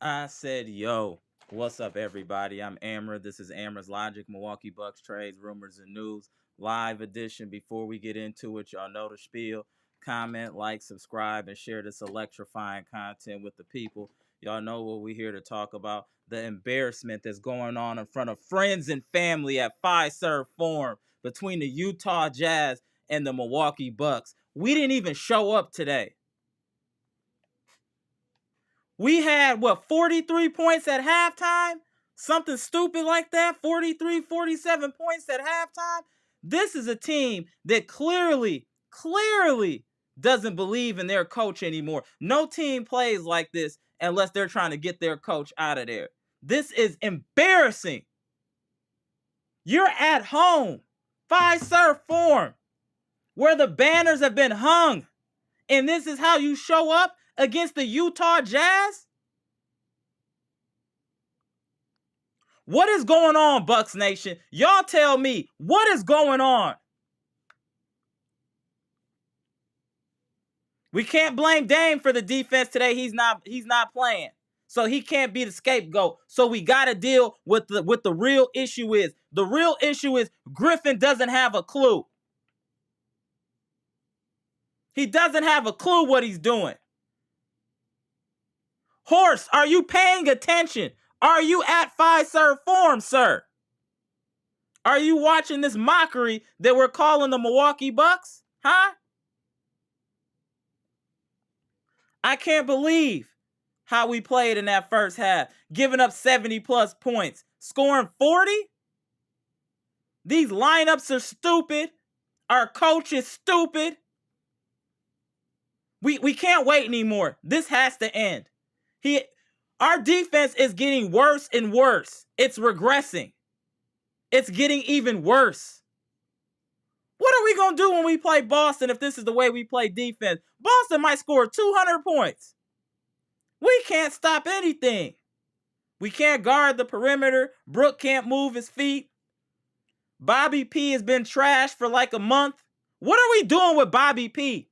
I said, yo, what's up, everybody? I'm Amara. This is amaraslogic, Milwaukee Bucks trades, rumors, and news. Live edition. Before we get into it, y'all know the spiel. Comment, like, subscribe, and share this electrifying content with the people. Y'all know what we're here to talk about. The embarrassment that's going on in front of friends and family at Fiserv Forum between the Utah Jazz and the Milwaukee Bucks. We didn't even show up today. We had, 43 points at halftime? Something stupid like that? 43, 47 points at halftime? This is a team that clearly doesn't believe in their coach anymore. No team plays like this unless they're trying to get their coach out of there. This is embarrassing. You're at home, Fiserv Forum, where the banners have been hung, and this is how you show up against the Utah Jazz? What is going on, Bucks Nation? Y'all tell me, what is going on? We can't blame Dame for the defense today. He's not playing. So he can't be the scapegoat. So we got to deal with what the real issue is. The real issue is Griffin doesn't have a clue. He doesn't have a clue what he's doing. Horse, are you paying attention? Are you at Fiserv Forum, sir? Are you watching this mockery that we're calling the Milwaukee Bucks? Huh? I can't believe how we played in that first half, giving up 70-plus points, scoring 40? These lineups are stupid. Our coach is stupid. We can't wait anymore. This has to end. Our defense is getting worse and worse. It's regressing. It's getting even worse. What are we going to do when we play Boston if this is the way we play defense? Boston might score 200 points. We can't stop anything. We can't guard the perimeter. Brook can't move his feet. Bobby P has been trashed for like a month. What are we doing with Bobby P?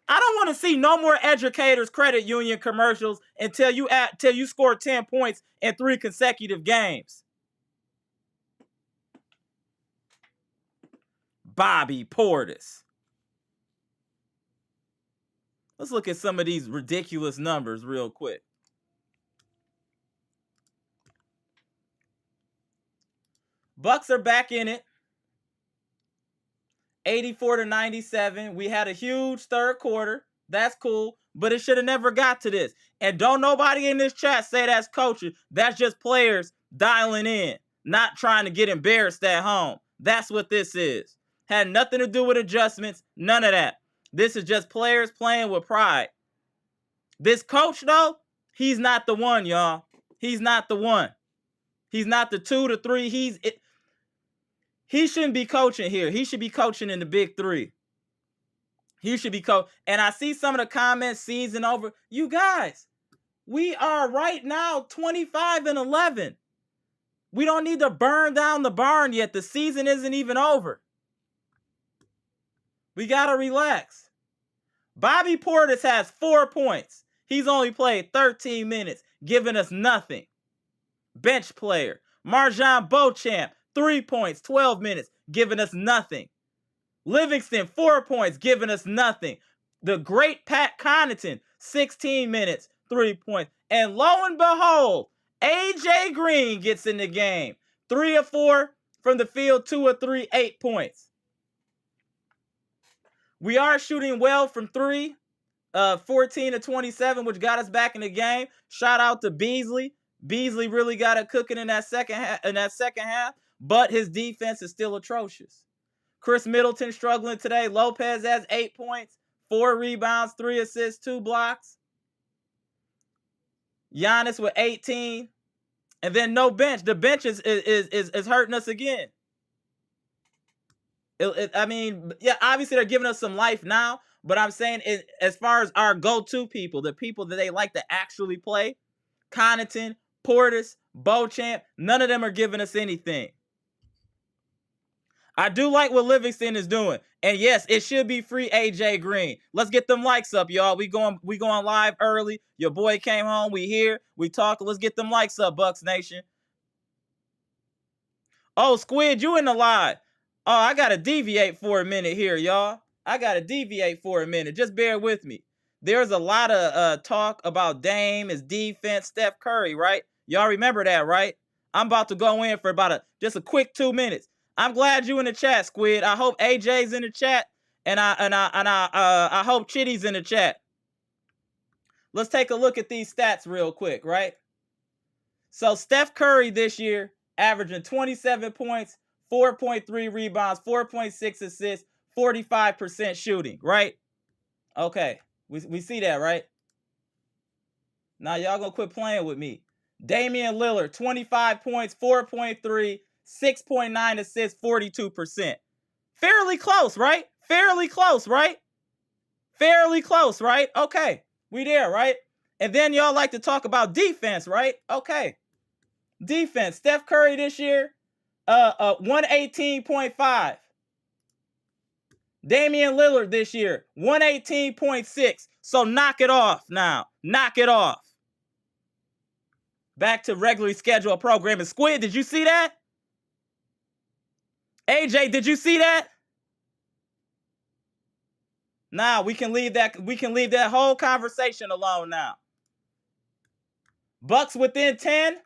I don't want to see no more Educators Credit Union commercials until you score 10 points in 3 consecutive games. Bobby Portis. Let's look at some of these ridiculous numbers real quick. Bucks are back in it. 84-97. We had a huge third quarter. That's cool, but it should have never got to this. And don't nobody in this chat say that's coaching. That's just players dialing in, not trying to get embarrassed at home. That's what this is. Had nothing to do with adjustments. None of that. This is just players playing with pride. This coach, though, he's not the one, y'all. He's not the one. He's not the 2 to 3. He shouldn't be coaching here. He should be coaching in the big 3. He should be and I see some of the comments, season over. You guys, we are right now 25-11. We don't need to burn down the barn yet. The season isn't even over. We got to relax. Bobby Portis has 4 points. He's only played 13 minutes, giving us nothing. Bench player. Marjan Beauchamp, 3 points, 12 minutes, giving us nothing. Livingston, 4 points, giving us nothing. The great Pat Connaughton, 16 minutes, 3 points. And lo and behold, AJ Green gets in the game. 3 of 4 from the field, 2 of 3, 8 points. We are shooting well from 3, 14-27, which got us back in the game. Shout out to Beasley. Beasley really got it cooking in that second half, but his defense is still atrocious. Chris Middleton struggling today. Lopez has 8 points, 4 rebounds, 3 assists, 2 blocks. Giannis with 18, and then no bench. The bench is hurting us again. Obviously they're giving us some life now, but I'm saying as far as our go-to people, the people that they like to actually play, Connaughton, Portis, Beauchamp, none of them are giving us anything. I do like what Livingston is doing. And yes, it should be free AJ Green. Let's get them likes up, y'all. We going live early. Your boy came home. We here. We talking. Let's get them likes up, Bucks Nation. Oh, Squid, you in the live. Oh, I got to deviate for a minute here, y'all. I got to deviate for a minute. Just bear with me. There's a lot of talk about Dame, his defense, Steph Curry, right? Y'all remember that, right? I'm about to go in for about just a quick 2 minutes. I'm glad you in the chat, Squid. I hope AJ's in the chat, and I hope Chitty's in the chat. Let's take a look at these stats real quick, right? So Steph Curry this year averaging 27 points, 4.3 rebounds, 4.6 assists, 45% shooting, right? Okay, we see that, right? Now y'all gonna quit playing with me. Damian Lillard, 25 points, 4.3, 6.9 assists, 42%. Fairly close, right? Fairly close, right? Fairly close, right? Okay, we there, right? And then y'all like to talk about defense, right? Okay. Defense. Steph Curry this year, 118.5. Damian Lillard this year, 118.6. So knock it off now. Knock it off. Back to regularly scheduled programming. Squid, did you see that? AJ, did you see that? Now we can leave that whole conversation alone now. Bucks within 10.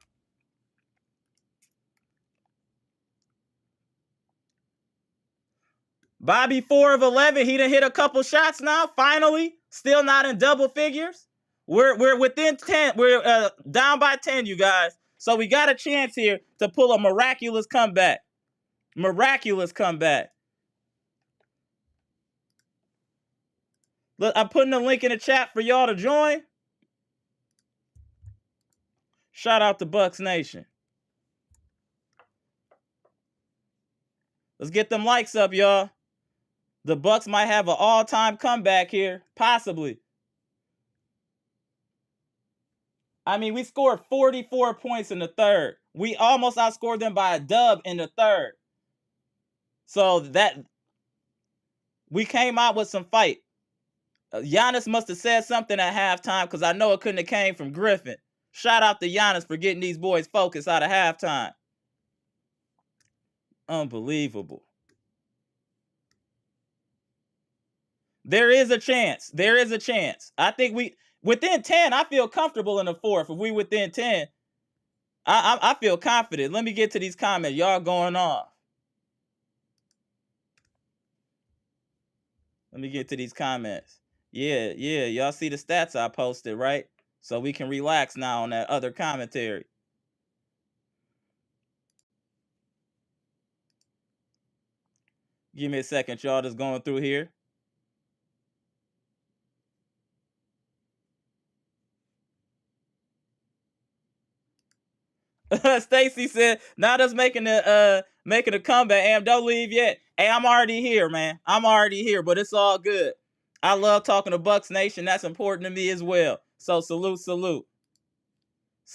Bobby 4 of 11. He done hit a couple shots now. Finally, still not in double figures. We're within 10. We're down by 10, you guys. So we got a chance here to pull a miraculous comeback. Miraculous comeback. Look, I'm putting the link in the chat for y'all to join. Shout out to Bucks Nation. Let's get them likes up, y'all. The Bucks might have an all-time comeback here, possibly. I mean, we scored 44 points in the third. We almost outscored them by a dub in the third. So that we came out with some fight. Giannis must have said something at halftime because I know it couldn't have came from Griffin. Shout out to Giannis for getting these boys focused out of halftime. Unbelievable. There is a chance. There is a chance. I think within 10, I feel comfortable in the fourth. If we within 10, I feel confident. Let me get to these comments. Y'all going off. Let me get to these comments. Yeah. Y'all see the stats I posted, right? So we can relax now on that other commentary. Give me a second, y'all. Just going through here. Stacy said, "Not us making a comeback. Am, don't leave yet. Hey, I'm already here, man. I'm already here, but it's all good. I love talking to Bucks Nation. That's important to me as well. So salute.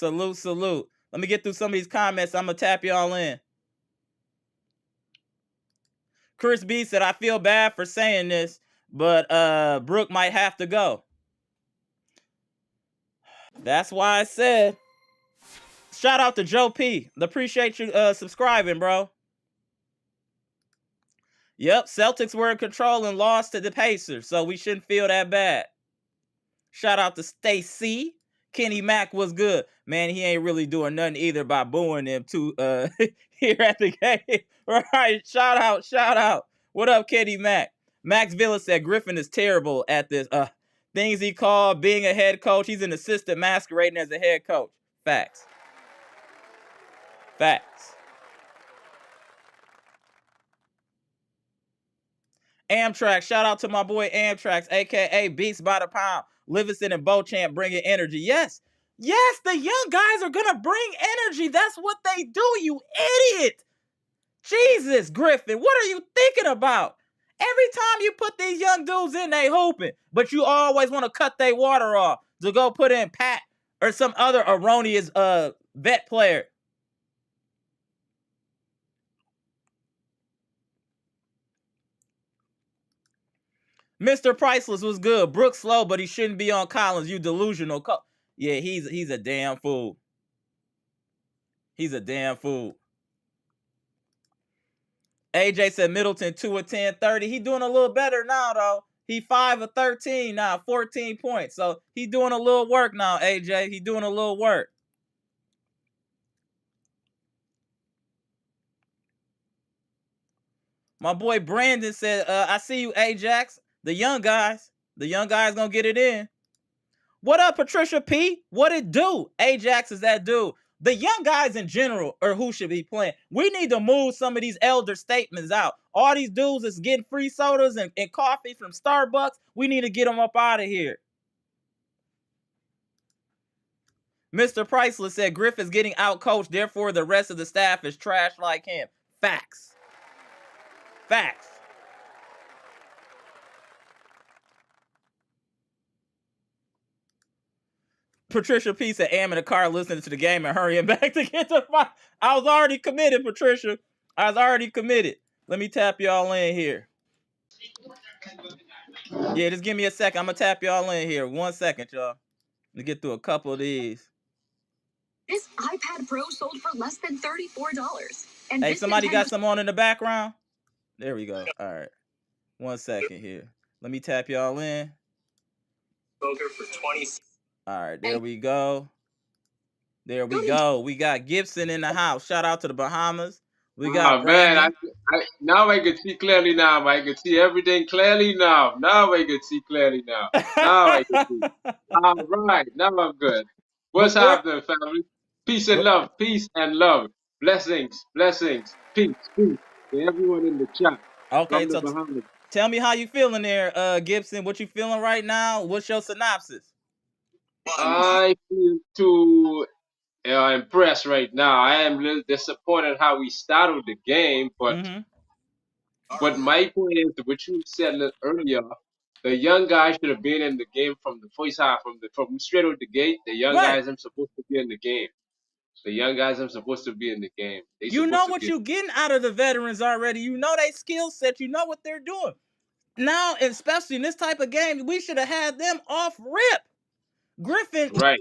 Let me get through some of these comments. I'm gonna tap y'all in. Chris B said, I feel bad for saying this, but Brooke might have to go. That's why I said. Shout out to Joe P. Appreciate you subscribing, bro. Yep, Celtics were in control and lost to the Pacers, so we shouldn't feel that bad. Shout out to Stacy. Kenny Mack was good. Man, he ain't really doing nothing either by booing them too here at the game. Right, shout out. What up, Kenny Mack? Max Villa said Griffin is terrible at this. Things he called being a head coach. He's an assistant masquerading as a head coach. Facts. Amtrak, shout out to my boy Amtrax, a.k.a. Beats by the Pound. Livingston and Beauchamp bringing energy. Yes, the young guys are going to bring energy. That's what they do, you idiot. Jesus, Griffin, what are you thinking about? Every time you put these young dudes in, they hooping. But you always want to cut their water off to go put in Pat or some other erroneous vet player. Mr. Priceless was good. Brooks slow, but he shouldn't be on Collins. You delusional. Yeah, he's a damn fool. He's a damn fool. AJ said Middleton 2 of 10, 30. He doing a little better now, though. He 5 of 13 now, 14 points. So he doing a little work now, AJ. He doing a little work. My boy Brandon said, I see you, Ajax. The young guys gonna get it in. What up, Patricia P? What it do? Ajax is that dude. The young guys in general are who should be playing. We need to move some of these elder statements out. All these dudes is getting free sodas and coffee from Starbucks. We need to get them up out of here. Mr. Priceless said Griff is getting out-coached, therefore the rest of the staff is trash like him. Facts. Facts. Patricia P said, am in the car listening to the game and hurrying back to get the fight. I was already committed, Patricia. I was already committed. Let me tap y'all in here. Yeah, just give me a second. I'm going to tap y'all in here. 1 second, y'all. Let me get through a couple of these. This iPad Pro sold for less than $34. And hey, somebody got some on in the background? There we go. All right. 1 second here. Let me tap y'all in. For 20. All right, there we go. There we go. We got Gibson in the house. Shout out to the Bahamas. We got Brandon. Man, now I can see clearly now. I can see everything clearly now. Now I can see clearly now. Now I can see. All right, now I'm good. What's happening, family? Peace and love. Peace and love. Blessings. Blessings. Peace. Peace to everyone in the chat. Okay, so tell me how you feeling there, Gibson. What you feeling right now? What's your synopsis? I feel too impressed right now. I am a little disappointed how we started the game, but but my point is what you said a little earlier. The young guys should have been in the game from the first half, from straight out the gate. The young guys are supposed to be in the game. The young guys are supposed to be in the game. You know what you're getting out of the veterans already. You know their skill set. You know what they're doing. Now, especially in this type of game, we should have had them off rip. Griffin. Right.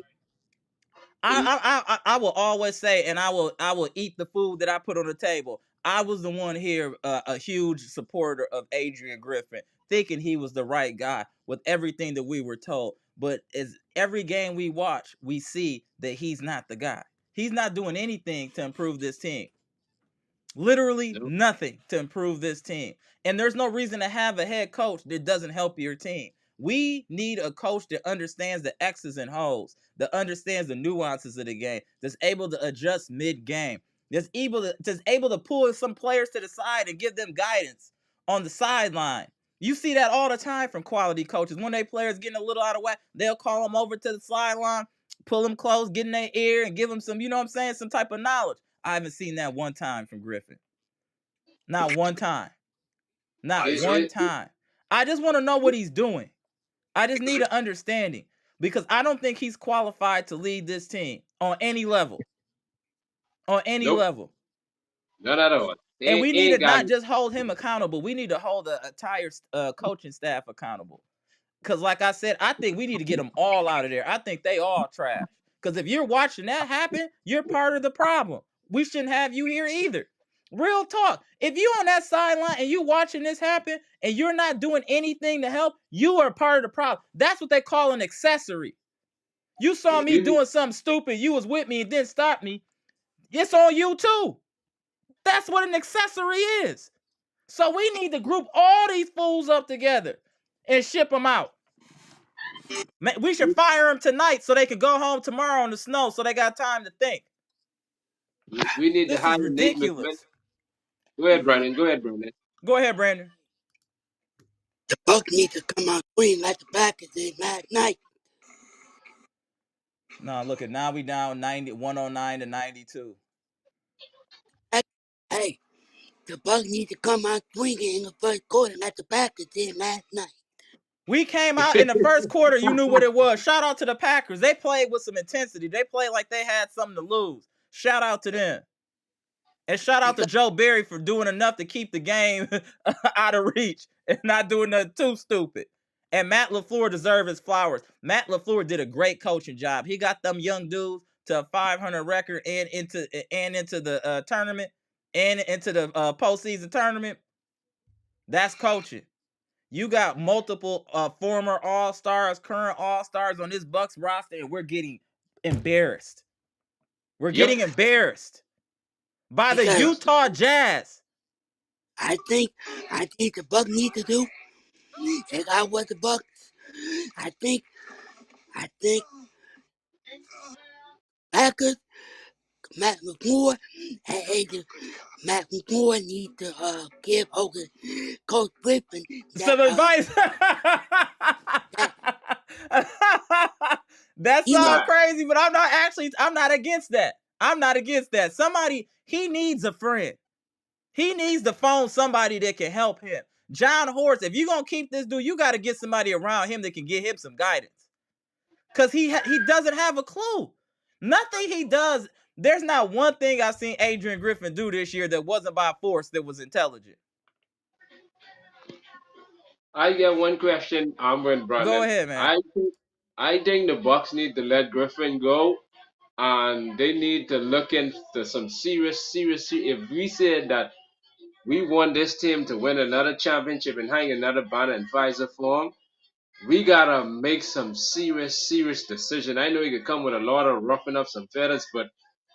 I will always say, and I will eat the food that I put on the table. I was the one here, a huge supporter of Adrian Griffin, thinking he was the right guy with everything that we were told. But as every game we watch, we see that he's not the guy. He's not doing anything to improve this team. Literally nothing to improve this team. And there's no reason to have a head coach that doesn't help your team. We need a coach that understands the X's and O's, that understands the nuances of the game, that's able to adjust mid-game, that's able to pull some players to the side and give them guidance on the sideline. You see that all the time from quality coaches. When their players getting a little out of whack, they'll call them over to the sideline, pull them close, get in their ear, and give them some, you know what I'm saying, some type of knowledge. I haven't seen that one time from Griffin. Not one time. Not one time. I just want to know what he's doing. I just need an understanding because I don't think he's qualified to lead this team on any level. On any level. Not at all. And we need to not just hold him accountable. We need to hold the entire coaching staff accountable. Because like I said, I think we need to get them all out of there. I think they all trash. Because if you're watching that happen, you're part of the problem. We shouldn't have you here either. Real talk. If you're on that sideline and you watching this happen and you're not doing anything to help, you are part of the problem. That's what they call an accessory. You saw me doing something stupid. You was with me and didn't stop me. It's on you too. That's what an accessory is. So we need to group all these fools up together and ship them out. We should fire them tonight so they can go home tomorrow in the snow so they got time to think. We need to hire ridiculous. Go ahead, Brandon. Go ahead, Brandon. Go ahead, Brandon. The Bucks need to come out clean like the Packers did last night. No, look at now we down 109 to 92. Hey, the Bucks need to come out swinging in the first quarter like the Packers did last night. We came out in the first quarter, you knew what it was. Shout out to the Packers. They played with some intensity. They played like they had something to lose. Shout out to them. And shout out to Joe Barry for doing enough to keep the game out of reach and not doing nothing too stupid. And Matt LaFleur deserves his flowers. Matt LaFleur did a great coaching job. He got them young dudes to a 500 record and into the tournament and into the postseason tournament. That's coaching. You got multiple former All-Stars, current All-Stars on this Bucks roster, and we're getting embarrassed. We're getting embarrassed by the Utah Jazz. I think the Bucks need to do. If I was the Bucks, I think Packers, Matt McClure, and agent Matt McClure need to give Coach Griffin some advice. That sounds crazy, but I'm not against that. I'm not against that. He needs a friend. He needs to phone somebody that can help him. John Horst, if you're going to keep this dude, you got to get somebody around him that can give him some guidance. Because he doesn't have a clue. Nothing he does. There's not one thing I've seen Adrian Griffin do this year that wasn't by force, that was intelligent. I get one question, Brandon. Go ahead, man. I think the Bucks need to let Griffin go, and they need to look into some serious. If we said that we want this team to win another championship and hang another banner in Fiserv Forum, we gotta make some serious decision. I know you could come with a lot of roughing up some feathers, but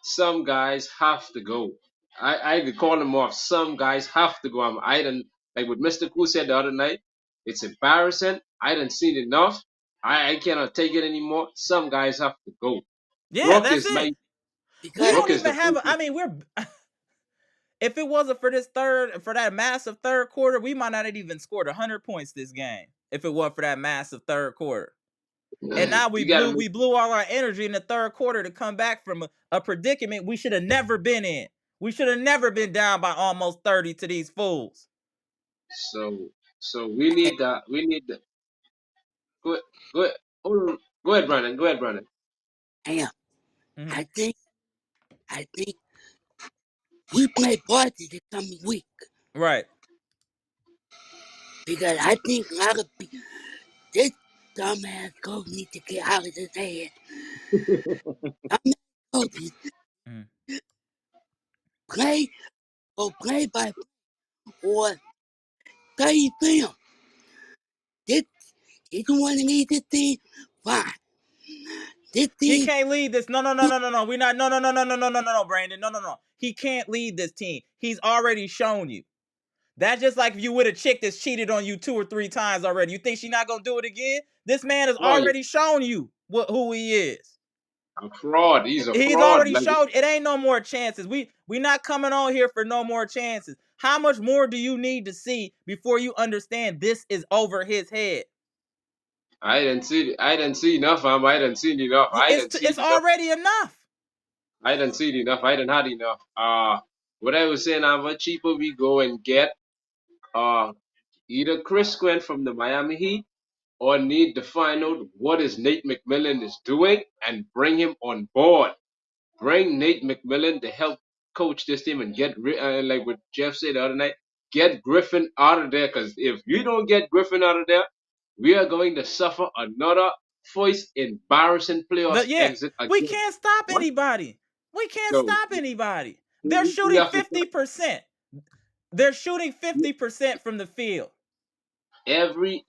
some guys have to go. I could call them off. Some guys have to go. Like what Mr. Koo said the other night. It's embarrassing. I done seen enough. I cannot take it anymore. Some guys have to go. Yeah, Brooke that's it. We don't even have. If it wasn't for that massive third quarter, we might not have even scored 100 points this game. If it wasn't for that massive third quarter, and now we blew all our energy in the third quarter to come back from a predicament we should have never been in. We should have never been down by almost 30 to these fools. So we need that. Go ahead, Brandon. Yeah. Mm-hmm. I think we play party this coming week. Right. Because I think a lot of people, this dumbass coach needs to get out of his head. Dumbass coaches play by or study film. If you want to lead this team, fine. This team, he can't lead this. No. We're not. No, Brandon. No. He can't lead this team. He's already shown you. That's just like if you with a chick that's cheated on you 2 or 3 times already. You think she's not gonna do it again? This man has already shown you who he is. A fraud. He's already showed. It ain't no more chances. We not coming on here for no more chances. How much more do you need to see before you understand this is over his head? I didn't see enough. I didn't see enough. It's already enough. I didn't see enough. I didn't had enough. What I was saying, how much cheaper we go and get either Chris Quinn from the Miami Heat, or need to find out what is Nate McMillan is doing and bring him on board. Bring Nate McMillan to help coach this team and get like what Jeff said the other night, get Griffin out of there. Because if you don't get Griffin out of there, we are going to suffer another first embarrassing playoff exit again. We can't stop anybody. They're shooting 50%. They're shooting 50% from the field. Every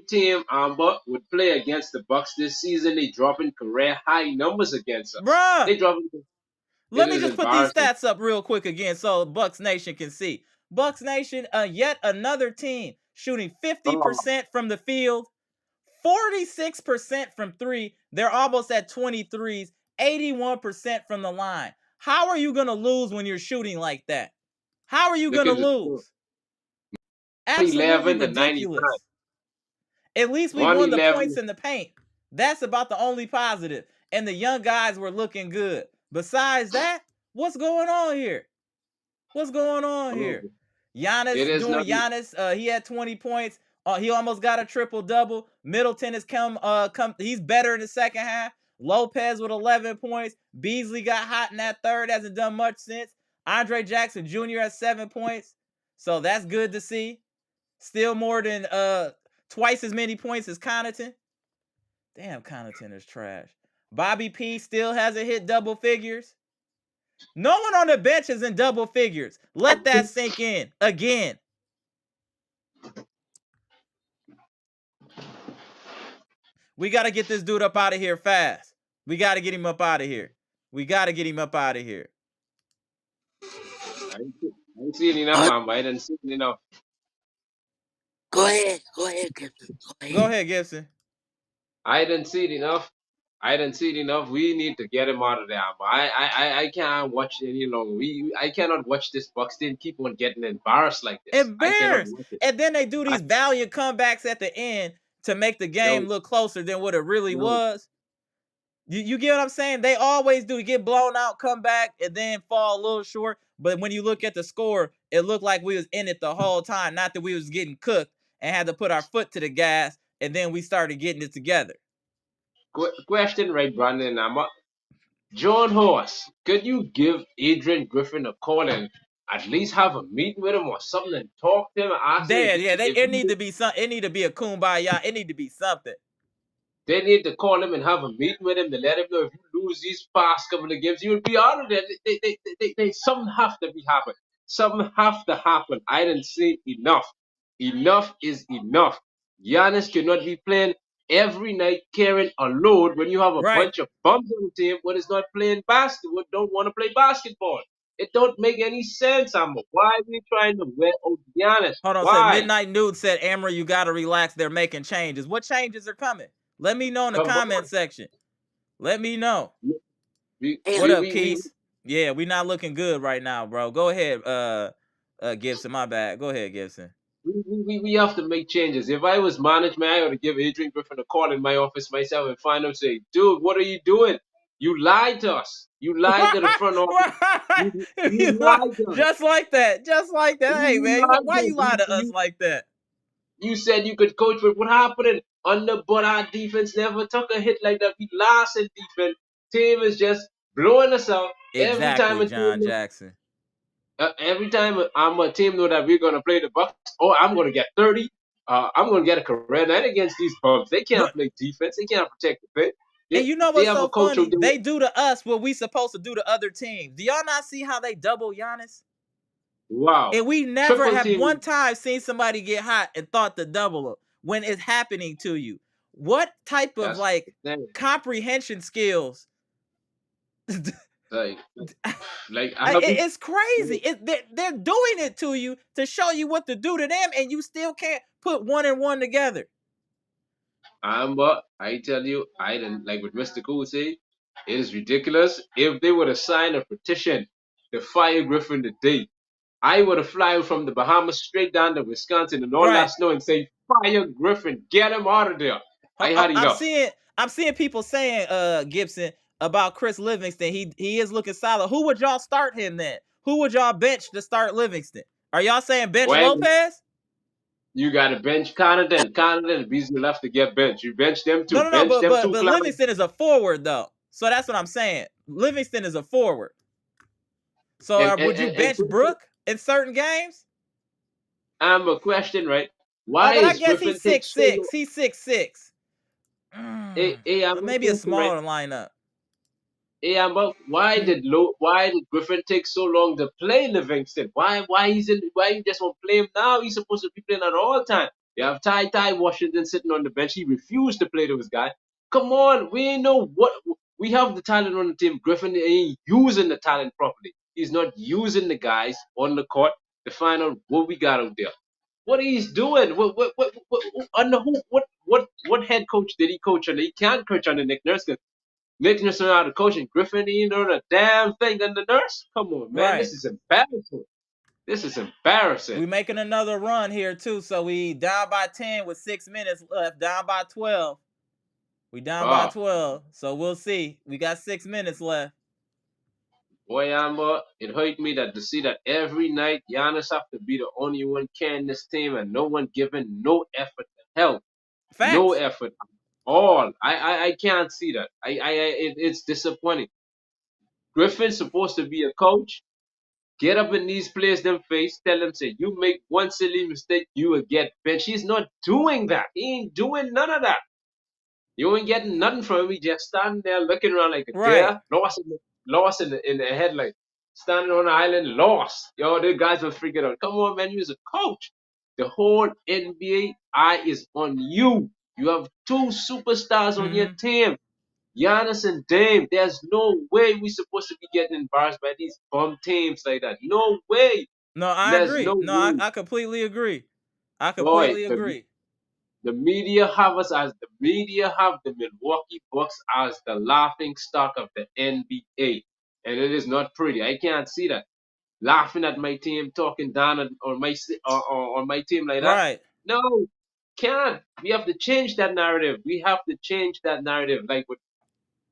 team would play against the Bucks this season. They dropping career high numbers against us. Bruh. They dropping. Let me just put these stats up real quick again so Bucks Nation can see. Bucks Nation, yet another team shooting 50% from the field, 46% from 3. They're almost at 23s, 81% from the line. How are you going to lose when you're shooting like that? How are you going to lose? Absolutely ridiculous. At least we won the points in the paint. That's about the only positive. And the young guys were looking good. Besides that, what's going on here? Giannis doing Giannis. He had 20 points. He almost got a triple-double. Middleton has come. He's better in the second half. Lopez with 11 points. Beasley got hot in that third. Hasn't done much since. Andre Jackson Jr. has 7 points. So that's good to see. Still more than twice as many points as Connaughton. Damn, Connaughton is trash. Bobby P still hasn't hit double figures. No one on the bench is in double figures. Let that sink in again. We got to get this dude up out of here fast. We got to get him up out of here. We got to get him up out of here. I ain't seen enough, man. I didn't see enough. Go ahead, Gibson. Go ahead, Gibson. I didn't see it enough. We need to get him out of there. I can't watch it any longer. I cannot watch this Bucks team keep on getting embarrassed like this. Embarrassed. And then they do these valiant comebacks at the end to make the game look closer than what it really was. You get what I'm saying? They always do. Get blown out, come back, and then fall a little short. But when you look at the score, it looked like we was in it the whole time. Not that we was getting cooked and had to put our foot to the gas, and then we started getting it together. Question, right, Brandon? John Horse, could you give Adrian Griffin a call and at least have a meeting with him or something and talk to him and ask him? It need to be something. It need to be a kumbaya. It need to be something. They need to call him and have a meeting with him to let him know if you lose these past couple of games, you'll be out of there. They something have to be happen. Something have to happen. I didn't see enough. Enough is enough. Giannis cannot be playing every night carrying a load when you have a bunch of bums on the team what is not playing basketball, don't want to play basketball. It don't make any sense, Amber. Why are we trying to wear out Giannis? Hold on, Why? so Midnight Nude said, Amber, you got to relax. They're making changes. What changes are coming? Let me know in the comment section. Let me know. What up, Keith? Yeah, we not looking good right now, bro. Go ahead, Gibson. My bad. Go ahead, Gibson. We have to make changes. If I was management, I would give Adrian Griffin a call in my office myself and find him and say, dude, what are you doing? You lied to us. You lied to the front office. You lied to us. Just like that. Just like that. Hey, man, why you lie to us like that? You said you could coach, but what happened? But our defense never took a hit like that. We lost in defense. Team is just blowing us out. Exactly, John Jackson. Every time I'm a team know that we're gonna play the Bucks, I'm gonna get 30. I'm gonna get a career night against these bums. They can't play defense. They can't protect the pit. And you know what's so funny? They do to us what we supposed to do to other teams. Do y'all not see how they double Giannis? Wow. And we never have one time seen somebody get hot and thought to double him when it's happening to you. What type of comprehension skills? It's crazy. They're doing it to you to show you what to do to them, and you still can't put one and one together. But I tell you, I didn't like what Mr. Cool say. It is ridiculous. If they would have signed a petition to fire Griffin today, I would have flown from the Bahamas straight down to Wisconsin and all that snow and say, fire Griffin, get him out of there. I had enough. I'm seeing people saying, Gibson, about Chris Livingston. He is looking solid. Who would y'all start him then? Who would y'all bench to start Livingston? Are y'all saying bench Lopez? You got to bench Connaughton. Connaughton, Beasley left to get benched. You bench them too. But Livingston is a forward, though. So that's what I'm saying. Livingston is a forward. So would you bench Brook in certain games? I'm a question, right? Why is I guess he's 6'6". He's 6'6". Maybe a smaller lineup. Yeah, but why did Griffin take so long to play Livingston? Why you just won't play him now? He's supposed to be playing at all time. You have Ty Washington sitting on the bench. He refused to play those guys. Come on, we know what we have the talent on the team. Griffin ain't using the talent properly. He's not using the guys on the court to find out what we got out there. What he's doing? What head coach did he coach under? He can't coach under Nick Nurse. Nick Nurse know how to coach, and Griffin ain't doing a damn thing than the Nurse. Come on, man. This is embarrassing. This is embarrassing. We making another run here too. So we down by 10 with 6 minutes left. Down by 12. We down by 12. So we'll see. We got 6 minutes left. Boy, Amber, it hurt me to see that every night Giannis have to be the only one carrying this team and no one giving no effort to help. Facts. No effort at all. I can't see that. It's disappointing. Griffin's supposed to be a coach. Get up in these players' them face, tell them, say, you make one silly mistake, you will get benched. He's not doing that. He ain't doing none of that. You ain't getting nothing from him. He just standing there looking around like a Right. deer, lost in the head, like standing on an island, lost. Yo, the guys were freaking out. Come on, man, you as a coach. The whole NBA eye is on you. You have two superstars on your team. Giannis and Dame, there's no way we supposed to be getting embarrassed by these bum teams like that. No way. No, I There's agree. no No, way. I completely agree. I Boy, completely agree. the media have the Milwaukee Bucks as the laughing stock of the NBA. And it is not pretty. I can't see that. Laughing at my team, talking down on my team like that. Right. No, can't. We have to change that narrative. We have to change that narrative. Like with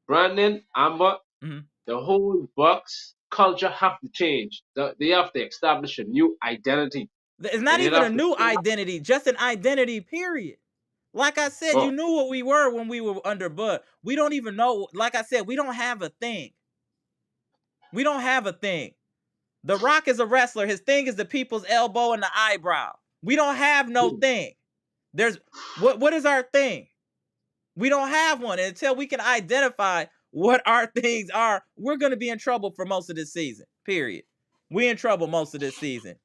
Brandon, Amber, the whole Bucks culture have to change. They have to establish a new identity. It's not even a new identity, just an identity, period. Like I said, you knew what we were when we were under Bud. We don't even know. Like I said, we don't have a thing. We don't have a thing. The Rock is a wrestler. His thing is the people's elbow and the eyebrow. We don't have no thing. There's what is our thing? We don't have one. And until we can identify what our things are, we're going to be in trouble for most of this season. Period. We in trouble most of this season.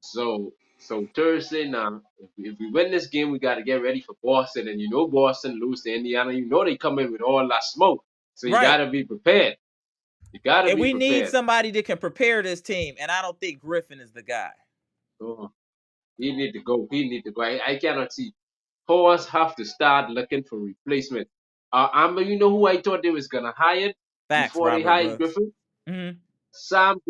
So Thursday now, if we win this game, we got to get ready for Boston. And you know Boston lose to Indiana. You know they come in with all that smoke. So you got to be prepared. You got to be prepared. And we need somebody that can prepare this team. And I don't think Griffin is the guy. He need to go. I cannot see. Powers have to start looking for replacement. Amber, you know who I thought they was going to hire before they hired Griffin? Sam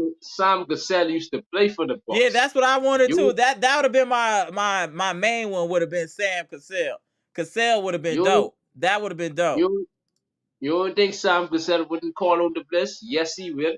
Cassell used to play for the Bucks. Yeah, that's what I wanted too. That would have been my main one. Would have been Sam Cassell. Cassell would have been dope. That would have been dope. You don't think Sam Cassell wouldn't call out the blitz? Yes, he will.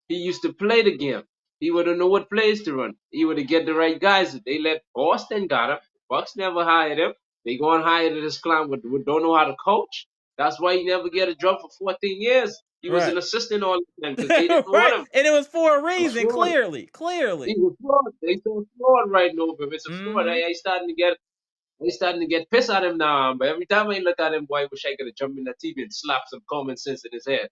He used to play the game. He would have know what plays to run. He would have get the right guys. They let Boston got him. Bucks never hired him. They go and hire this clown who don't know how to coach. That's why he never get a job for 14 years. He was an assistant all the time because they didn't want him. And it was for a reason, clearly. He's a fraud. They so fraud right now, but it's a fraud. I starting to get pissed at him now. But every time I look at him, boy, I wish I could have jumped in the TV and slapped some common sense in his head.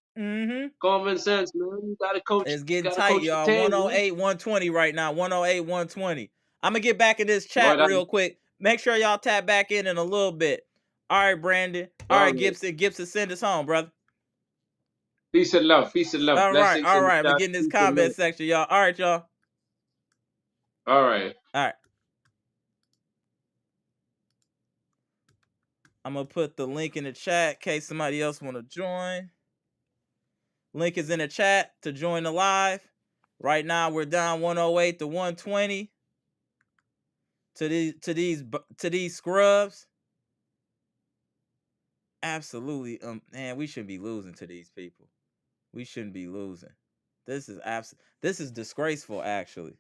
Common sense, man. You gotta coach. It's getting tight, y'all. 108, 120 right now. 108, 120. I'm gonna get back in this chat real quick. Make sure y'all tap back in a little bit. All right, Brandon. All right, Gibson. Gibson, send us home, brother. Peace and love. Peace and love. All right. We're getting this comment section, y'all. All right, y'all. All right. I'm going to put the link in the chat in case somebody else want to join. Link is in the chat to join the live. Right now, we're down 108 to 120 to these scrubs. Absolutely. Man, we shouldn't be losing to these people. We shouldn't be losing. This is disgraceful, actually.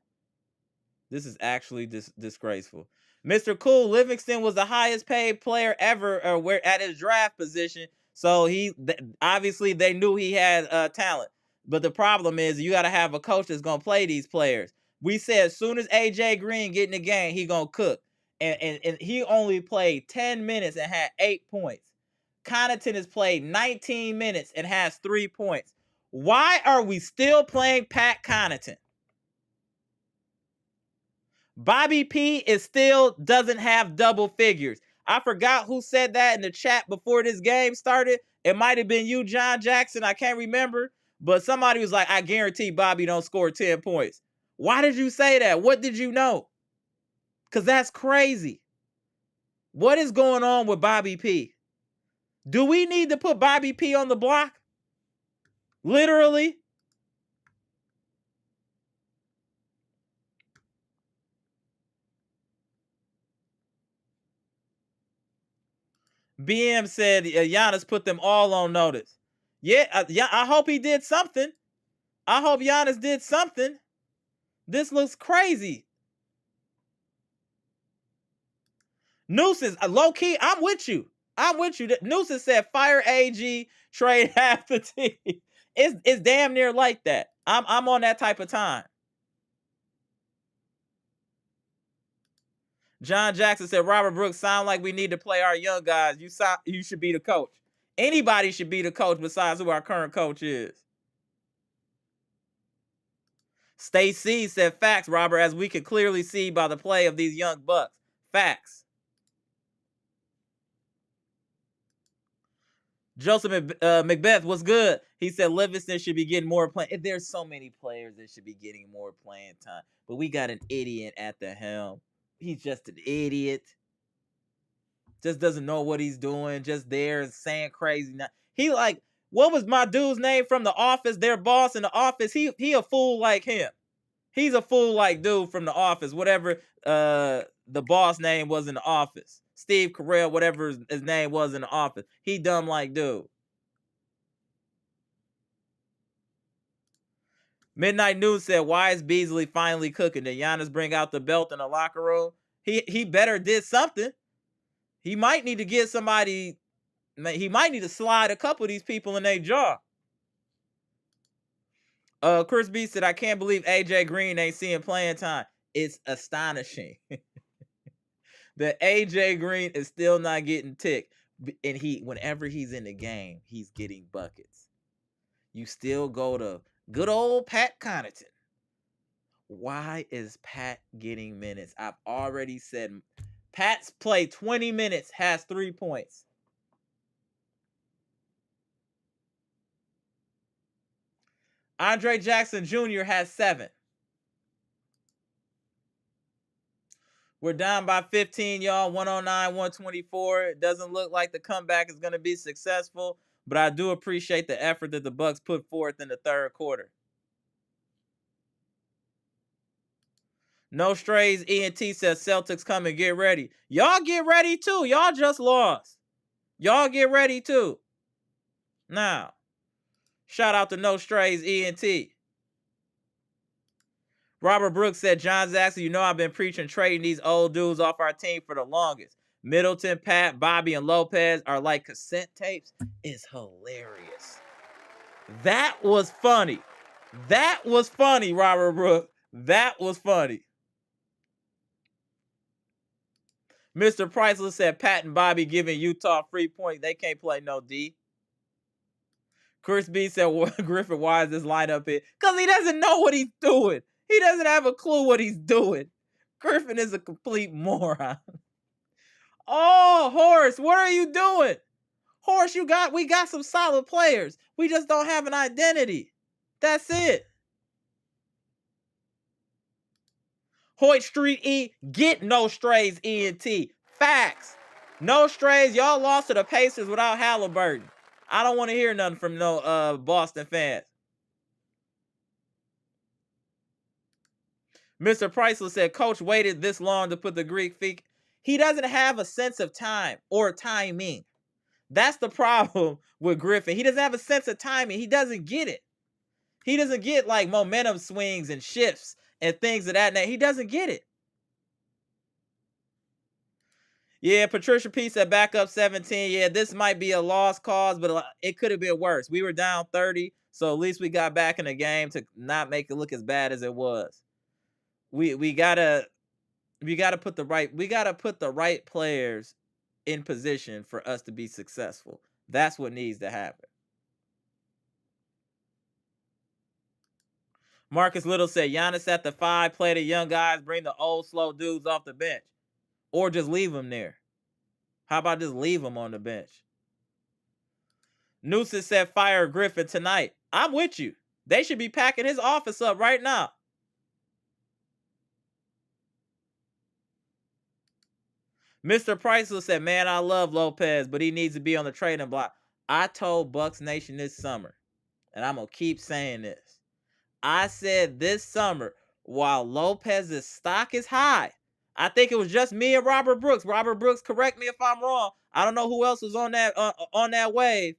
This is actually disgraceful. Mr. Cool, Livingston was the highest paid player ever at his draft position. So obviously they knew he had talent. But the problem is you got to have a coach that's going to play these players. We said as soon as AJ Green get in the game, he going to cook. And he only played 10 minutes and had 8 points. Connaughton has played 19 minutes and has 3 points. Why are we still playing Pat Connaughton? Bobby P still doesn't have double figures. I forgot who said that in the chat before this game started. It might have been you, John Jackson. I can't remember. But somebody was like, I guarantee Bobby don't score 10 points. Why did you say that? What did you know? Because that's crazy. What is going on with Bobby P? Do we need to put Bobby P on the block? Literally? BM said Giannis put them all on notice. Yeah, I hope he did something. I hope Giannis did something. This looks crazy. Nooses, low-key, I'm with you. Nooses said fire AG, trade half the team. It's damn near like that. I'm on that type of time. John Jackson said, Robert Brooks, sound like we need to play our young guys. You should be the coach. Anybody should be the coach besides who our current coach is. Stacy said, facts, Robert, as we can clearly see by the play of these young Bucks. Facts. Joseph Macbeth, what's good? He said Livingston should be getting more playing. There's so many players that should be getting more playing time. But we got an idiot at the helm. He's just an idiot. Just doesn't know what he's doing. Just there saying crazy. He like, what was my dude's name from The Office? Their boss in The Office. He a fool like him. He's a fool like dude from The Office. Whatever the boss name was in The Office. Steve Carell, whatever his name was in The Office. He dumb like dude. Midnight News said, why is Beasley finally cooking? Did Giannis bring out the belt in the locker room? He better did something. He might need to get somebody. He might need to slide a couple of these people in their jaw. Chris B said, I can't believe AJ Green ain't seeing playing time. It's astonishing that AJ Green is still not getting ticked. And whenever he's in the game, he's getting buckets. You still go to good old Pat Connaughton. Why is Pat getting minutes? I've already said Pat's played 20 minutes, has 3 points. Andre Jackson Jr. has 7. We're down by 15, y'all. 109-124. It doesn't look like the comeback is going to be successful, but I do appreciate the effort that the Bucks put forth in the third quarter. No Strays ENT says Celtics come and get ready. Y'all get ready too. Y'all just lost. Y'all get ready too. Now, shout out to No Strays ENT. Robert Brooks said, John Jackson, you know I've been preaching trading these old dudes off our team for the longest. Middleton, Pat, Bobby, and Lopez are like cassette tapes. It's hilarious. That was funny. That was funny, Robert Brooks. That was funny. Mr. Priceless said, Pat and Bobby giving Utah free point. They can't play no D. Chris B said, well, Griffin, why is this lineup here? Because he doesn't know what he's doing. He doesn't have a clue what he's doing. Griffin is a complete moron. Oh, Horace, what are you doing? Horace, we got some solid players. We just don't have an identity. That's it. Hoyt Street E, get No Strays ENT. Facts. No Strays, y'all lost to the Pacers without Halliburton. I don't want to hear nothing from no Boston fans. Mr. Priceless said, Coach waited this long to put the Greek feet. He doesn't have a sense of time or timing. That's the problem with Griffin. He doesn't have a sense of timing. He doesn't get it. He doesn't get like momentum swings and shifts and things of that nature. He doesn't get it. Yeah, Patricia P said back up 17. Yeah, this might be a lost cause, but it could have been worse. We were down 30, so at least we got back in the game to not make it look as bad as it was. We gotta put the right players in position for us to be successful. That's what needs to happen. Marcus Little said Giannis at the 5, play the young guys, bring the old slow dudes off the bench, or just leave them there. How about just leave them on the bench? Newsom said fire Griffin tonight. I'm with you. They should be packing his office up right now. Mr. Priceless said, man, I love Lopez, but he needs to be on the trading block. I told Bucks Nation this summer, and I'm going to keep saying this. I said this summer, while Lopez's stock is high, I think it was just me and Robert Brooks. Robert Brooks, correct me if I'm wrong. I don't know who else was on that wave.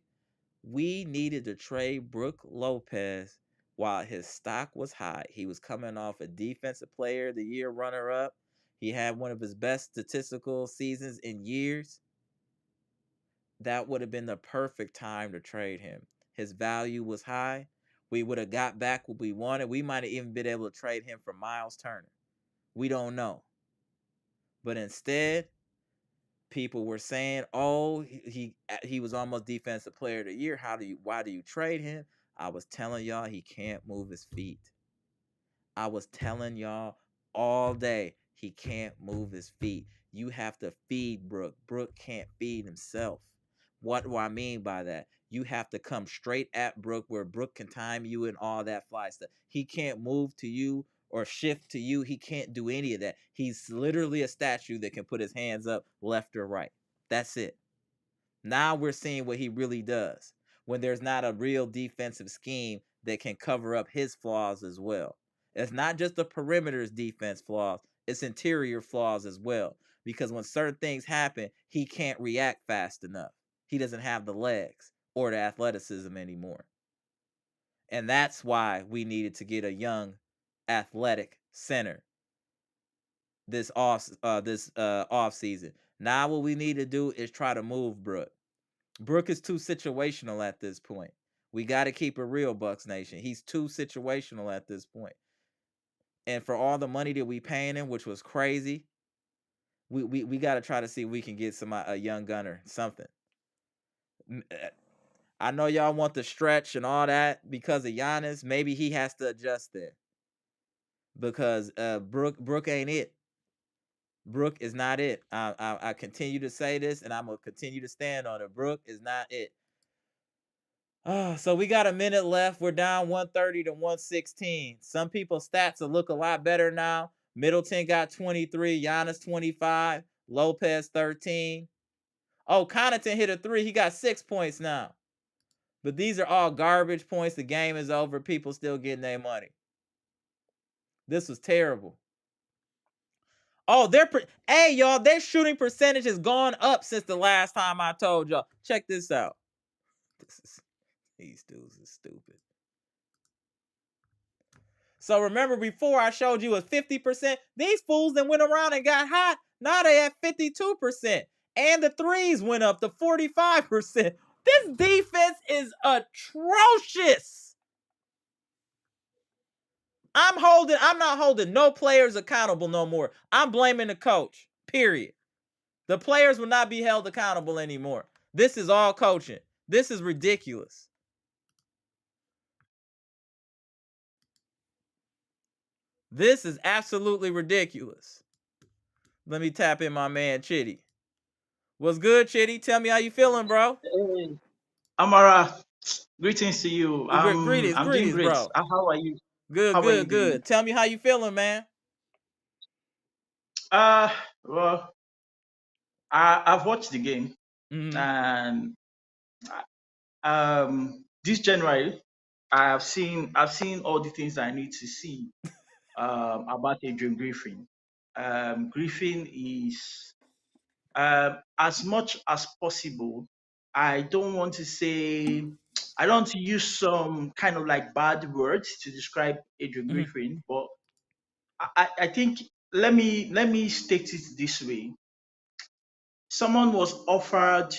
We needed to trade Brook Lopez while his stock was high. He was coming off a defensive player of the year runner-up. He had one of his best statistical seasons in years. That would have been the perfect time to trade him. His value was high. We would have got back what we wanted. We might have even been able to trade him for Miles Turner. We don't know. But instead, people were saying, "Oh, he was almost defensive player of the year. Why do you trade him?" I was telling y'all he can't move his feet. I was telling y'all all day he can't move his feet. You have to feed Brook. Brook can't feed himself. What do I mean by that? You have to come straight at Brook where Brook can time you and all that fly stuff. He can't move to you or shift to you. He can't do any of that. He's literally a statue that can put his hands up left or right. That's it. Now we're seeing what he really does when there's not a real defensive scheme that can cover up his flaws as well. It's not just the perimeter's defense flaws, it's interior flaws as well. Because when certain things happen, he can't react fast enough. He doesn't have the legs or the athleticism anymore. And that's why we needed to get a young, athletic center this off season. Now what we need to do is try to move Brook. Brook is too situational at this point. We got to keep it real, Bucks Nation. He's too situational at this point. And for all the money that we paying him, which was crazy, we got to try to see if we can get a young gunner, something. I know y'all want the stretch and all that because of Giannis. Maybe he has to adjust there because Brook ain't it. Brook is not it. I continue to say this, and I'm gonna continue to stand on it. Brook is not it. So we got a minute left. We're down 130 to 116. Some people's stats will look a lot better now. Middleton got 23, Giannis 25, Lopez 13. Oh, Connaughton hit a 3. He got 6 points now. But these are all garbage points. The game is over. People still getting their money. This was terrible. Oh, hey, y'all, their shooting percentage has gone up since the last time I told y'all. Check this out. These dudes are stupid. So remember before I showed you a 50%? These fools that went around and got hot. Now they at 52%. And the threes went up to 45%. This defense is atrocious. I'm not holding no players accountable no more. I'm blaming the coach. Period. The players will not be held accountable anymore. This is all coaching. This is ridiculous. This is absolutely ridiculous. Let me tap in my man Chitty. What's good, Chitty? Tell me how you feeling, bro. Hey, Amara, greetings to you. Greetings, I'm doing great. bro. How are you? Good, How are you good. doing? Tell me how you feeling, man. Well, I've watched the game, and this January, I've seen all the things I need to see about Adrian Griffin. Griffin is as much as possible. I don't want to use some kind of like bad words to describe Adrian Griffin, but I think let me state it this way. Someone was offered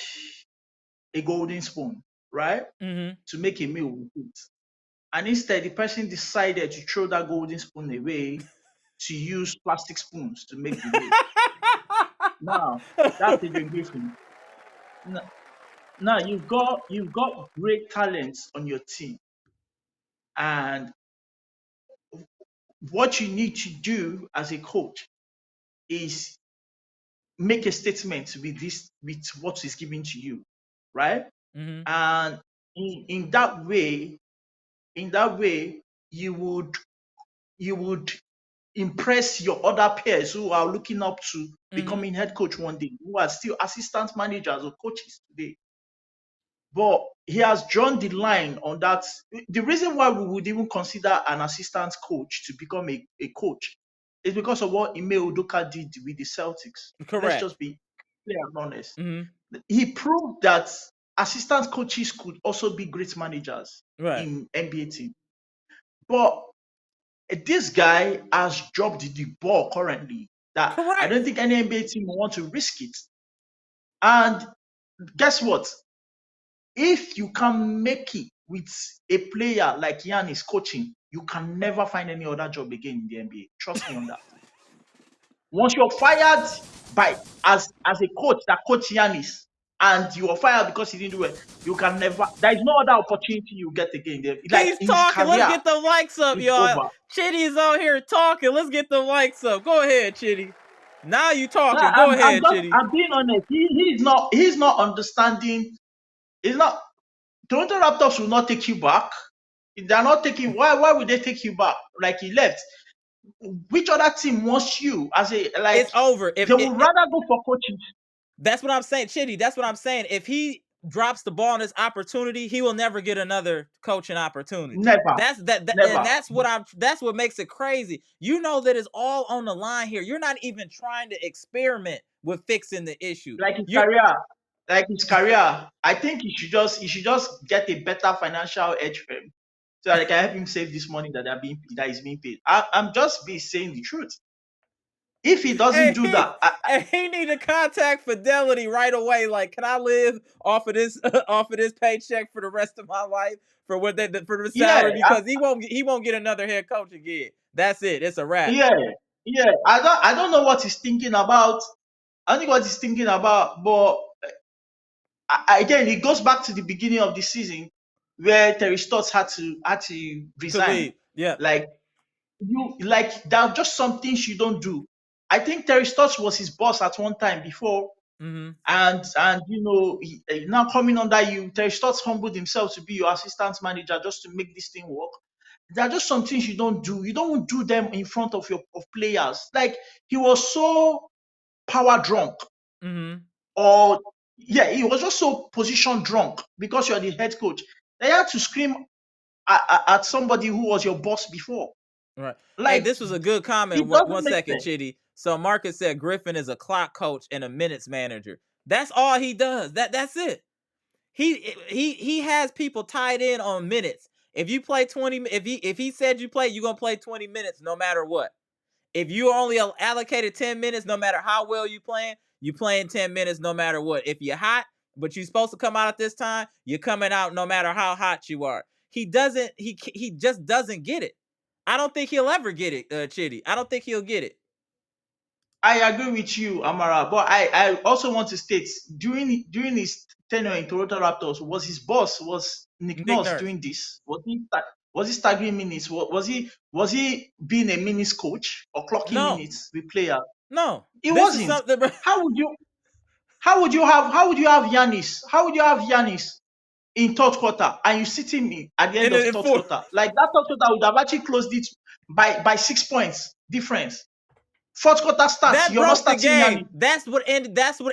a golden spoon, right? To make a meal with it. And instead the person decided to throw that golden spoon away to use plastic spoons to make the meal. Now that's Adrian Griffin. Now you've got great talents on your team, and what you need to do as a coach is make a statement with what is given to you, right? And in that way, you would impress your other peers who are looking up to becoming head coach one day, who are still assistant managers or coaches today. But he has drawn the line on that. The reason why we would even consider an assistant coach to become a coach is because of what Ime Udoka did with the Celtics. Correct. Let's just be clear and honest. He proved that assistant coaches could also be great managers in NBA team. But this guy has dropped the ball currently. That I don't think any NBA team will want to risk it. And guess what? If you can make it with a player like Giannis coaching, you can never find any other job again in the NBA. Trust me on that. Once you're fired by as a coach that coach Giannis, and you are fired because he didn't do it, you can never. There is no other opportunity you get again. Like He's his talking. Let's career get the likes up, is y'all. over. Chitty's out here talking. Let's get the likes up. Go ahead, Chitty. Now you No, talking. Go ahead, just Chitty. I'm being honest. He's not understanding. He's not. Toronto Raptors will not take you back. They're not taking. Why would they take you back? Like he left. Which other team wants you as a like? It's over. They would rather go for coaches. That's what I'm saying, Chitty. That's what I'm saying. If he drops the ball in this opportunity, he will never get another coaching opportunity. Never. And that's what makes it crazy. You know that it's all on the line here. You're not even trying to experiment with fixing the issue. Like his career. I think he should just get a better financial edge for him, so that I can help him save this money that is being paid. I'm just saying the truth. If he doesn't do that, he need to contact Fidelity right away. Like, can I live off of this paycheck for the rest of my life for the salary? Because he won't get another head coach again. That's it. It's a wrap. Yeah. I don't know what he's thinking about. I don't think what he's thinking about, but again, it goes back to the beginning of the season where Terry Stotts had to resign. Yeah. Like there are just some things you don't do. I think Terry Stotts was his boss at one time before, and now coming under you, Terry Stotts humbled himself to be your assistant manager just to make this thing work. There are just some things you don't do. You don't do them in front of players. Like he was so power drunk, he was just so position drunk because you're the head coach. They had to scream at somebody who was your boss before. Right. Like, hey, this was a good comment. One second, Chitty. So Marcus said Griffin is a clock coach and a minutes manager. That's all he does. That's it. He has people tied in on minutes. If you play 20, if he said you play, you're gonna play 20 minutes no matter what. If you only allocated 10 minutes, no matter how well you playing 10 minutes no matter what. If you're hot, but you're supposed to come out at this time, you're coming out no matter how hot you are. He just doesn't get it. I don't think he'll ever get it, Chitty. I don't think he'll get it. I agree with you, Amara, but I also want to state during his tenure in Toronto Raptors, was his boss Nick Nurse doing this? Was he staggering minutes? Was he being a minutes coach or clocking minutes with players? No, it wasn't. How would you have Giannis? How would you have Giannis in third quarter and you sitting me at the end of third quarter? Like that third quarter would have actually closed it by 6 points difference. Fourth quarter starts. You're not starting Giannis. That's what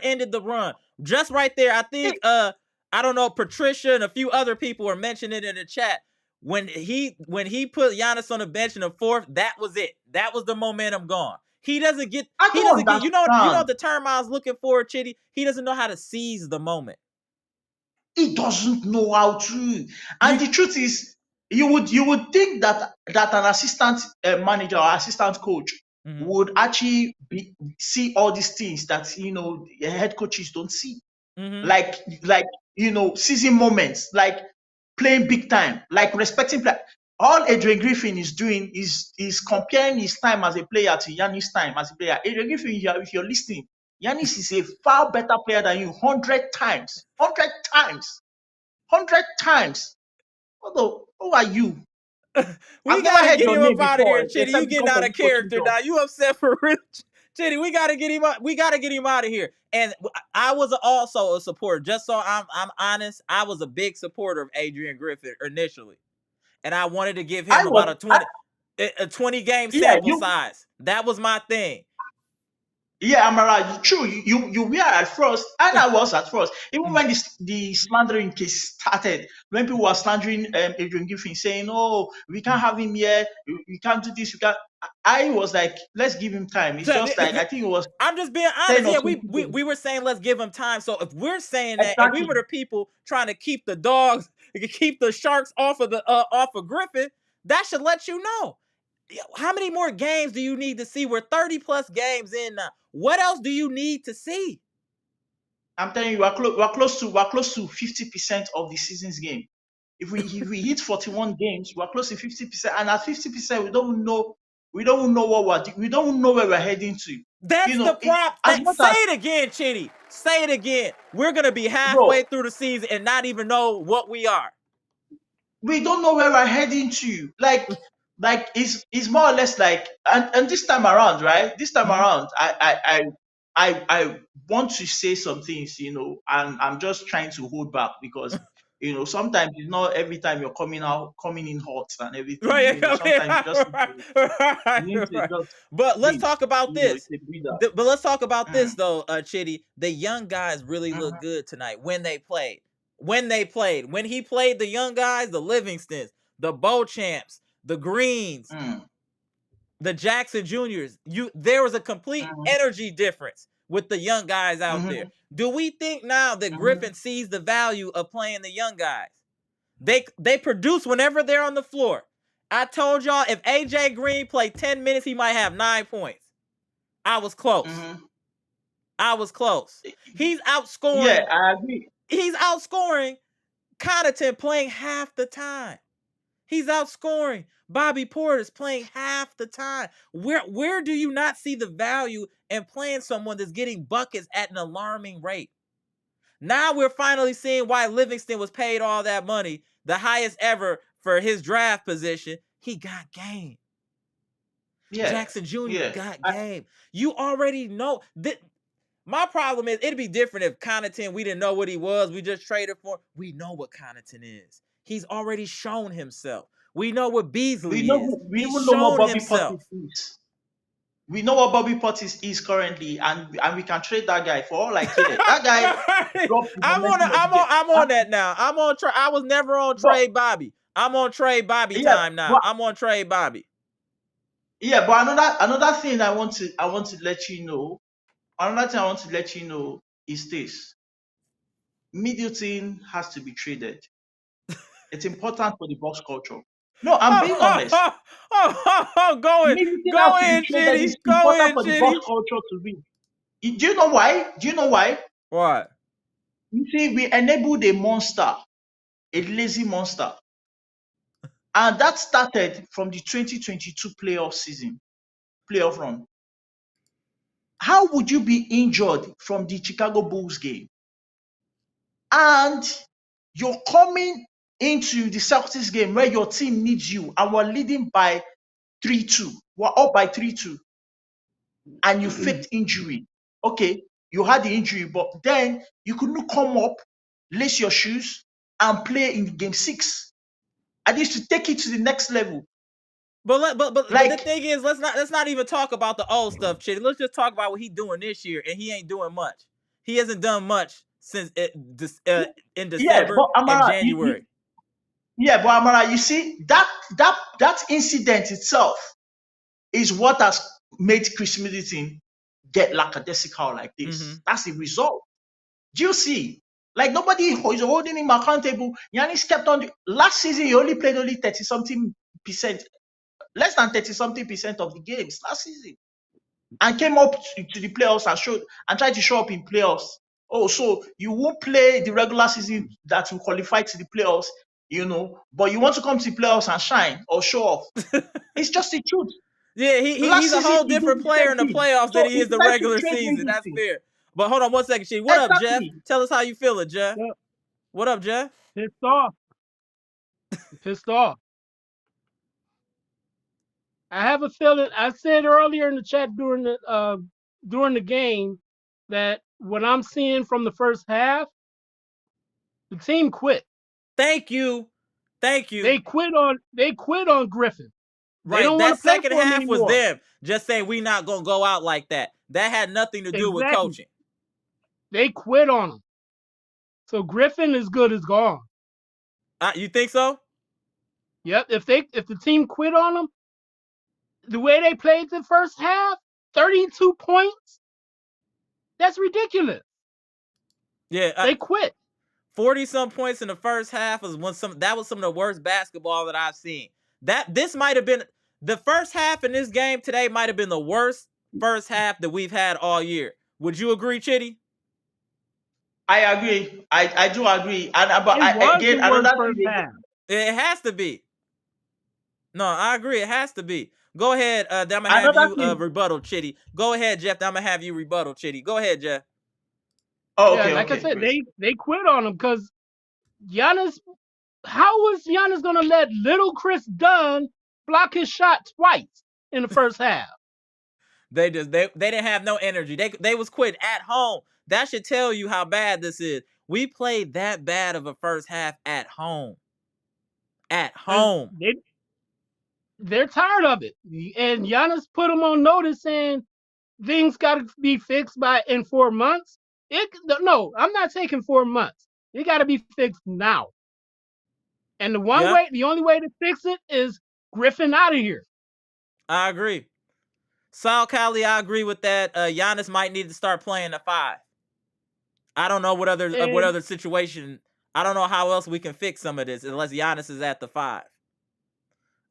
ended the run. Just right there. I think I don't know, Patricia and a few other people were mentioning it in the chat. When he put Giannis on the bench in the fourth, that was it. That was the momentum gone. He doesn't get you know the term I was looking for, Chitty. He doesn't know how to seize the moment. He doesn't know how to. And the truth is, you would think that an assistant manager or assistant coach would actually see all these things that head coaches don't see. Like seizing moments, like playing big time, like respecting play. All Adrian Griffin is doing is comparing his time as a player to Giannis' time as a player. Adrian Griffin, if you're listening, Giannis is a far better player than you 100 times. 100 times. 100 times. Although, who are you? We gotta get him up out of here, Chitty. You getting out of character now. You upset for Rich. Chitty, we gotta get him up. We gotta get him out of here. And I was also a supporter. Just so I'm honest, I was a big supporter of Adrian Griffin initially. And I wanted to give him about a 20 game sample size. That was my thing. Yeah, Amara, true. You were at first, and I was at first. Even when the slandering case started, when people were slandering Adrian Griffin, saying, "Oh, we can't have him here. We can't do this. We can't." I was like, "Let's give him time." It's just like I think it was. I'm just being honest. Yeah, we were saying let's give him time. So if we're saying that, if we were the people trying to keep the dogs, keep the sharks off of Griffin, that should let you know. How many more games do you need to see? We're 30 plus games in now. What else do you need to see? I'm telling you, we're close to 50% of the season's game. If we hit 41 games, we're close to 50%, and at 50%, we don't know what we don't know where we're heading to. That's the prop. As much Say as it again, Chitty. Say it again. We're gonna be halfway bro, through the season and not even know what we are. we don't know where we're heading to. Like it's more or less like, and this time around, right? This time around, I want to say some things, and I'm just trying to hold back because sometimes it's not every time you're coming in hot and everything. Right, Sometimes you just need to right. just But let's breathe. talk about this. It's a breather. But let's talk about this though, Chitty. The young guys really look good tonight when they played. When he played the young guys, the Livingstons, the Beauchamps, the Greens, the Jackson Juniors, there was a complete energy difference with the young guys out there. Do we think now that Griffin sees the value of playing the young guys? They produce whenever they're on the floor. I told y'all if AJ Green played 10 minutes, he might have 9 points. I was close. I was close. He's outscoring. Yeah, I agree. He's outscoring Connaughton playing half the time. He's outscoring Bobby Portis playing half the time. Where do you not see the value in playing someone that's getting buckets at an alarming rate? Now we're finally seeing why Livingston was paid all that money, the highest ever for his draft position. He got game. Yeah. Jackson Jr. got game. You already know that. My problem is it'd be different if Connaughton, we didn't know what he was. We just traded for him. We know what Connaughton is. He's already shown himself. We know what Beasley is. We even know what Bobby Portis is. We know what Bobby Portis is currently, and we can trade that guy for all I care. That guy. I'm on that now. I was never on trade Bobby. I'm on trade Bobby time now. I'm on trade Bobby. Yeah, but another thing I want to let you know. Another thing I want to let you know is this. Middleton has to be traded. It's important for the Bucks culture. No, I'm being honest. Go in, Chitty. It's important for the Bucks culture to be. Do you know why? What? You see, we enabled a monster, a lazy monster. And that started from the 2022 playoff run. How would you be injured from the Chicago Bulls game? And you're coming into the Celtics game where your team needs you and we're leading by 3-2. We're up by 3-2. And you faked injury. Okay, you had the injury, but then you couldn't come up, lace your shoes, and play in game 6. I need to take it to the next level. But the thing is, let's not even talk about the old stuff, Chitty. Let's just talk about what he's doing this year, and he ain't doing much. He hasn't done much since in December and January. But Amara, you see that incident itself is what has made Chris Middleton get lackadaisical like this. That's the result. Do you see? Like nobody is holding him accountable. Giannis kept on. Last season, he only played 30-something percent. Less than 30-something% of the games last season, and came up to the playoffs and tried to show up in playoffs. Oh, so you won't play the regular season that will qualify to the playoffs, but you want to come to the playoffs and shine or show off. It's just the truth. Yeah, he's a whole different player in the playoffs than he is the regular season. That's fair. But hold on one second, Chitty. What up, Jeff? Tell us how you feeling, Jeff. What up, Jeff? Pissed off. Pissed off. I have a feeling. I said earlier in the chat during the game that what I'm seeing from the first half, the team quit. Thank you. They quit on Griffin. Right. That second half was them just saying we not gonna go out like that. That had nothing to do with coaching. They quit on him. So Griffin is good as gone. You think so? Yep. If the team quit on him, the way they played the first half, 32 points, that's ridiculous. Yeah. They quit. 40-some points in the first half was some of the worst basketball that I've seen. This might have been the first half in this game today might have been the worst first half that we've had all year. Would you agree, Chitty? I agree. I do agree. But again, another thing. It has to be. No, I agree. It has to be. Go ahead. I'm gonna have Another you thing. rebuttal, Chitty. Go ahead, Jeff. I'm gonna have you rebuttal, Chitty. Go ahead, Jeff. Oh, Yeah, okay, like I okay, said, great. they quit on him because Giannis. How was Giannis gonna let little Chris Dunn block his shot twice in the first half? They didn't have no energy. They was quitting at home. That should tell you how bad this is. We played that bad of a first half at home. At And home. they're tired of it. And Giannis put them on notice saying things got to be fixed in 4 months. No, I'm not taking 4 months. It got to be fixed now. And Yep. the only way to fix it is Griffin out of here. I agree. Sal Cali, I agree with that. Giannis might need to start playing the 5. I don't know what other situation. I don't know how else we can fix some of this unless Giannis is at the 5.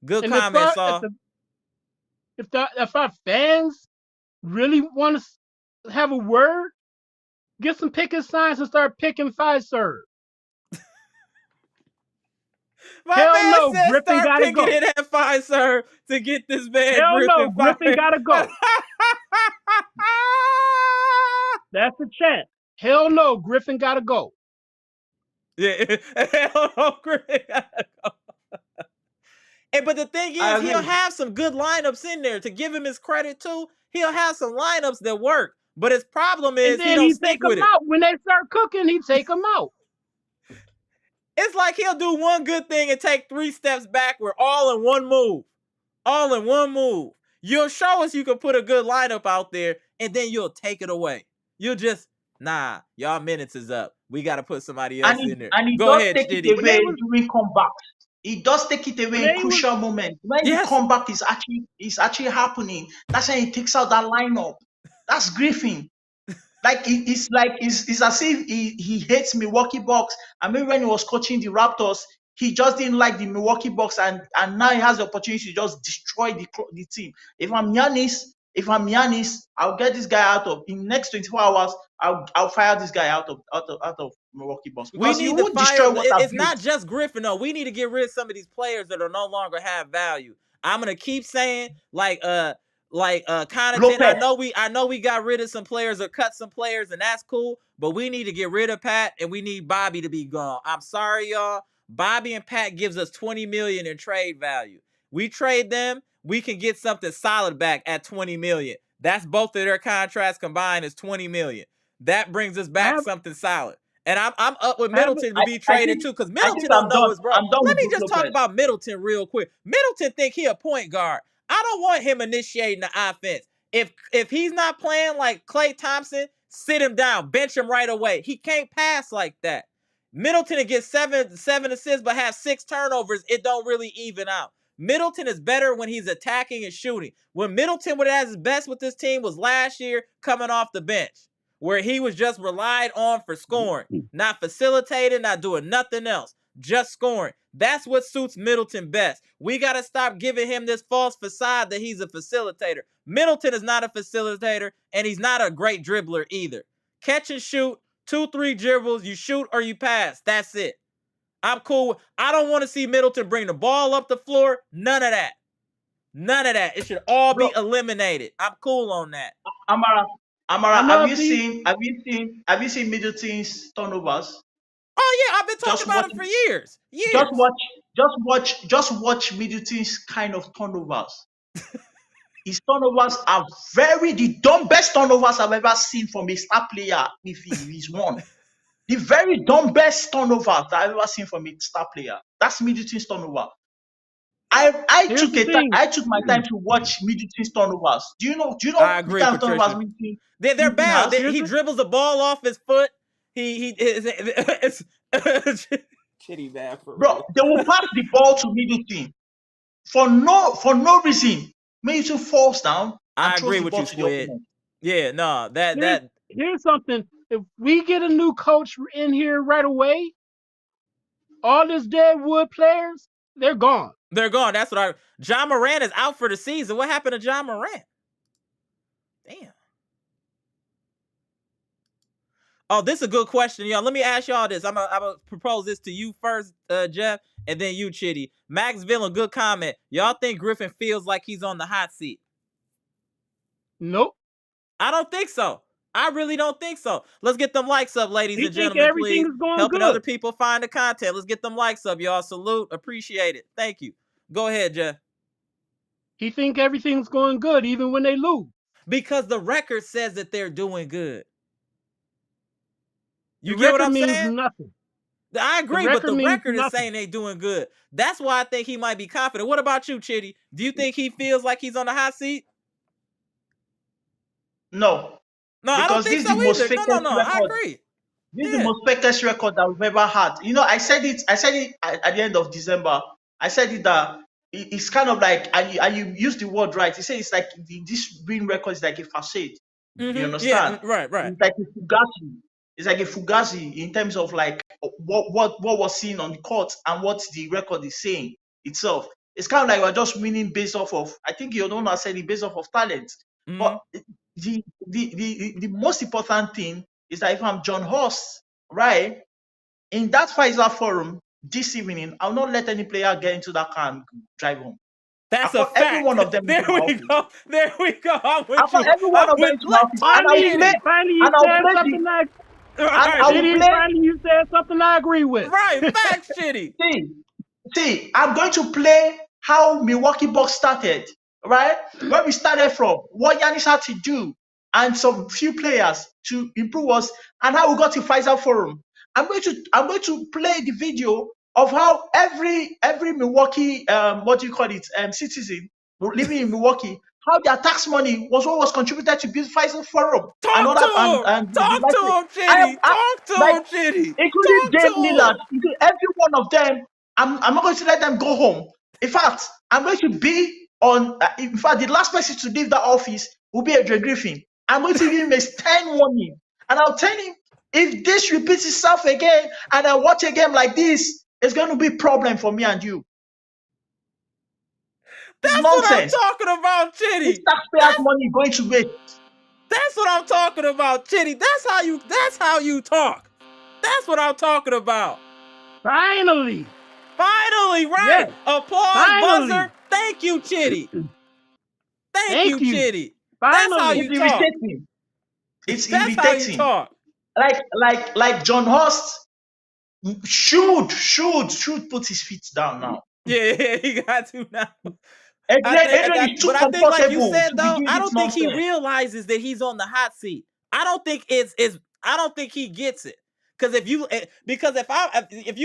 Good And comment, Saul. if our fans really want to have a word, get some picket signs and start picking Fiserv. My Hell man no, said Griffin start gotta picking go. it at Fiserv to get this man Hell no, Griffin Griffin fired. gotta go. That's the chant. Hell no, Griffin gotta go. Yeah, hell no, Griffin gotta go. But the thing I is, agree. he'll have some good lineups in there. To give him his credit too, he'll have some lineups that work. But his problem And is he then don't he take stick them with it. out. When they start cooking, he take them out. It's like he'll do one good thing and take 3 steps backward, all in one move. All in one move. You'll show us you can put a good lineup out there, and then you'll take it away. You'll just, nah, y'all minutes is up. We got to put somebody else in there. And he Go does ahead, take it Chitty. away during comeback. He does take it When away in they was crucial moments. When the Yes. comeback is actually happening, that's when he takes out that lineup. That's Griffin. Like it's as if he hates Milwaukee Bucks. I mean, when he was coaching the Raptors, he just didn't like the Milwaukee Bucks, and now he has the opportunity to just destroy the team. If I'm Giannis, I'll get this guy out of in the next 24 hours. I'll fire this guy out of Milwaukee Bucks We because he need to won't fire. destroy what I've It's built. not just Griffin, though. We need to get rid of some of these players that are no longer have value. I'm gonna keep saying Connaughton. Lopez. I know we got rid of some players or cut some players, and that's cool. But we need to get rid of Pat, and we need Bobby to be gone. I'm sorry, y'all. Bobby and Pat gives us $20 million in trade value. We trade them, we can get something solid back at $20 million. That's both of their contracts combined is $20 million. That brings us back something solid. And I'm up with Middleton to be traded too, because I think Middleton don't know his role. I'm done Let with me Brook just talk Lopez. about Middleton real quick. Middleton think he a point guard. I don't want him initiating the offense. If he's not playing like Klay Thompson, sit him down, bench him right away. He can't pass like that. Middleton gets seven assists but have 6 turnovers. It don't really even out. Middleton is better when he's attacking and shooting. When Middleton was at his best with this team was last year coming off the bench, where he was just relied on for scoring, not facilitating, not doing nothing else, just scoring. That's what suits Middleton best. We got to stop giving him this false facade that he's a facilitator. Middleton is not a facilitator, and he's not a great dribbler either. Catch and shoot, 2-3 dribbles, you shoot or you pass. That's it. I'm cool. I don't want to see Middleton bring the ball up the floor. None of that. None of that. It should all be eliminated. I'm cool on that. Amara, have you seen Middleton's turnovers? Oh yeah, I've been talking Just about watch him for years. Years. just watch Middleton's kind of turnovers. His turnovers are the dumbest turnovers I've ever seen from a star player if he is one. The very dumbest turnovers that I've ever seen from a star player. That's Middleton's turnover. I took my time to watch Middleton's turnovers. Do you know I the agree, kind of turnovers Patricia. Middleton They're bad. has? He dribbles the ball off his foot. It's Chitty bad for Bro, real. they will pass the ball to Middleton for no reason. Middleton falls down and I throws agree the with ball you, to the Squid. opponent. Yeah, no, Here's something. If we get a new coach in here right away, all this dead wood players, they're gone. they're gone. That's what John Morant is out for the season. What happened to John Morant? Damn. Oh, this is a good question, y'all. Let me ask y'all this. I'm gonna propose this to you first, Jeff, And then you, Chitty. Max Villain, good comment. Y'all think Griffin feels like he's on the hot seat? Nope. I don't think so. I really don't think so. Let's get them likes up, ladies He and think gentlemen, everything please. is going Helping good. other people find the content. Let's get them likes up, y'all. Salute. Appreciate it. Thank you. Go ahead, Jeff. He think everything's going good even when they lose. Because the record says that they're doing good. You The get what record I'm means saying? nothing. I agree, but the means record is nothing. saying they're doing good. That's why I think he might be confident. What about you, Chitty? Do you think he feels like he's on the hot seat? No. No, I don't Because think this is the so most either. No, fakest I record. agree. This is the most fakest record that we've ever had. You know, I said it at the end of December. I said it that it's kind of like, and you use the word right. You say it's like this win record is like a facade. You understand? Yeah, right. It's like a fugazi. It's like a fugazi in terms of like what was seen on the court and what the record is saying itself. It's kind of like we're just winning based off of, I think you don't know, said it based off of talent. But the most important thing is that if I'm John Horst, right, in that Fiserv Forum this evening, I'll not let any player get into that car and drive home. That's a fact. Every one of them. There we go. There we go. I'm with I'll you. every one of them into my office, and I'll play. Finally, you And I'll said play something like, Finally, you said something I agree with. Right, facts, Chitty. See, I'm going to play how Milwaukee Bucks started, right? Where we started from, what Giannis had to do, and some few players to improve us, and how we got to Fiserv Forum. I'm going to play the video of how every Milwaukee citizen living in Milwaukee, how their tax money was what was contributed to build Fiserv Forum. Talk to him, Chitty. Talk to him, Chitty. Including Dave Lillard, every one of them. I'm not going to let them go home. In fact, I'm going to be on. In fact, the last person to leave the office will be Adrian Griffin. I'm going to give him a stern warning, and I'll tell him if this repeats itself again, and I watch a game like this, it's going to be a problem for me and you. That's nonsense. What I'm talking about, Chitty. This taxpayers' money going to waste. That's what I'm talking about, Chitty. That's how you talk. That's what I'm talking about. Finally, right? Yes. Applause, buzzer. Thank you, Chitty. Thank you, Chitty. That's how you talk. It's That's irritating. How you talk. Like John Horst should put his feet down now. Yeah, he got to now. Adrian is too I think, like you comfortable said, to though, be I don't think nonsense. he realizes that he's on the hot seat. I don't think I don't think he gets it. If you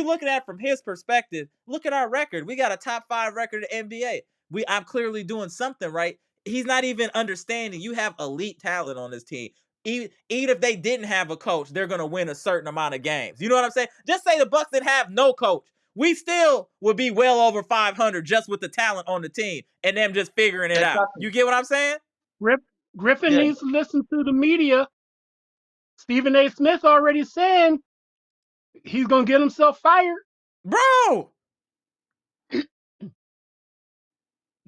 looking at it from his perspective, look at our record. We got a top 5 record in the NBA. I'm clearly doing something right. He's not even understanding you have elite talent on this team. Even if they didn't have a coach, they're going to win a certain amount of games. You know what I'm saying? Just say the Bucks didn't have no coach. We still would be well over 500 just with the talent on the team and them just figuring it out. You get what I'm saying? Griffin needs to listen to the media. Stephen A. Smith already saying he's going to get himself fired. Bro! Griffin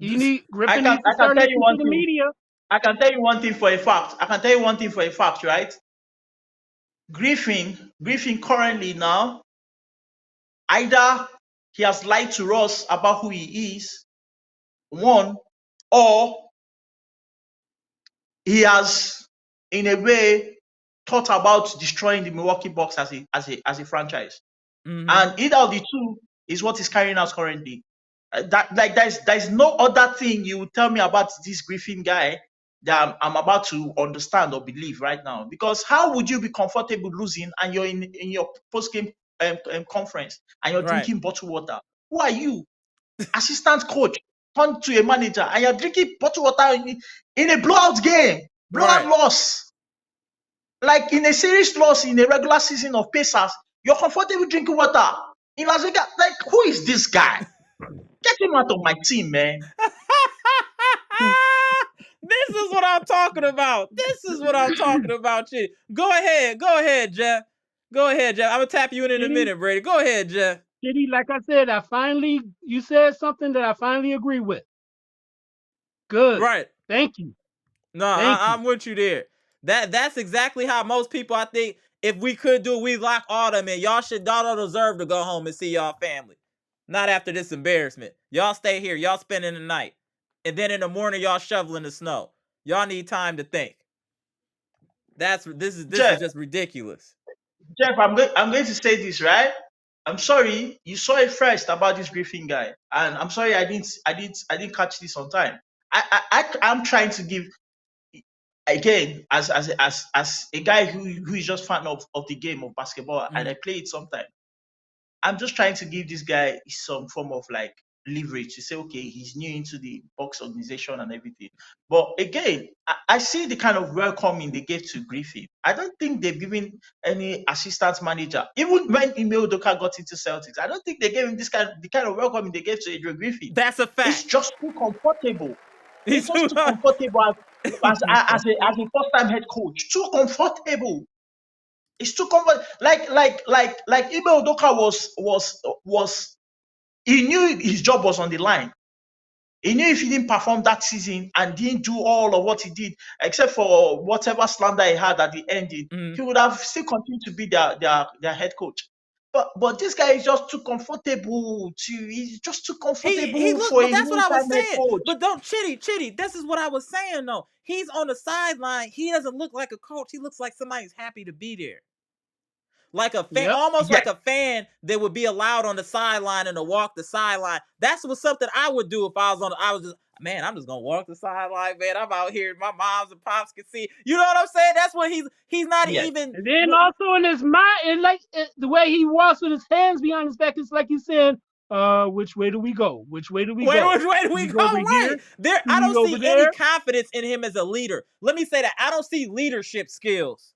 needs to start listening to the media. I can tell you one thing for a fact. Right? Griffin currently now, either he has lied to us about who he is, one, or he has, in a way, thought about destroying the Milwaukee Bucks as a franchise. Mm-hmm. And either of the two is what is carrying out currently. There's no other thing you would tell me about this Griffin guy that I'm about to understand or believe right now. Because how would you be comfortable losing and you're in your post-game conference and you're drinking bottled water? Who are you? Assistant coach turned to a manager and you're drinking bottled water in a blowout game. Blowout loss. Like in a series loss in a regular season of Pacers, you're comfortable drinking water. In Las Vegas, like, who is this guy? Get him out of my team, man. This is what I'm talking about. Chitty. Go ahead, Jeff. I'm gonna tap you in a minute, Brady. Go ahead, Jeff. Chitty, like I said, you said something that I finally agree with. Good. Right. Thank you. No, I'm with you there. That's exactly how most people, I think, if we could do it, we lock all them in. Y'all don't deserve to go home and see y'all family. Not after this embarrassment. Y'all stay here. Y'all spending the night. And then in the morning, y'all shoveling the snow. Y'all need time to think. This is just ridiculous. Jeff, I'm going to say this, right? I'm sorry, you saw it first about this Griffin guy, and I'm sorry I didn't catch this on time. I'm trying to give, again, as a guy who is just fan of the game of basketball, and I play it sometimes. I'm just trying to give this guy some form of like leverage to say, okay, he's new into the Bucks organization and everything. But again, I see the kind of welcoming they gave to Griffin. I don't think they've given any assistant manager, even when Ime Udoka got into Celtics, I don't think they gave him the kind of welcoming they gave to Adrian Griffin. That's a fact. It's just too comfortable. It's just too comfortable as a first-time head coach. Too comfortable. It's too comfortable. Like Ime Udoka was he knew his job was on the line. He knew if he didn't perform that season and didn't do all of what he did, except for whatever slander he had at the ending, he would have still continued to be their head coach. But this guy is just too comfortable. He's just too comfortable for a that's what I was head saying. coach. But don't Chitty. This is what I was saying though. He's on the sideline. He doesn't look like a coach. He looks like somebody who's happy to be there. Like a fan, almost like a fan that would be allowed on the sideline and to walk the sideline. That's something I would do if I was I'm just gonna walk the sideline, man. I'm out here, my moms and pops can see. You know what I'm saying? That's what he's not even. And then also in his mind, the way he walks with his hands behind his back, it's like he's saying, which way do we go? Which way do we go? Which way do we go? Right. I don't see any confidence in him as a leader. Let me say that. I don't see leadership skills.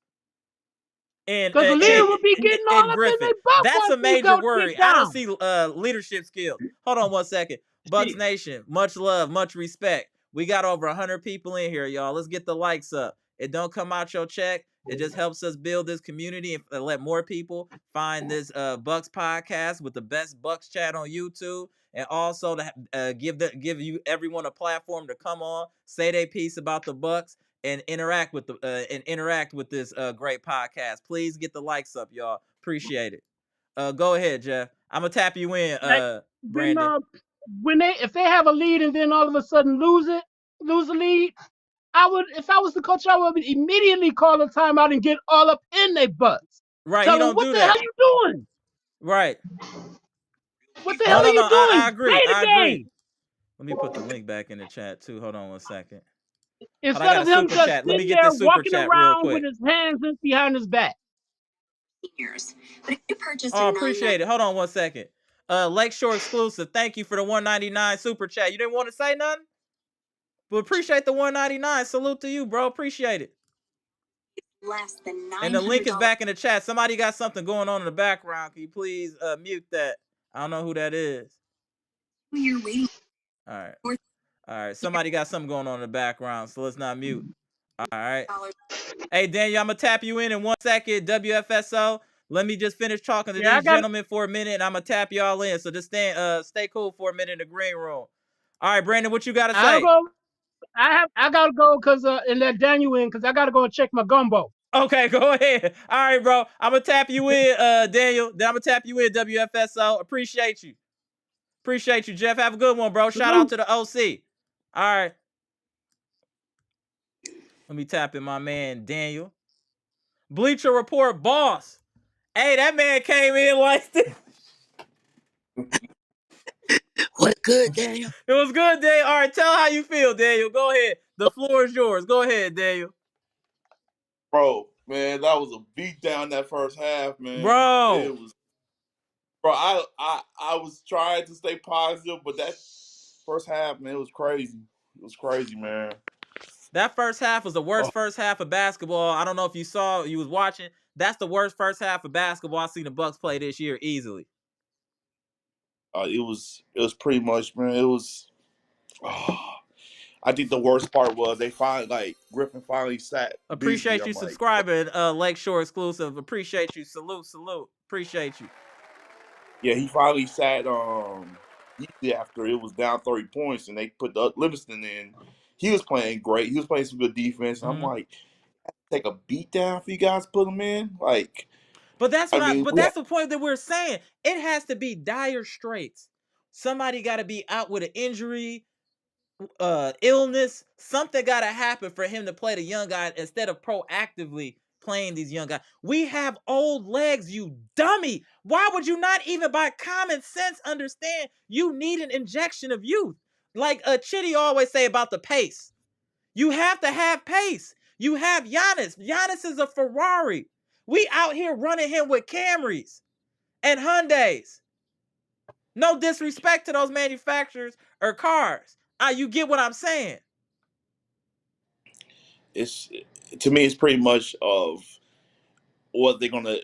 Because the leader would be getting all up in their butt. That's a major worry. I don't see leadership skills. Hold on 1 second. Bucks Nation, much love, much respect. We got over 100 people in here, y'all. Let's get the likes up. It don't come out your check. It just helps us build this community and let more people find this Bucks podcast with the best Bucks chat on YouTube. And also to give you everyone a platform to come on, say their piece about the Bucks, and interact with this great podcast. Please get the likes up, y'all. Appreciate it. Go ahead, Jeff. I'm gonna tap you in, Brandon. If they have a lead and then all of a sudden lose a lead, if I was the coach, I would immediately call a timeout and get all up in their butts. Right. Tell them, what the hell are you doing? Right. What the hell are you doing? I agree. Let me put the link back in the chat too. Hold on 1 second. Instead of him just sitting there walking around with his hands behind his back. But if you purchased appreciate it. Hold on 1 second. Lakeshore exclusive. Thank you for the $1.99 super chat. You didn't want to say nothing? But appreciate the $1.99. Salute to you, bro. Appreciate it. Less than $900. And the link is back in the chat. Somebody got something going on in the background. Can you please mute that? I don't know who that is. You're waiting. All right. Somebody got something going on in the background, so let's not mute. All right. Hey, Daniel, I'm going to tap you in 1 second. WFSO. Let me just finish talking to these gentlemen for a minute, and I'm going to tap y'all in. So just stay cool for a minute in the green room. All right, Brandon, what you got to say? I got to go and let Daniel in because I got to go and check my gumbo. Okay, go ahead. All right, bro. I'm going to tap you in, Daniel. Then I'm going to tap you in, WFSO. Appreciate you. Appreciate you, Jeff. Have a good one, bro. Shout out to the OC. All right. Let me tap in my man, Daniel. Bleacher Report boss. Hey, that man came in like this. What's good, Daniel? It was good, Daniel. All right, tell how you feel, Daniel. Go ahead. The floor is yours. Go ahead, Daniel. Bro, man, that was a beatdown that first half, man. Bro. It was. Bro, I was trying to stay positive, but that first half, man, it was crazy. It was crazy, man. That first half was the worst first half of basketball. I don't know if you was watching. That's the worst first half of basketball I've seen the Bucks play this year easily. It was pretty much, man. It was. I think the worst part was Griffin finally sat. Appreciate you subscribing, Lakeshore exclusive. Appreciate you. Salute. Appreciate you. Yeah, he finally sat after it was down 30 points and they put the Livingston in. He was playing great. He was playing some good defense. And I'm like, take a beat down for you guys to put him in? Like, but that's that's the point that we're saying. It has to be dire straits Somebody got to be out with an injury, illness. Something got to happen for him to play the young guy instead of proactively playing these young guys. We have old legs, you dummy. Why would you not even by common sense understand you need an injection of youth? Like Chitty always say about the pace. You have to have pace. You have Giannis. Giannis is a Ferrari. We out here running him with Camrys and Hyundais. No disrespect to those manufacturers or cars. You get what I'm saying? To me, it's pretty much of what they're gonna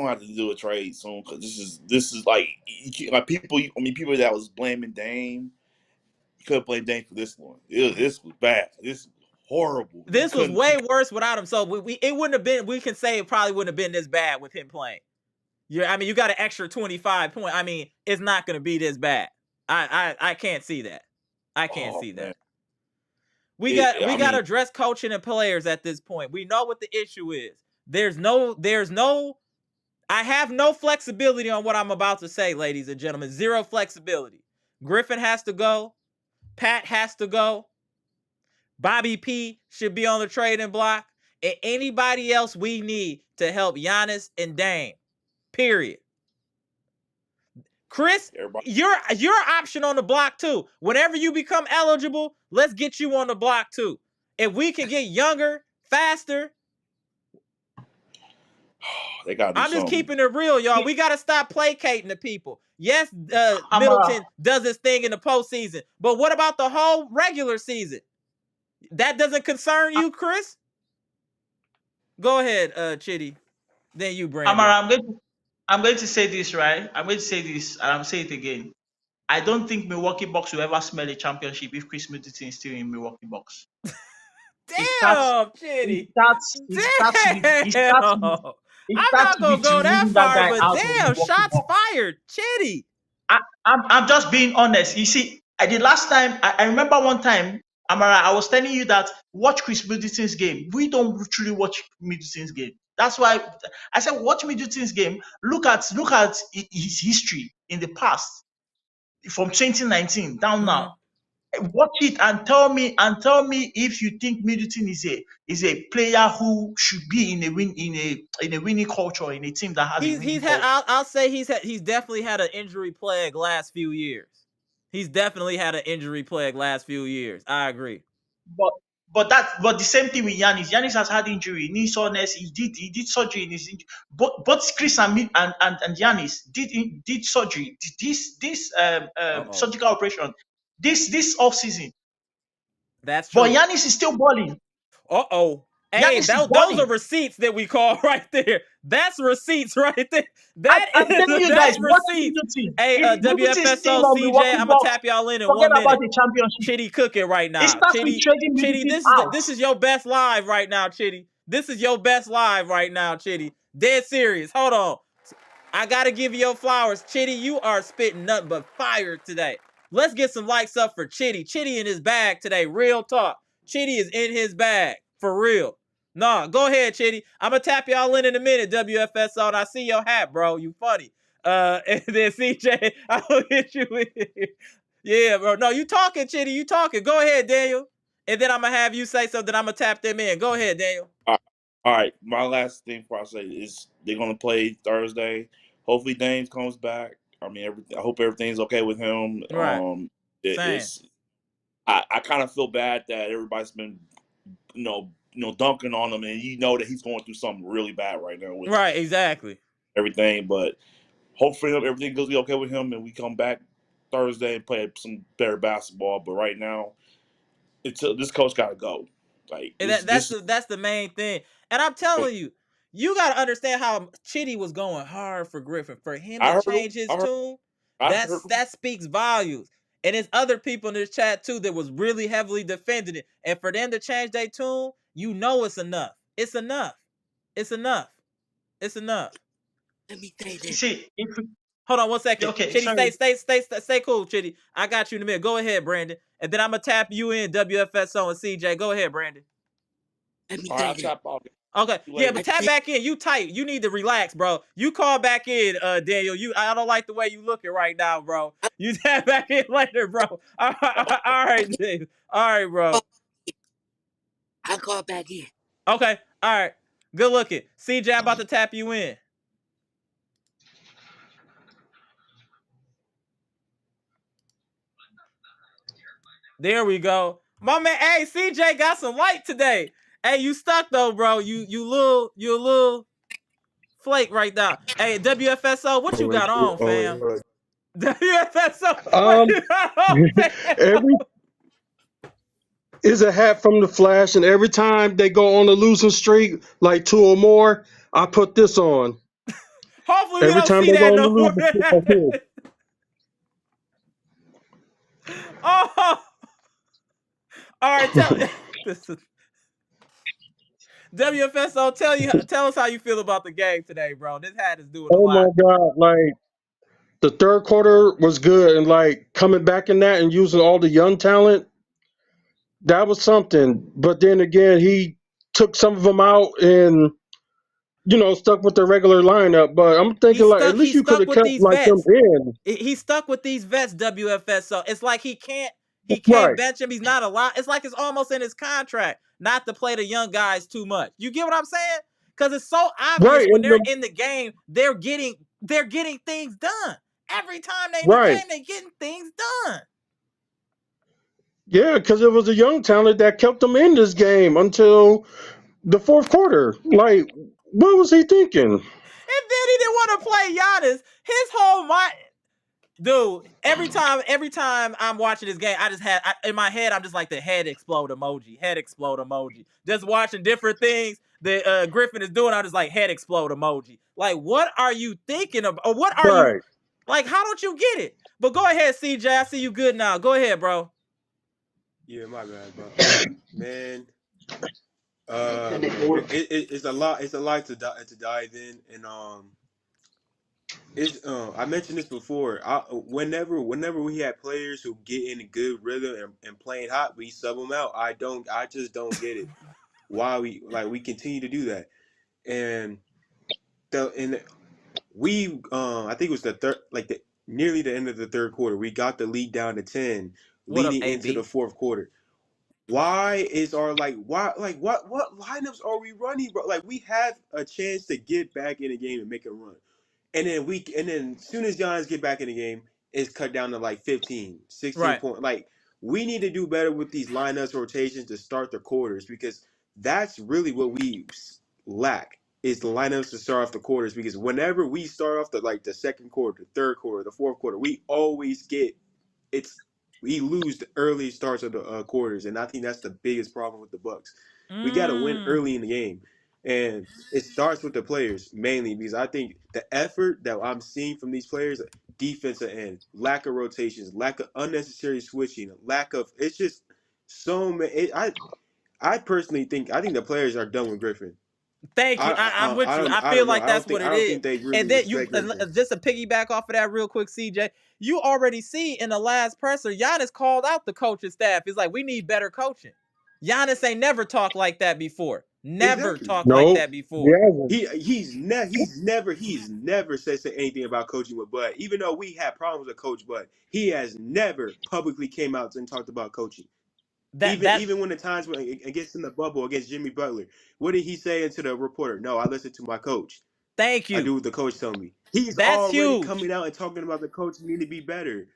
have to do a trade soon, because this is like people. I mean, people that was blaming Dame, you couldn't blame Dame for this one. This was bad. This was horrible. This was way worse without him. So it wouldn't have been. We can say it probably wouldn't have been this bad with him playing. I mean, you got an extra 25 point. I mean, it's not going to be this bad. I can't see that. I can't see that. We got to address coaching and players at this point. We know what the issue is. There's no. I have no flexibility on what I'm about to say, ladies and gentlemen. Zero flexibility. Griffin has to go. Pat has to go. Bobby P should be on the trading block. And anybody else we need to help Giannis and Dame. Period. Chris, you're option on the block too. Whenever you become eligible, let's get you on the block too. If we can get younger, faster. I'm just keeping it real, y'all. We got to stop placating the people. Yes, Middleton does his thing in the postseason, but what about the whole regular season? That doesn't concern you, Chris? Go ahead, Chitty. Then you, Brandon. Amara, I'm going to say this, right? I'm going to say this, and I'm saying it again. I don't think Milwaukee Bucks will ever smell a championship if Chris Middleton is still in Milwaukee Bucks. Damn, Chitty. I'm not gonna go that far, but damn, shots fired, Chitty. I'm just being honest. You see, the last time I remember one time, Amara, I was telling you that watch Chris Middleton's game. We don't truly watch Middleton's game. That's why I said watch Middleton's game. Look at his history in the past, from 2019 down now. Watch it and tell me if you think Middleton is a player who should be in a winning culture, in a team that has. I'll say he's definitely had an injury plague last few years. He's definitely had an injury plague last few years. I agree. But the same thing with Giannis. Giannis has had injury, knee soreness. He did surgery in his injury. Both Chris and Giannis did surgery. This surgical operation. This off season. That's true. But Giannis is still balling. Hey, those are receipts that we call right there. That's receipts right there. I'm telling you guys, receipts. Hey, WFSO CJ, I'm gonna tap y'all in 1 minute. About the championship. Chitty cooking right now. Chitty, this is your best live right now, Chitty. This is your best live right now, Chitty. Dead serious. Hold on. I gotta give you your flowers, Chitty. You are spitting nothing but fire today. Let's get some likes up for Chitty. Chitty in his bag today. Real talk. Chitty is in his bag. For real. Nah, go ahead, Chitty. I'm going to tap y'all in a minute, WFSO. And I see your hat, bro. You funny. And then CJ, I'll hit you with it. Yeah, bro. No, you talking, Chitty. You talking. Go ahead, Daniel. And then I'm going to have you say something. I'm going to tap them in. Go ahead, Daniel. All right. My last thing before I say is they're going to play Thursday. Hopefully Dame comes back. I mean, I hope everything's okay with him. Right. I kind of feel bad that everybody's been, dunking on him, and that he's going through something really bad right now. With right, exactly. Everything, but hopefully everything goes okay with him, and we come back Thursday and play some better basketball. But right now, this coach got to go. Like, that's the main thing. And I'm telling you, you got to understand how Chitty was going hard for Griffin. For him to change his tune, that speaks volumes. And there's other people in this chat, too, that was really heavily defending it. And for them to change their tune, it's enough. It's enough. It's enough. It's enough. Let me say this. Hold on 1 second. Okay, Chitty, stay cool, Chitty. I got you in a minute. Go ahead, Brandon. And then I'm going to tap you in, WFSO and CJ. Go ahead, Brandon. Let me say this. Okay, yeah, but tap back in. You tight. You need to relax, bro. You call back in, Daniel. I don't like the way you looking right now, bro. You tap back in later, bro. All right, Dave. All right, bro. I call back in. Okay, all right. Good looking. CJ, I'm about to tap you in. There we go. My man, hey, CJ got some light today. Hey, you stuck though, bro. You a little flake right now. Hey, WFSO, what you got on, fam? WFSO, what you got on, fam? Is a hat from the Flash, and every time they go on a losing streak, like 2 or more, I put this on. Hopefully we Every don't time see they go that on no the more. losing streak, I put. Oh, all right. This is WFSO. Tell us how you feel about the game today, bro. This hat is doing a Oh my lot. God! Like the third quarter was good, and like coming back in that and using all the young talent, that was something. But then again, he took some of them out and stuck with the regular lineup. But I'm thinking like at He least you could stuck have with kept these like them vets. in. He stuck with these vets, WFS. So it's like he can't Right, bench him. He's not allowed. It's like it's almost in his contract not to play the young guys too much. You get what I'm saying? Because it's so obvious right, when and they're in the game, they're getting things done. Every time they in the right, game, they getting things done. yeah, because it was a young talent that kept them in this game until the fourth quarter. Like, what was he thinking? And then he didn't want to play Giannis. His whole mind, dude. Every time I'm watching this game, in my head, I'm just like the head explode emoji. Just watching different things that Griffin is doing. I'm just like head explode emoji. Like, what are you thinking of? Or what are you Right. like? How don't you get it? But go ahead, CJ. I see you good now. Go ahead, bro. Yeah, my bad, bro. Man, it's a lot. It's a lot to dive in, and it's I mentioned this before. Whenever we have players who get in a good rhythm and playing hot, we sub them out. I just don't get it. Why we continue to do that, and we I think it was the third, like the nearly the end of the third quarter. We got the lead down to 10, What up, leading into the AB? fourth quarter. Why is our what lineups are we running, bro? Like we have a chance to get back in the game and make a run. And then as soon as Giannis get back in the game, it's cut down to like 15, 16 Right. point. Like we need to do better with these lineups rotations to start the quarters because that's really what we lack is the lineups to start off the quarters because whenever we start off the second quarter, the third quarter, the fourth quarter, we always get it's we lose the early starts of the quarters, and I think that's the biggest problem with the Bucks. We got to win Mm. early in the game, and it starts with the players mainly because I think the effort that I'm seeing from these players, defensive end, lack of rotations, lack of unnecessary switching, lack of it's just so many. I personally think the players are done with Griffin. Thank you. I'm with you. I I feel don't know. like that's what I it don't is. think they really And then you respect Griffin. just to piggyback off of that real quick, CJ. You already see in the last presser, Giannis called out the coaching staff. He's like, we need better coaching. Giannis ain't never talked like that before. Never Exactly. talked like Nope. that before. Yeah. He's never said anything about coaching with Bud. Even though we had problems with Coach Bud, he has never publicly came out and talked about coaching. That Even when the times when against in the bubble against Jimmy Butler, what did he say to the reporter? No, I listened to my coach. thank I you. do what the coach told me. He's That's already huge. coming out and talking about the coach need to be better.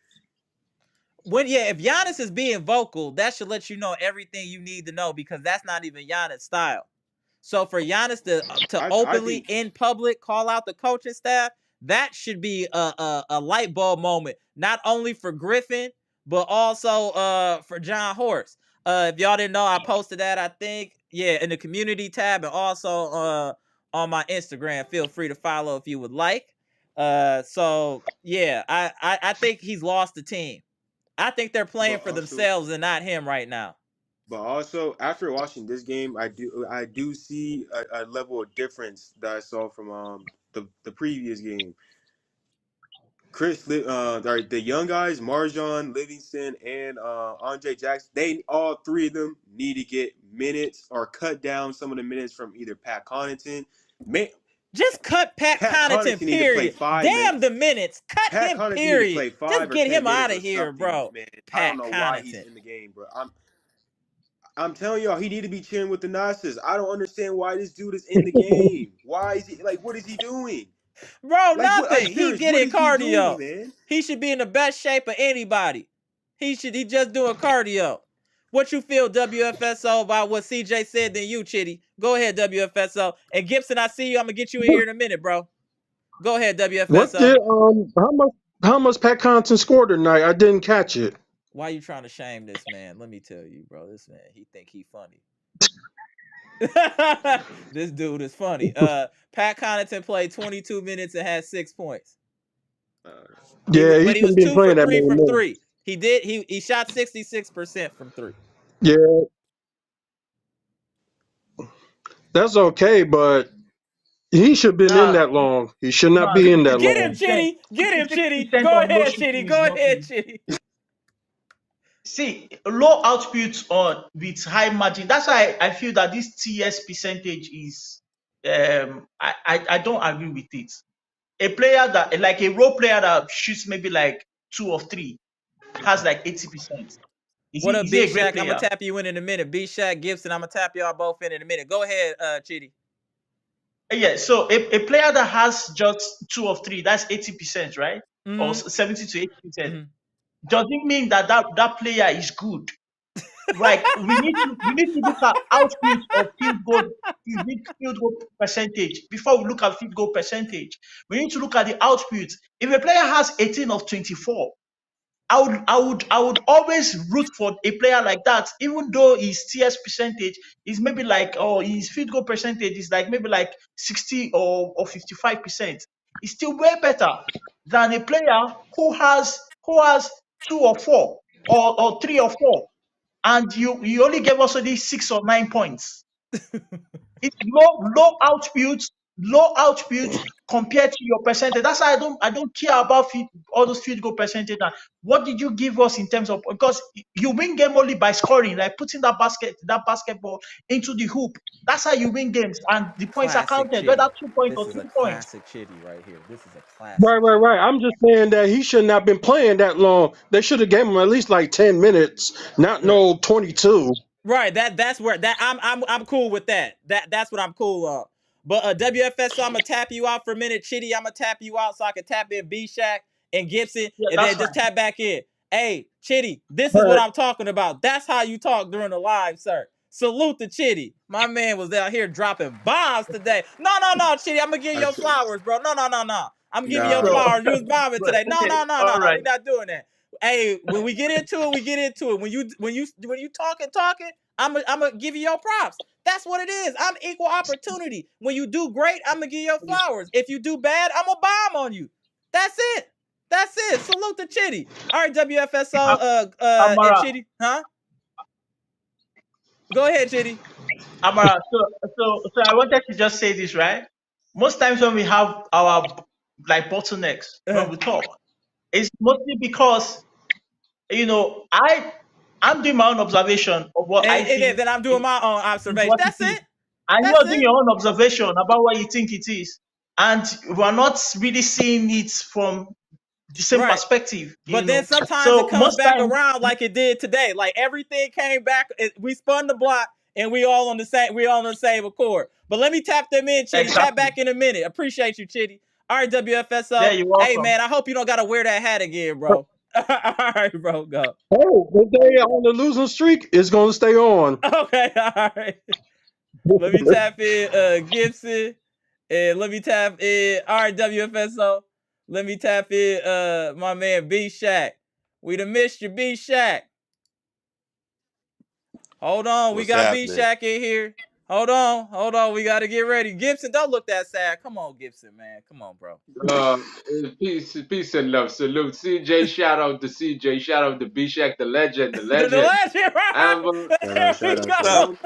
If Giannis is being vocal, that should let you know everything you need to know because that's not even Giannis' style. So for Giannis to I openly think in public call out the coaching staff, that should be a light bulb moment, not only for Griffin but also for John Horst. If y'all didn't know, I posted that I think in the community tab and also on my Instagram. Feel free to follow if you would like. So yeah, I think he's lost the team. I think they're playing but for also themselves and not him right now. But also, after watching this game, I do see a level of difference that I saw from the previous game. The young guys, Marjon, Livingston, and Andre Jackson, they all three of them need to get minutes or cut down some of the minutes from either Pat Connaughton. Just cut Pat Connaughton, need to play period. 5 Damn minutes. the minutes. Cut Pat him, Connaughton need to period. play 5 Just or get 10 him out minutes of or here, something, bro. man. I don't Pat know why he's Connaughton. in the game, bro. I'm telling y'all, he need to be cheering with the Nastas. I don't understand why this dude is in the game. Why is he like? What is he doing? Bro, Like, nothing. He serious, what getting is he doing, cardio. man? He should be in the best shape of anybody. He just doing cardio. What you feel, WFSO, about what CJ said than you, Chitty? Go ahead, WFSO. And Gibson, I see you. I'm gonna get you in here in a minute, bro. Go ahead, What WFSO. did how much Pat Connaughton scored tonight? I didn't catch it. Why you trying to shame this man? Let me tell you, bro. This man, he think he funny. This dude is funny. Pat Connaughton played 22 minutes and had 6 points. Yeah, he But he was shouldn't be 2 for playing that 3 many from minutes. 3. He shot 66% from 3. Yeah, that's okay, but he should have been in Now, that long. He should not now be in that Get him, long. 66%, Chitty. Get him, Chitty. 66% Go on low ahead, shooting Chitty. is Go ahead, nothing. Chitty. See, low output on with high margin. That's why I feel that this TS percentage is. I don't agree with it. A player that, like a role player that shoots maybe like 2 or 3, has like 80%. What up, Is he B a great Shack? I'm gonna player? tap you in a minute. B Shack, Gibson, I'm gonna tap y'all both in a minute. Go ahead, Chitty. Yeah. So a player that has just 2 or 3, that's 80%, right? Or Mm-hmm. 70 to 80%. Mm-hmm. Doesn't mean that player is good. Like we need to look at output of field goal percentage before we look at field goal percentage. We need to look at the output. If a player has 18 of 24, I would always root for a player like that, even though his TS percentage is maybe like, or his field goal percentage is like maybe like 60 or 55%. It's still way better than a player who has 2 or 4 or 3 or 4, and you only gave us only 6 or 9 points. It's low output compared to your percentage. That's why I don't care about all those field goal percentage. And what did you give us in terms of, because you win game only by scoring, like putting that basketball into the hoop. That's how you win games, and the points are Classic counted, Chitty. whether 2 points This or is a 3 points. classic Chitty right here. This is a Right, classic right, Chitty. right. I'm just saying that he should not have been playing that long. They should have gave him at least like 10 minutes, not no 22. Right. That's where that I'm cool with that. That's what I'm cool of. But WFS, so I'm gonna tap you out for a minute. Chitty, I'm gonna tap you out so I can tap in B Shack and Gibson, Yeah, and that's then fine. just tap back in. Hey, Chitty, this is what Right. I'm talking about. That's how you talk during the live, sir. Salute to Chitty. My man was out here dropping bombs today. No, Chitty, I'm gonna give you your flowers, bro. No. I'm giving you your Nah. flowers. You was bombing But today. No. okay, all We're right. not doing that. Hey, when we get into it, we get into it. When you talking, I'm gonna give you your props. That's what it is. I'm equal opportunity. When you do great, I'm gonna give you your flowers. If you do bad, I'm gonna bomb on you. That's it. That's it. Salute to Chitty. All right, WFSO, and Amara, Chitty, huh? Go ahead, Chitty. Amara. So I wanted to just say this, right? Most times when we have our like bottlenecks when we talk, it's mostly because I'm doing my own observation of what I And think then I'm doing my own is observation. what it That's is, it. and That's you're doing it. your own observation about what you think it is, and we're not really seeing it from the same Right. perspective. But then sometimes it So comes most back times, around like it did today. Like everything came back. We spun the block and we all on the same accord. But let me tap them in, Chitty. Tap exactly. back in a minute. Appreciate you, Chitty. All right, Yeah, WFSO. you're Hey welcome. man, I hope you don't gotta wear that hat again, bro. All right, bro, go. Oh, if they on the losing streak, it's going to stay on. Okay, all right. Let me tap in Gibson. And let me tap in RWFSO. Let me tap in my man B Shack. We done missed you, B Shack. Hold on, we What's got B happening? Shack in here. Hold on, we gotta get ready. Gibson, don't look that sad. Come on, Gibson, man. Come on, bro. Uh, peace and love. Salute. CJ, shout out to CJ. Shout out to B Shack, the legend, the The legend. legend, right? I'm, There we What's go. up? I'm,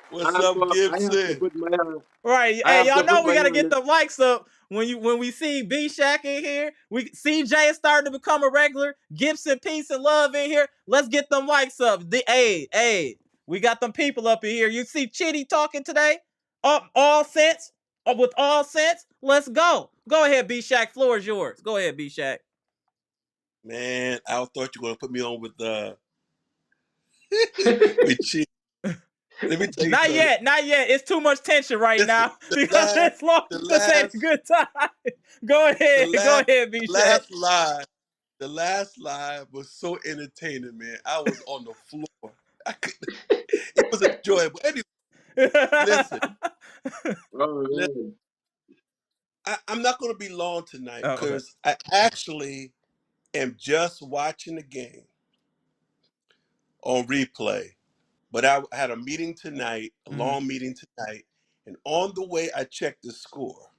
What's up, I have to Gibson? put my hand. Right. I Hey, have to y'all put know we my gotta hand. get the likes up when we see B Shack in here. We CJ is starting to become a regular. Gibson, peace and love in here. Let's get them likes up. Hey. We got them people up in here. You see Chitty talking today? All sense? With all sense? Let's go. Go ahead, B-Shack. Floor is yours. Go ahead, B-Shack. Man, I thought you were gonna put me on with with Chitty. Let me tell you Not something. yet. Not yet. It's too much tension right Listen, now because it's long the to say last, good time. Go the ahead. Go last, ahead, the B-Shack. last live, the last live was so entertaining, man. I was on the floor. It was enjoyable. Anyway, listen, Oh listen. man. I'm not going to be long tonight Oh, okay. because I actually am just watching the game on replay. But I had a meeting tonight, a long meeting tonight, and on the way I checked the score.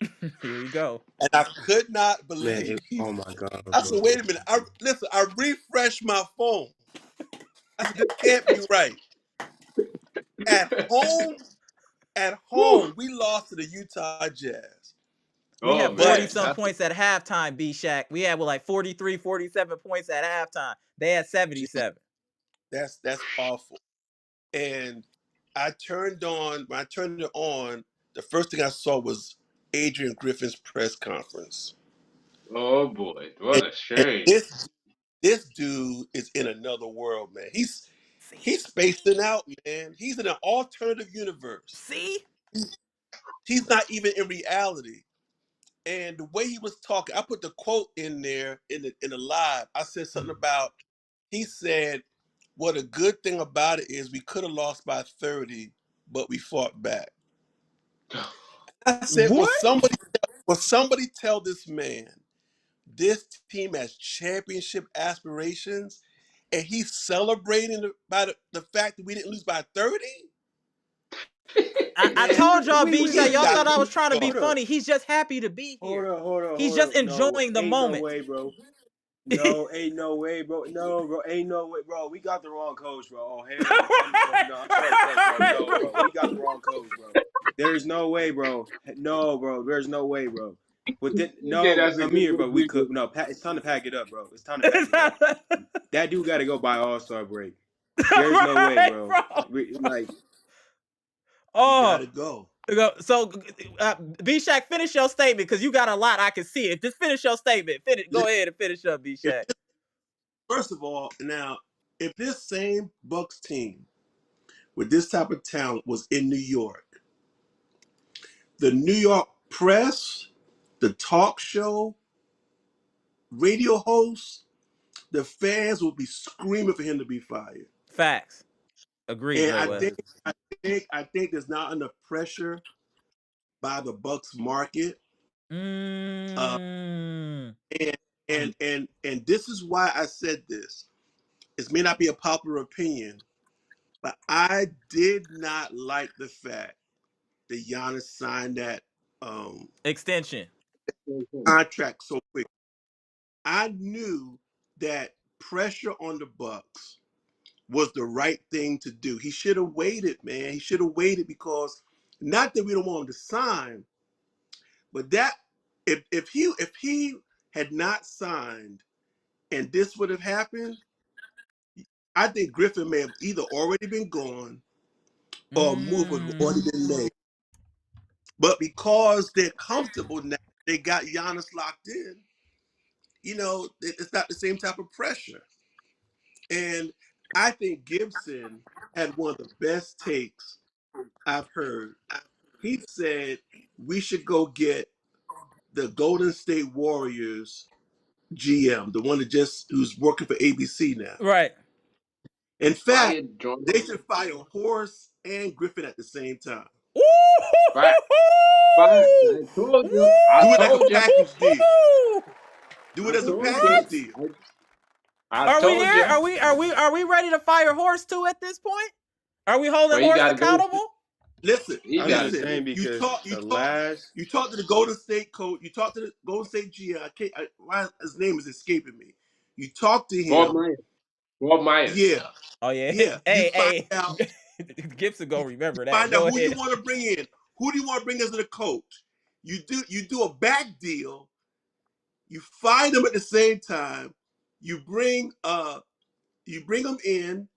Here you go. And I could not Man, believe. oh my God, I bro. said, wait a minute. I refreshed my phone. I said, this can't be right. At home, Whew. we lost to the Utah Jazz. We Oh had But 40 man. some points at halftime, B-Shack. We had like 43, 47 points at halftime. They had 77. that's awful. And when I turned it on, the first thing I saw was Adrian Griffin's press conference. Oh boy. And, What a and shame. this dude is in another world, man. See? He's spacing out, man. He's in an alternative universe. See? He's not even in reality. And the way he was talking, I put the quote in there in the live. I said something about, he said, what a good thing about it is we could have lost by 30, but we fought back. I said, What? will somebody tell this man this team has championship aspirations and he's celebrating by the fact that we didn't lose by 30? I Man, told y'all, B-Shack, he's y'all got thought I to was trying to be go. Hold up. funny. He's just happy to be here. He's Hold just up. No, enjoying the ain't no moment. way, bro. No, ain't no way, bro. No, bro, ain't no way, bro. We got the wrong coach, bro. Oh hell, no. I'm sorry to cuss, bro. No, bro, we got the wrong coach, bro. There's no way, bro. No, bro. There's no way, bro. Yeah, that's a good Amir, bro. We reason. could no. It's time to pack it up, bro. It's time to pack it up. That dude got to go by All-Star break. There's no way, Right, bro. bro. Like He got Oh. to go. So, B-Shack, finish your statement because you got a lot I can see it. Just finish your statement. Go ahead and finish up, B-Shack. First of all, now, if this same Bucks team with this type of talent was in New York, the New York press, the talk show, radio hosts, the fans would be screaming for him to be fired. Facts. Agreed, And Jay West. I think there's not enough pressure by the Bucks market. Uh, Mm. and this is why I said this. It may not be a popular opinion, but I did not like the fact that Giannis signed that Extension. contract so quick. I knew that pressure on the Bucks was the right thing to do. He should have waited, man. He should have waited because not that we don't want him to sign, but that if he had not signed and this would have happened, I think Griffin may have either already been gone or a move would have already Mm. been made. But because they're comfortable now, they got Giannis locked in. It's not the same type of pressure. And I think Gibson had one of the best takes I've heard. He said we should go get the Golden State Warriors GM, the one who's working for ABC now. Right. In fact, Fired Jordan. they should fire Horace and Griffin at the same time. Fire. Fire. I told you. I Do it as a told you. package deal. Do I it as a told you. package deal. I Are we told there? you. Are we ready to fire Horse too at this point? Are we holding But he Horse got to go. Accountable? Listen, He I'm got to just listen. go. saying You because talk, you the talk, last you talk to the Golden State coach. You talk to the Golden State GM. His name is escaping me. You talk to Bob him. Myers. Bob Myers. Yeah, Oh yeah. yeah. Hey. Gibson go remember that. Find out Go who you ahead. want to bring in. Who do you want to bring as the coach? You do a back deal. You fire them at the same time. You bring them in.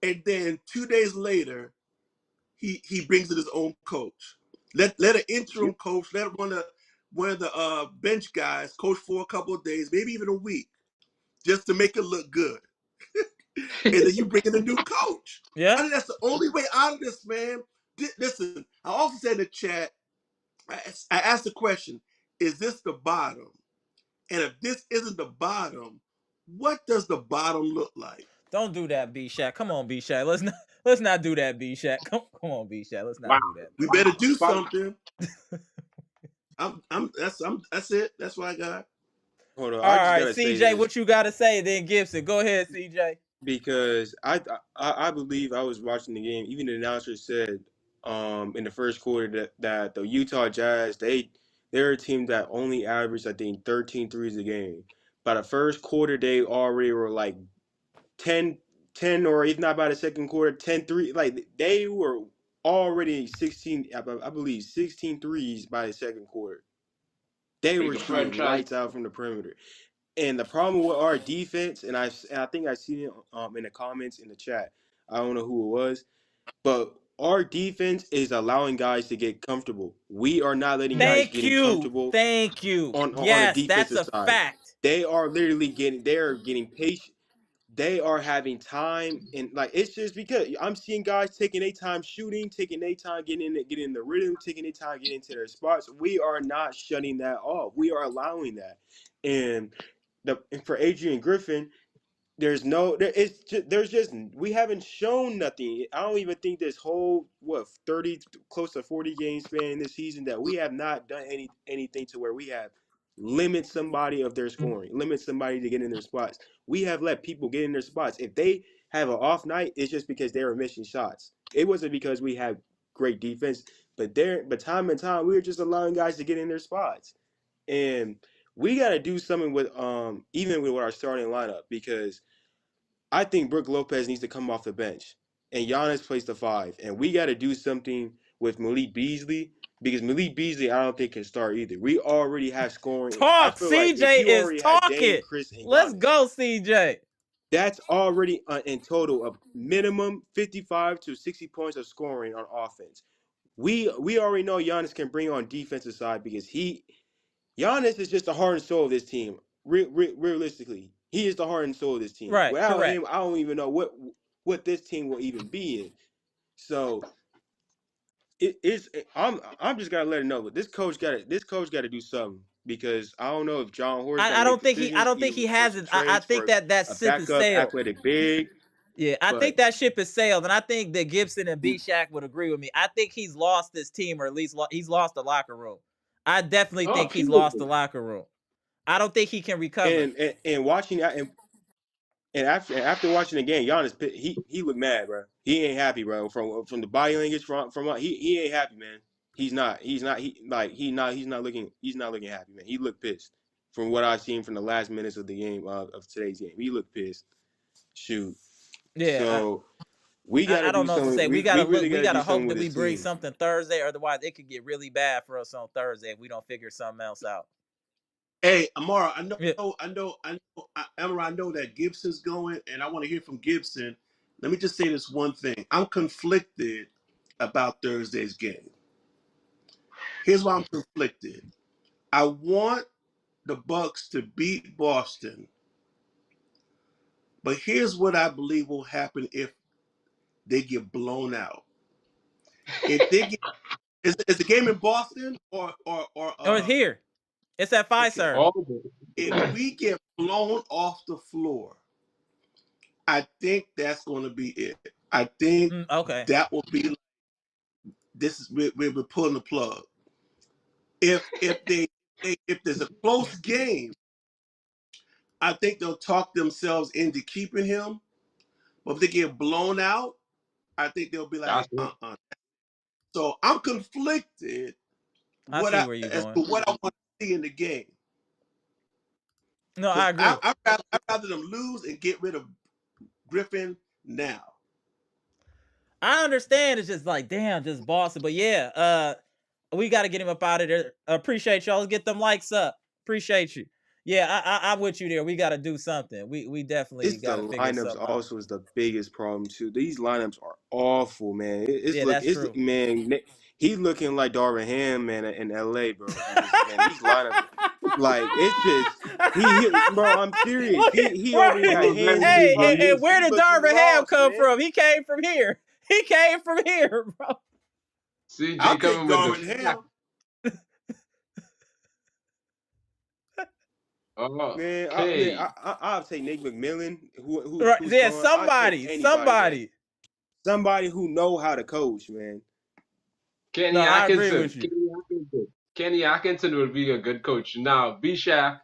and then 2 days later, he brings in his own coach. Let an interim coach, let one of the bench guys coach for a couple of days, maybe even a week, just to make it look good. And then you bring in a new coach. Yeah. I think that's the only way out of this, man. Listen, I also said in the chat, I asked the question, is this the bottom? And if this isn't the bottom, what does the bottom look like? Don't do that, B Shaq. Come on, B Shaq. Let's not do that, B Shaq. Come on, B Shaq. Let's Wow. not do that. We better do something. That's it. That's what I got. Hold on, All I just right, gotta say CJ, this what you gotta say? Then Gibson, go ahead, CJ. because I believe I was watching the game. Even the announcer said in the first quarter that the Utah Jazz they're a team that only averaged I think 13 threes a game. By the first quarter, they already were like 10, 10 or if not by the second quarter, 10 3. Like they were already 16, I believe 16 threes by the second quarter. They were Big shooting franchise. lights out from the perimeter. And the problem with our defense, and I think I seen it in the comments in the chat. I don't know who it was, but our defense is allowing guys to get comfortable. We are not letting guys Thank getting you. comfortable Thank you. on the Yes, that's defensive a side. fact. They are literally getting patient. They are having time, and like it's just because I'm seeing guys taking their time shooting, taking their time getting in the rhythm, taking their time getting into their spots. We are not shutting that off. We are allowing that, and for Adrian Griffin, there's just we haven't shown nothing. I don't even think this whole 30 close to 40 game span this season that we have not done anything to where we have limit somebody of their scoring, limit somebody to get in their spots. We have let people get in their spots. If they have an off night, it's just because they were missing shots. It wasn't because we had great defense, but time and time we were just allowing guys to get in their spots. And we got to do something with even with our starting lineup because I think Brook Lopez needs to come off the bench and Giannis plays the 5. And we got to do something with Malik Beasley because Malik Beasley I don't think can start either. We already have scoring. I Talk. feel like if CJ you is already have Dame, talking. Chris, and Let's Giannis, go, CJ. that's already in total of minimum 55 to 60 points of scoring on offense. We already know Giannis can bring on defensive side because Giannis is just the heart and soul of this team. Realistically, he is the heart and soul of this team. Right, Without correct. him, I don't even know what this team will even be in. So it's I'm just gotta let it know. But this coach got to do something because I don't know if John Horst got to I make don't think decisions he either for has some it. I trades think for that a ship is backup sailed. athletic big. Yeah, I think But that ship is sailed, and I think that Gibson and B Shaq would agree with me. I think he's lost this team, or at least he's lost the locker room. I definitely Oh, think he's lost the beautiful. locker room. I don't think he can recover. and watching and after watching the game, Giannis he looked mad, bro. He ain't happy, bro. From the body language from he ain't happy, man. He's not looking happy, man. He looked pissed from what I've seen from the last minutes of the game of today's game. He looked pissed. Shoot. Yeah, So we got to I don't do know what to something. say. We We gotta look. really got We to do gotta something hope with that we this bring team. something Thursday. Otherwise, it could get really bad for us on Thursday if we don't figure something else out. Hey, Amara, I know, Yeah. Amara, I know that Gibson's going, and I want to hear from Gibson. Let me just say this one thing. I'm conflicted about Thursday's game. Here's why I'm conflicted. I want the Bucks to beat Boston, but here's what I believe will happen if they get blown out. If they get, is the game in Boston Oh, it's here. It's at okay? Fiserv. All If we get blown off the floor, I think that's going to be it. I think Okay. that will be this is we're pulling the plug. If there's a close game, I think they'll talk themselves into keeping him. But if they get blown out, I think they'll be that's like, it. So I'm conflicted I see where you're as going. to what I want to see in the game. No, I Because agree. I'd rather them lose and get rid of Griffin now. I understand. It's just like, damn, just Boston. But yeah, we got to get him up out of there. Appreciate y'all. Let's get them likes up. Appreciate you. Yeah, I'm with you there. We got to do something. We definitely It's got the to figure lineups something out. also is the biggest problem too. These lineups are awful, man. Yeah, that's true. Man. He's looking like Darvin Ham, man, in LA, bro. Because man, these lineups, like it's just bro. I'm serious. Look at He already got right. Oh, hands in his Hey, man. and pockets. where He did looking Darvin Ham lost, come man. from? He came from here. He came from here, bro. I'll CJ take coming with the Darvin fact. Ham. Okay. I'll take Nick McMillan, Right. who's Yeah, gone. I'll take somebody. anybody, man. Somebody. Somebody who know how to coach, man. No, Kenny I agree Atkinson. with you. Kenny Atkinson. Kenny Atkinson will be a good coach. Now, Bishak,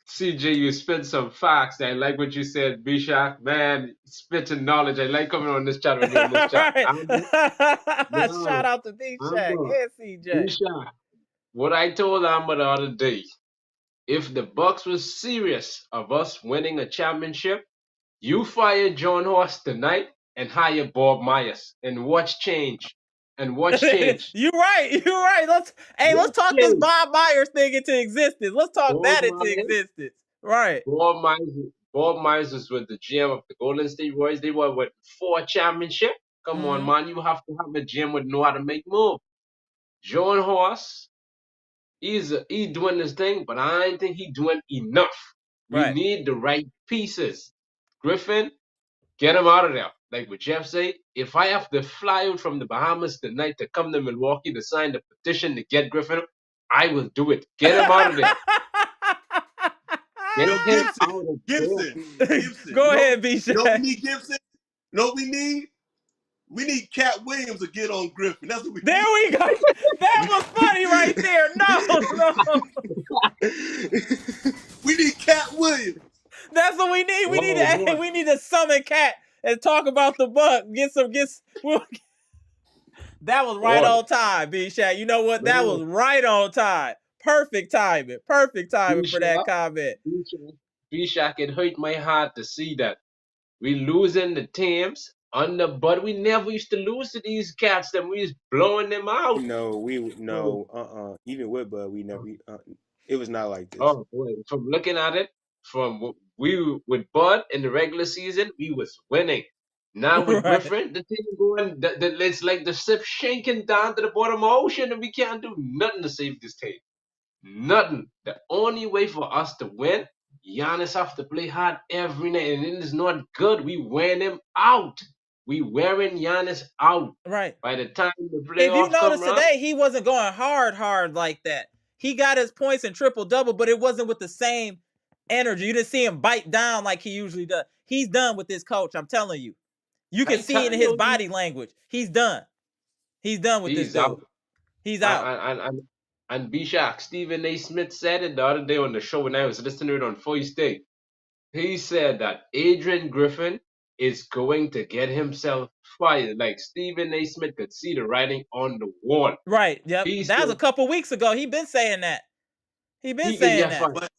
CJ, you spit some facts. I like what you said, Bishak. Man, spitting knowledge. I like coming on this chat when you're on this chat. Right. Now, Shout out to B Shack Amber, and CJ. Bishak. What I told Amber the other day, if the Bucks was serious of us winning a championship, you fire John Horst tonight and hire Bob Myers and watch change. And watch change. You right. You right. Let's Watch talk this change. Bob Myers thing into existence. Let's talk Bob that into Myers. existence. Right. Bob Myers was with the GM of the Golden State Warriors. They were with 4 championship. Come on, Mm-hmm. man. You have to have a GM with know how to make move. John Horst, he doing this thing, but I ain't think he doing enough. We Right. need the right pieces. Griffin, get him out of there. Like what Jeff say, if I have to fly out from the Bahamas tonight to come to Milwaukee to sign the petition to get Griffin, I will do it. Get him out of there. Get Yo, him Gibson, out of there. Gibson, Gibson. Go ahead, B You know what we Shack. need, Gibson? You know what we need? We need Cat Williams to get on Griffin. That's what we There need. we go. That was funny right there. No. We need Cat Williams. That's what we need. Oh boy. We need to summon Cat and talk about the Buck. That was right Boy. on time, B Shack. You know what? That Man. was right on time. Perfect timing. Perfect timing for that comment. Bishak, it hurt my heart to see that. We losing the teams under Bud. We never used to lose to these cats. Them we was blowing them out. Even with Bud, we never. It was not like this. Oh boy! From looking at it, with Bud in the regular season, we was winning. Now with Right. Griffin, the team going, it's like the ship sinking down to the bottom of the ocean, and we can't do nothing to save this team. Nothing. The only way for us to win, Giannis have to play hard every night, and it is not good. We wearing him out. We wearing Giannis out. Right. By the time the If you playoff come notice around, today, he wasn't going hard like that. He got his points in triple-double, but it wasn't with the same energy. You didn't see him bite down like he usually does. He's done with this coach, I'm telling you. You can see it in his body language. He's done. He's done with this dude. out. He's out. And Bishak, Stephen A. Smith said it the other day on the show when I was listening to it on First Day. He said that Adrian Griffin is going to get himself fired. Like Stephen A. Smith could see the writing on the wall. Right. Yep. That was a couple weeks ago. He been saying that. He saying that. But,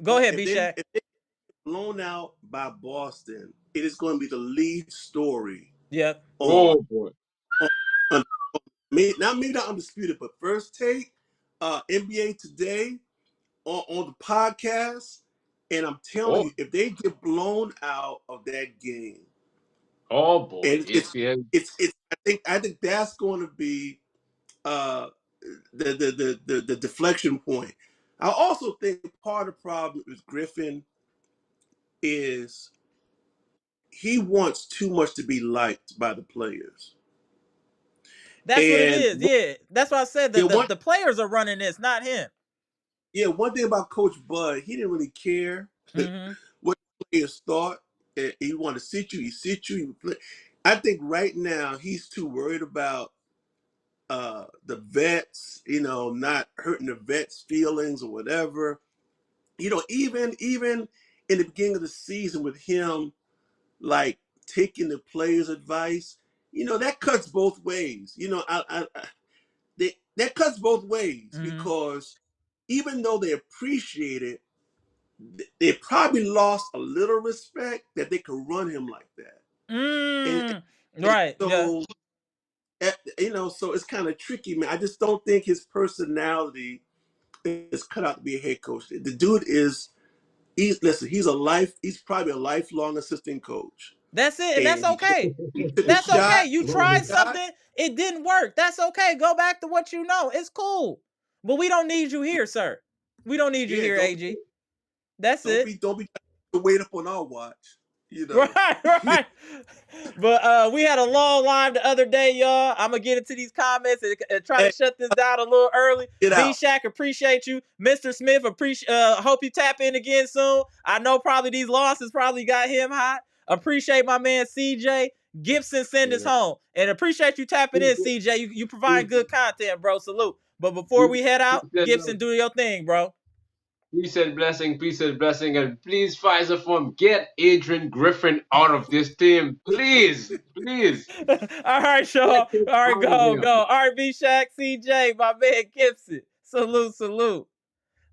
Go ahead, B-Shack. If they get blown out by Boston, it is going to be the lead story. Yep. Oh boy. Maybe not undisputed, but First Take, NBA Today on the podcast, and I'm telling you, if they get blown out of that game, oh boy, and I think that's going to be the deflection point. I also think part of the problem with Griffin is he wants too much to be liked by the players. That's what it is. Yeah, that's why I said that the players are running this, not him. Yeah, one thing about Coach Bud, he didn't really care what players thought. He wanted to sit you, he sit you. He would play. I think right now he's too worried about the vets, not hurting the vets' feelings or whatever. Even in the beginning of the season with him, like taking the players' advice, that cuts both ways. That cuts both ways because even though they appreciate it, they probably lost a little respect that they could run him like that. Right. So, so it's kind of tricky, man. I just don't think his personality is cut out to be a head coach. The dude is he's probably a lifelong assistant coach. That's it, and that's And okay. he took a That's okay. shot. You He took tried a shot. something, it didn't work. That's okay. Go back to what you know. It's cool. But we don't need you here, sir. We don't need you here, AG. That's it. Don't be to wait up on our watch. You know. Right. But we had a long live the other day, y'all. I'm gonna get into these comments and try to shut this down a little early. Get B out. Shack, appreciate you. Mr. Smith, hope you tap in again soon. I know probably these losses probably got him hot. Appreciate my man CJ. Gibson send us home. And appreciate you tapping in, CJ. You provide good content, bro. Salute. But before we head out, Gibson, do your thing, bro. Peace and blessing, and please, Fiserv Forum, get Adrian Griffin out of this team, please. All right, Shaw. All right, go. All right, B Shack, CJ, my man Gibson. Salute.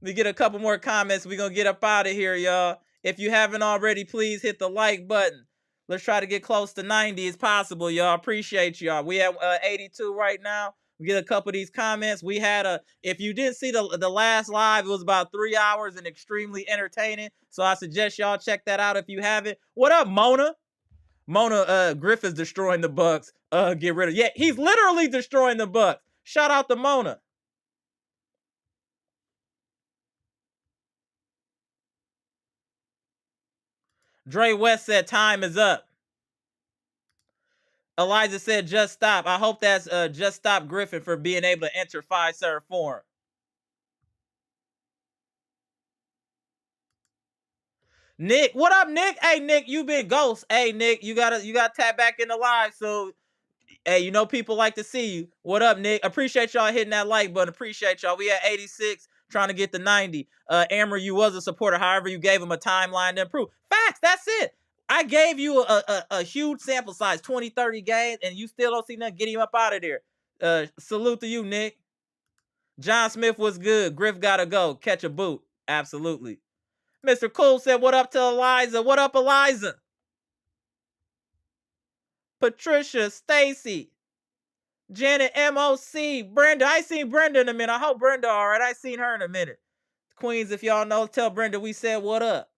Let me get a couple more comments. We're gonna get up out of here, y'all. If you haven't already, please hit the like button. Let's try to get close to 90 as possible, y'all. Appreciate y'all. We have 82 right now. We get a couple of these comments. We had if you didn't see the last live, it was about 3 hours and extremely entertaining. So I suggest y'all check that out if you haven't. What up, Mona? Mona, Griff is destroying the Bucks. Get rid of. Yeah, he's literally destroying the Bucks. Shout out to Mona. Dre West said time is up. Eliza said just stop. I hope that's just stop Griffin for being able to enter Fiserv Forum. Nick, what up, Nick? Hey, Nick, you been ghost. Hey, Nick, you gotta tap back in the live. So, hey, you know people like to see you. What up, Nick? Appreciate y'all hitting that like button. Appreciate y'all. We at 86, trying to get to 90. Amber, you was a supporter. However, you gave him a timeline to improve. Facts. That's it. I gave you a huge sample size, 20, 30 games, and you still don't see nothing. Get him up out of there. Salute to you, Nick. John Smith was good. Griff gotta go. Catch a boot. Absolutely. Mr. Cool said, what up to Eliza? What up, Eliza? Patricia, Stacy, Janet, MOC, Brenda. I seen Brenda in a minute. I hope Brenda all right. I seen her in a minute. Queens, if y'all know, tell Brenda we said what up.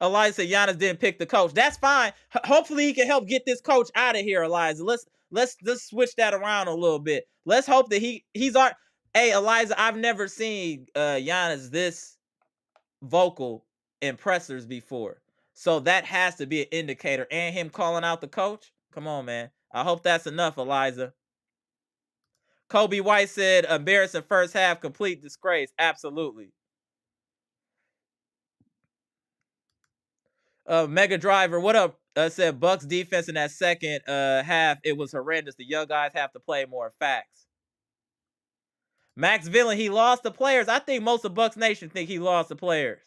Eliza said Giannis didn't pick the coach. That's fine. Hopefully he can help get this coach out of here, Eliza. Let's switch that around a little bit. Let's hope that he's our. Hey, Eliza, I've never seen Giannis this vocal in pressers before. So that has to be an indicator. And him calling out the coach. Come on, man. I hope that's enough, Eliza. Kobe White said, embarrassing first half, complete disgrace. Absolutely. Mega Driver, what up? Said Bucks defense in that second half, it was horrendous. The young guys have to play more. Facts. Max Villain, he lost the players. I think most of Bucks Nation think he lost the players.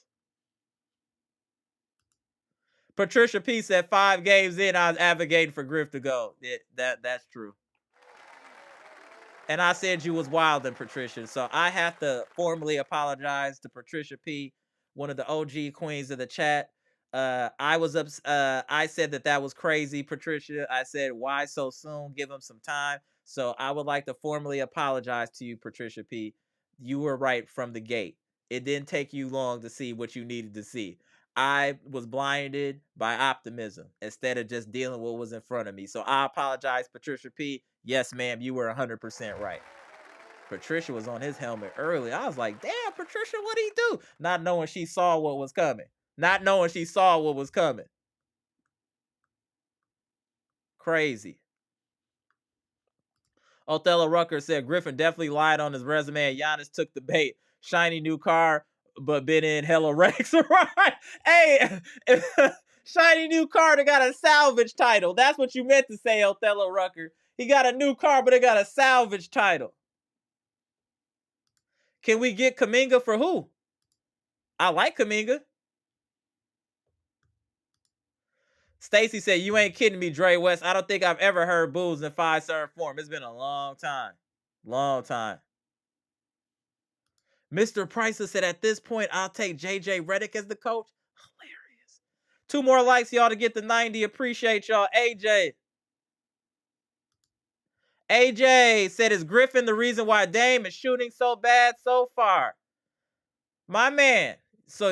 Patricia P said 5 games in, I was advocating for Griff to go. That's true. And I said you was wilding, Patricia. So I have to formally apologize to Patricia P, one of the OG queens of the chat. I said that was crazy, Patricia. I said, why so soon? Give him some time. So I would like to formally apologize to you, Patricia P. You were right from the gate. It didn't take you long to see what you needed to see. I was blinded by optimism instead of just dealing with what was in front of me. So I apologize, Patricia P. Yes, ma'am, you were 100% right. Patricia was on his helmet early. I was like, damn, Patricia, what'd he do? Not knowing she saw what was coming. Crazy. Othello Rucker said Griffin definitely lied on his resume and Giannis took the bait. Shiny new car, but been in hella wrecks. Right? Hey, shiny new car that got a salvage title. That's what you meant to say, Othello Rucker. He got a new car, but it got a salvage title. Can we get Kuminga for who? I like Kuminga. Stacy said, you ain't kidding me, Dre West. I don't think I've ever heard boos in Fiserv Forum. It's been a long time. Mr. Pricer said, at this point, I'll take JJ Redick as the coach. Hilarious. 2 more likes, y'all, to get to 90. Appreciate y'all. AJ said, is Griffin the reason why Dame is shooting so bad so far? My man. So,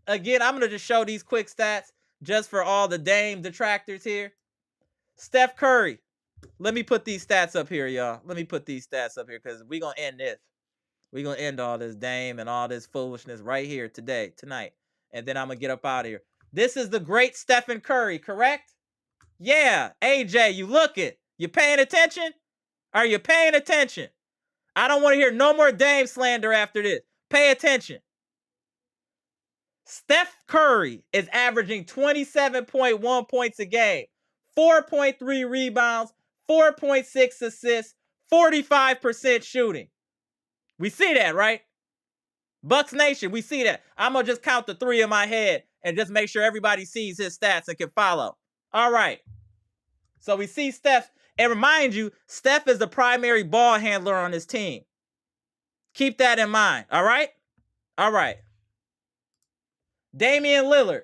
again, I'm going to just show these quick stats just for all the Dame detractors here. Steph Curry. Let me put these stats up here, y'all. Let me put these stats up here because we're going to end this. We're going to end all this Dame and all this foolishness right here tonight. And then I'm going to get up out of here. This is the great Stephen Curry, correct? Yeah. AJ, you looking? You paying attention? Are you paying attention? I don't want to hear no more Dame slander after this. Pay attention. Steph Curry is averaging 27.1 points a game, 4.3 rebounds, 4.6 assists, 45% shooting. We see that, right? Bucks Nation, we see that. I'm going to just count the three in my head and just make sure everybody sees his stats and can follow. All right. So we see Steph. And remind you, Steph is the primary ball handler on his team. Keep that in mind. All right? All right. Damian Lillard.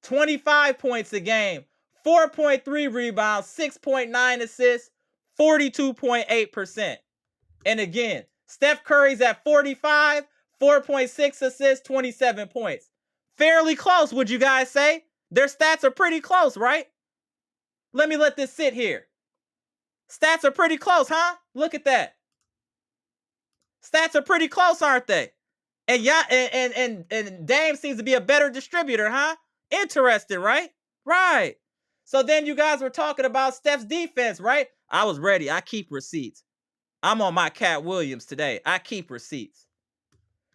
25 points a game, 4.3 rebounds, 6.9 assists, 42.8%. And again, Steph Curry's at 45, 4.6 assists, 27 points. Fairly close, would you guys say? Their stats are pretty close, right? Let me let this sit here. Stats are pretty close, huh? Look at that. Stats are pretty close, aren't they? And yeah, and Dame seems to be a better distributor, huh? Interesting, right? Right. So then you guys were talking about Steph's defense, right? I was ready. I keep receipts. I'm on my Cat Williams today. I keep receipts.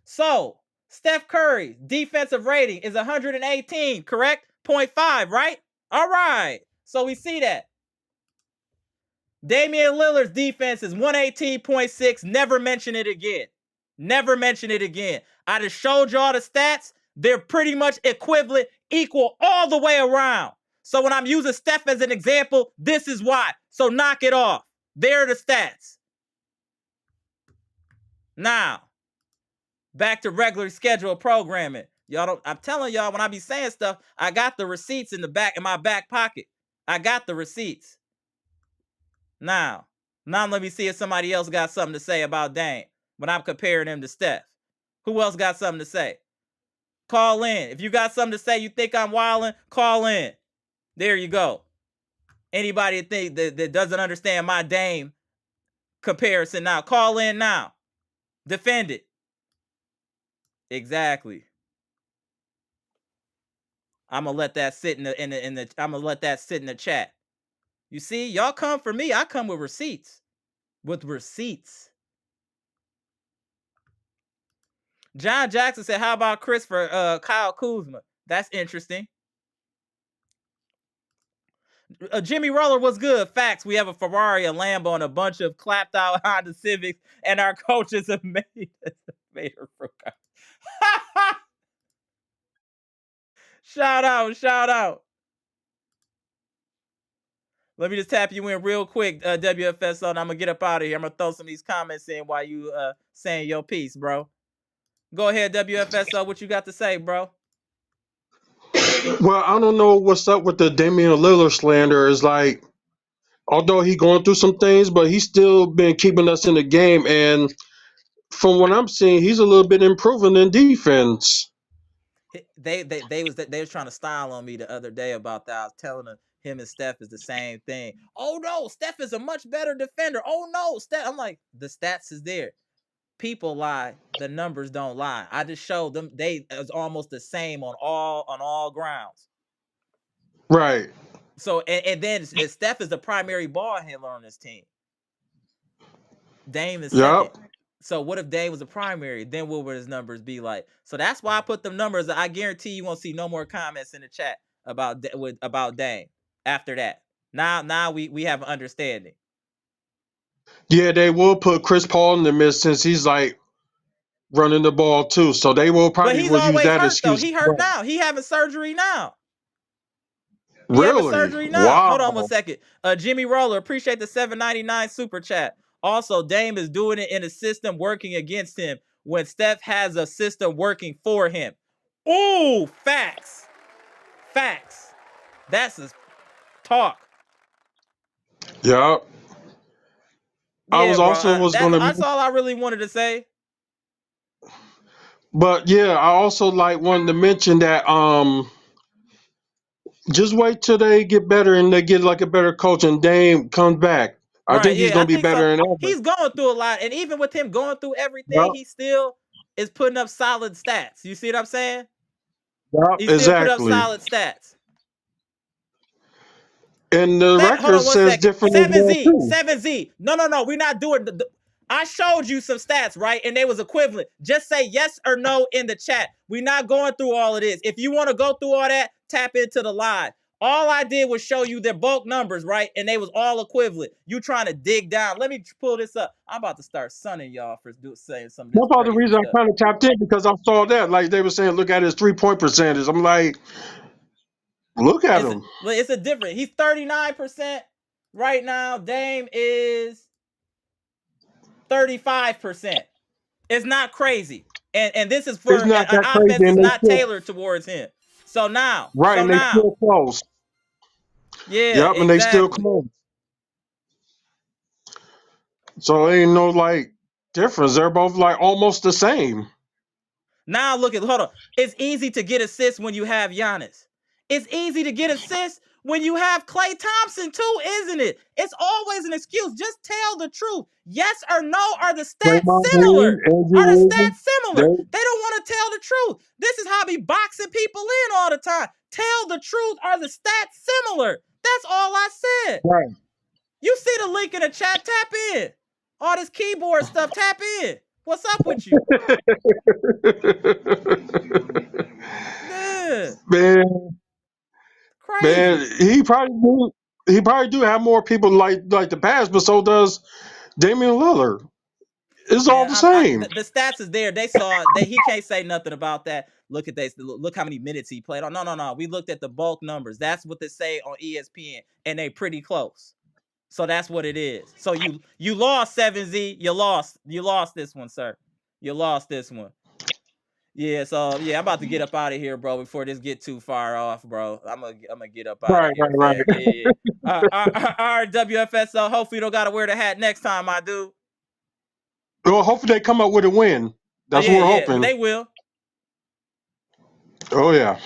So Steph Curry's defensive rating is 118, correct? 0.5, right? All right. So we see that. Damian Lillard's defense is 118.6. Never mention it again. Never mention it again. I just showed y'all the stats. They're pretty much equivalent, equal all the way around. So when I'm using Steph as an example, this is why. So knock it off. There are the stats. Now, back to regular scheduled programming. Y'all don't, I'm telling y'all, when I be saying stuff, I got the receipts in my back pocket. I got the receipts. Now let me see if somebody else got something to say about Dame when I'm comparing him to Steph. Who else got something to say? Call in. If you got something to say, you think I'm wilding, call in. There you go. Anybody that doesn't understand my Dame comparison now, call in now. Defend it. Exactly. I'm gonna let that sit in the I'm gonna let that sit in the chat. You see, y'all come for me. I come with receipts. With receipts. John Jackson said, how about Chris for Kyle Kuzma? That's interesting. Jimmy Roller was good. Facts. We have a Ferrari, a Lambo, and a bunch of clapped out Honda Civics, and our coaches have made her for Shout out. Let me just tap you in real quick, WFSO, and I'm going to get up out of here. I'm going to throw some of these comments in while you saying your piece, bro. Go ahead, WFSO. What you got to say, bro? Well, I don't know what's up with the Damian Lillard slander. It's like, although he going through some things, but he's still been keeping us in the game. And from what I'm seeing, he's a little bit improving in defense. They was trying to style on me the other day about that. I was telling them him and Steph is the same thing. Oh no, Steph is a much better defender. Oh no, Steph. I'm like, the stats is there. People lie, the numbers don't lie. I just showed them they is almost the same on all grounds. Right. So and then Steph is the primary ball handler on this team. Dame is second. So what if Dame was a primary? Then what would his numbers be like? So that's why I put them numbers. I guarantee you won't see no more comments in the chat about Dame after that. Now we have an understanding. Yeah, they will put Chris Paul in the midst since he's like running the ball too. So they will probably use that hurt, excuse. Though. He hurt now. He having surgery now. Really? Wow. Hold on 1 second. Jimmy Roller, appreciate the $7.99 super chat. Also, Dame is doing it in a system working against him when Steph has a system working for him. Ooh, facts. That's his talk. Yeah. I Yeah, was bro. also was gonna, That's all I really wanted to say. but yeah, I also like wanted to mention that just wait till they get better and they get like a better coach and Dame comes back. I Right. think he's Yeah, I gonna be think so. better than ever. He's going through a lot, and even with him going through everything, Yep. he still is putting up solid stats. You see what I'm saying? Yep. He still put up Exactly. solid stats. And the Hold record on one says second. different as well too. 7Z. No. We're not doing I showed you some stats, right? And they was equivalent. Just say yes or no in the chat. We're not going through all of this. If you want to go through all that, tap into the live. All I did was show you their bulk numbers, right? And they was all equivalent. You trying to dig down. Let me pull this up. I'm about to start sunning y'all for saying some of this That's all the crazy reason stuff. I kind of tapped in because I saw that. Like they were saying, look at his 3-point percentage. I'm like, look at him. It's a different. He's 39% right now. Dame is 35%. It's not crazy. And this is for It's not an that crazy, offense that's and they not still tailored towards him. So now, right, and they still close. yeah, Yep, and they still exactly. close. So ain't no like difference. They're both like almost the same. Now look at, hold on. It's easy to get assists when you have Giannis. It's easy to get assists when you have Klay Thompson too, isn't it? It's always an excuse. Just tell the truth. Yes or no, are the stats Draymond Green, similar? Andrew Are the Wiggins, stats similar? they They don't want to tell the truth. This is how I be boxing people in all the time. Tell the truth. Are the stats similar? That's all I said. right. You see the link in the chat, tap in. All this keyboard stuff, tap in. What's up with you? Yeah, man, man, crazy. he probably do have more people like the past, but so does Damian Lillard. It's all Man, the same. the stats is there. They saw it. He can't say nothing about that. Look at this. Look how many minutes he played. Oh, no. We looked at the bulk numbers. That's what they say on ESPN, and they pretty close. So that's what it is. So you lost 7Z. You lost this one, sir. You lost this one. Yeah, so yeah, I'm about to get up out of here, bro, before this get too far off, bro. I'm gonna get up out of Right, here, right, right. fam. Yeah. All right, WFSO. Hopefully you don't gotta wear the hat next time, my dude. Well, hopefully they come up with a win. That's what we're Yeah, hoping. they will. Oh yeah.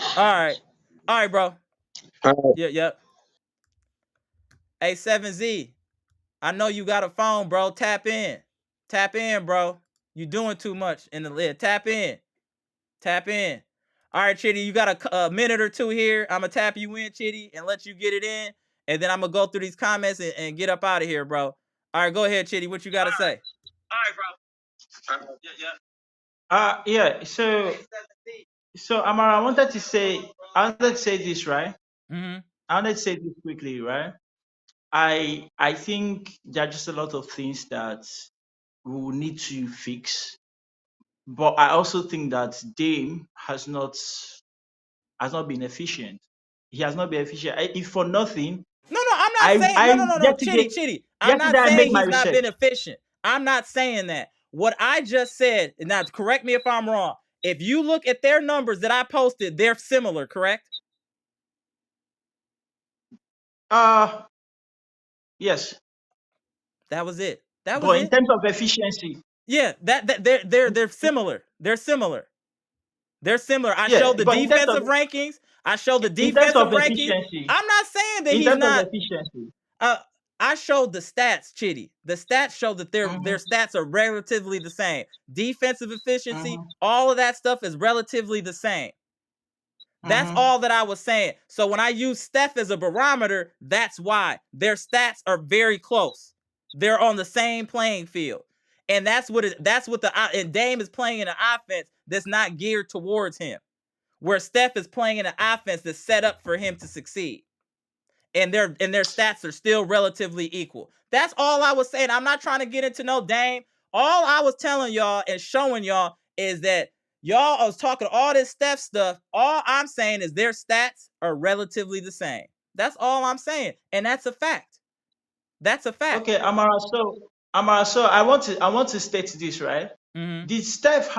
All right, bro. Uh, Yep. Hey, 7Z. I know you got a phone, bro. Tap in, bro. You doing too much in the lid. Tap in. All right, Chitty, you got a minute or two here. I'm going to tap you in, Chitty, and let you get it in. And then I'm going to go through these comments and get up out of here, bro. All right, go ahead, Chitty. What you got to say? All right, bro. Yeah. So Amara, I wanted to say this, right? Mm-hmm. I wanted to say this quickly, right? I think there are just a lot of things that we will need to fix. But I also think that Dame has not been efficient. He has not been efficient. If for nothing, No, I'm not I saying, I no, Chitty. I'm not yesterday I saying made my he's not been research. efficient. I'm not saying that. What I just said, now correct me if I'm wrong. If you look at their numbers that I posted, they're similar, correct? Yes. That was it. But in terms of efficiency, Yeah, they're similar. They're similar. I yeah. showed the But defensive rankings. in terms of efficiency, I'm not saying that in he's terms of not. efficiency, I showed the stats, Chitty. The stats show that their mhm, stats are relatively the same. Defensive efficiency, mhm, all of that stuff is relatively the same. That's mhm. all that I was saying. So when I use Steph as a barometer, that's why their stats are very close. They're on the same playing field. And that's what and Dame is playing in an offense that's not geared towards him. Where Steph is playing in an offense that's set up for him to succeed. And their stats are still relatively equal. That's all I was saying. I'm not trying to get into no Dame. All I was telling y'all and showing y'all is that y'all was talking all this Steph stuff. All I'm saying is their stats are relatively the same. That's all I'm saying. And that's a fact. That's a fact. Okay, Amara. So I want to state this, right. Mm-hmm. Did Steph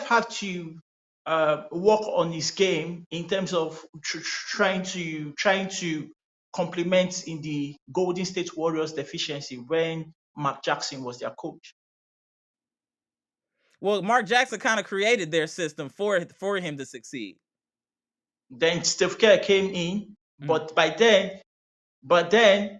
have to work on his game in terms of trying to complement in the Golden State Warriors deficiency when Mark Jackson was their coach. Well, Mark Jackson kind of created their system for him to succeed. Then Steph Curry came in, but then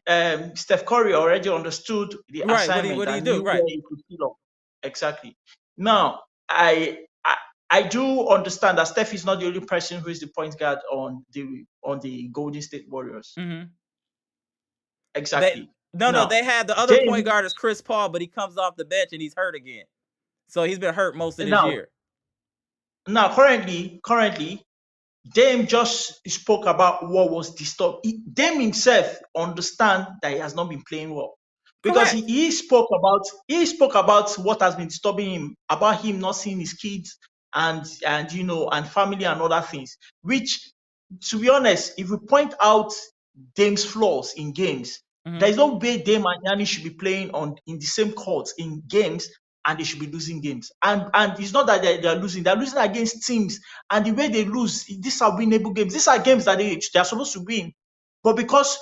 Steph Curry already understood the Right. assignment What do you and do? knew Right. where he could fill up. Exactly. Now, I do understand that Steph is not the only person who is the point guard on the Golden State Warriors. Mm-hmm. Exactly. They had the other point guard is Chris Paul, but he comes off the bench and he's hurt again. So he's been hurt most of this year. Now, currently, Dame just spoke about what was disturbed. Dame himself understand that he has not been playing well because he spoke about what has been disturbing him, about him not seeing his kids and family and other things. Which, to be honest, if we point out Dame's flaws in games, there is no way Dame and Giannis should be playing in the same court in games and they should be losing games. And it's not that they're losing. They're losing against teams. And the way they lose, these are winnable games. These are games that they're supposed to win. But because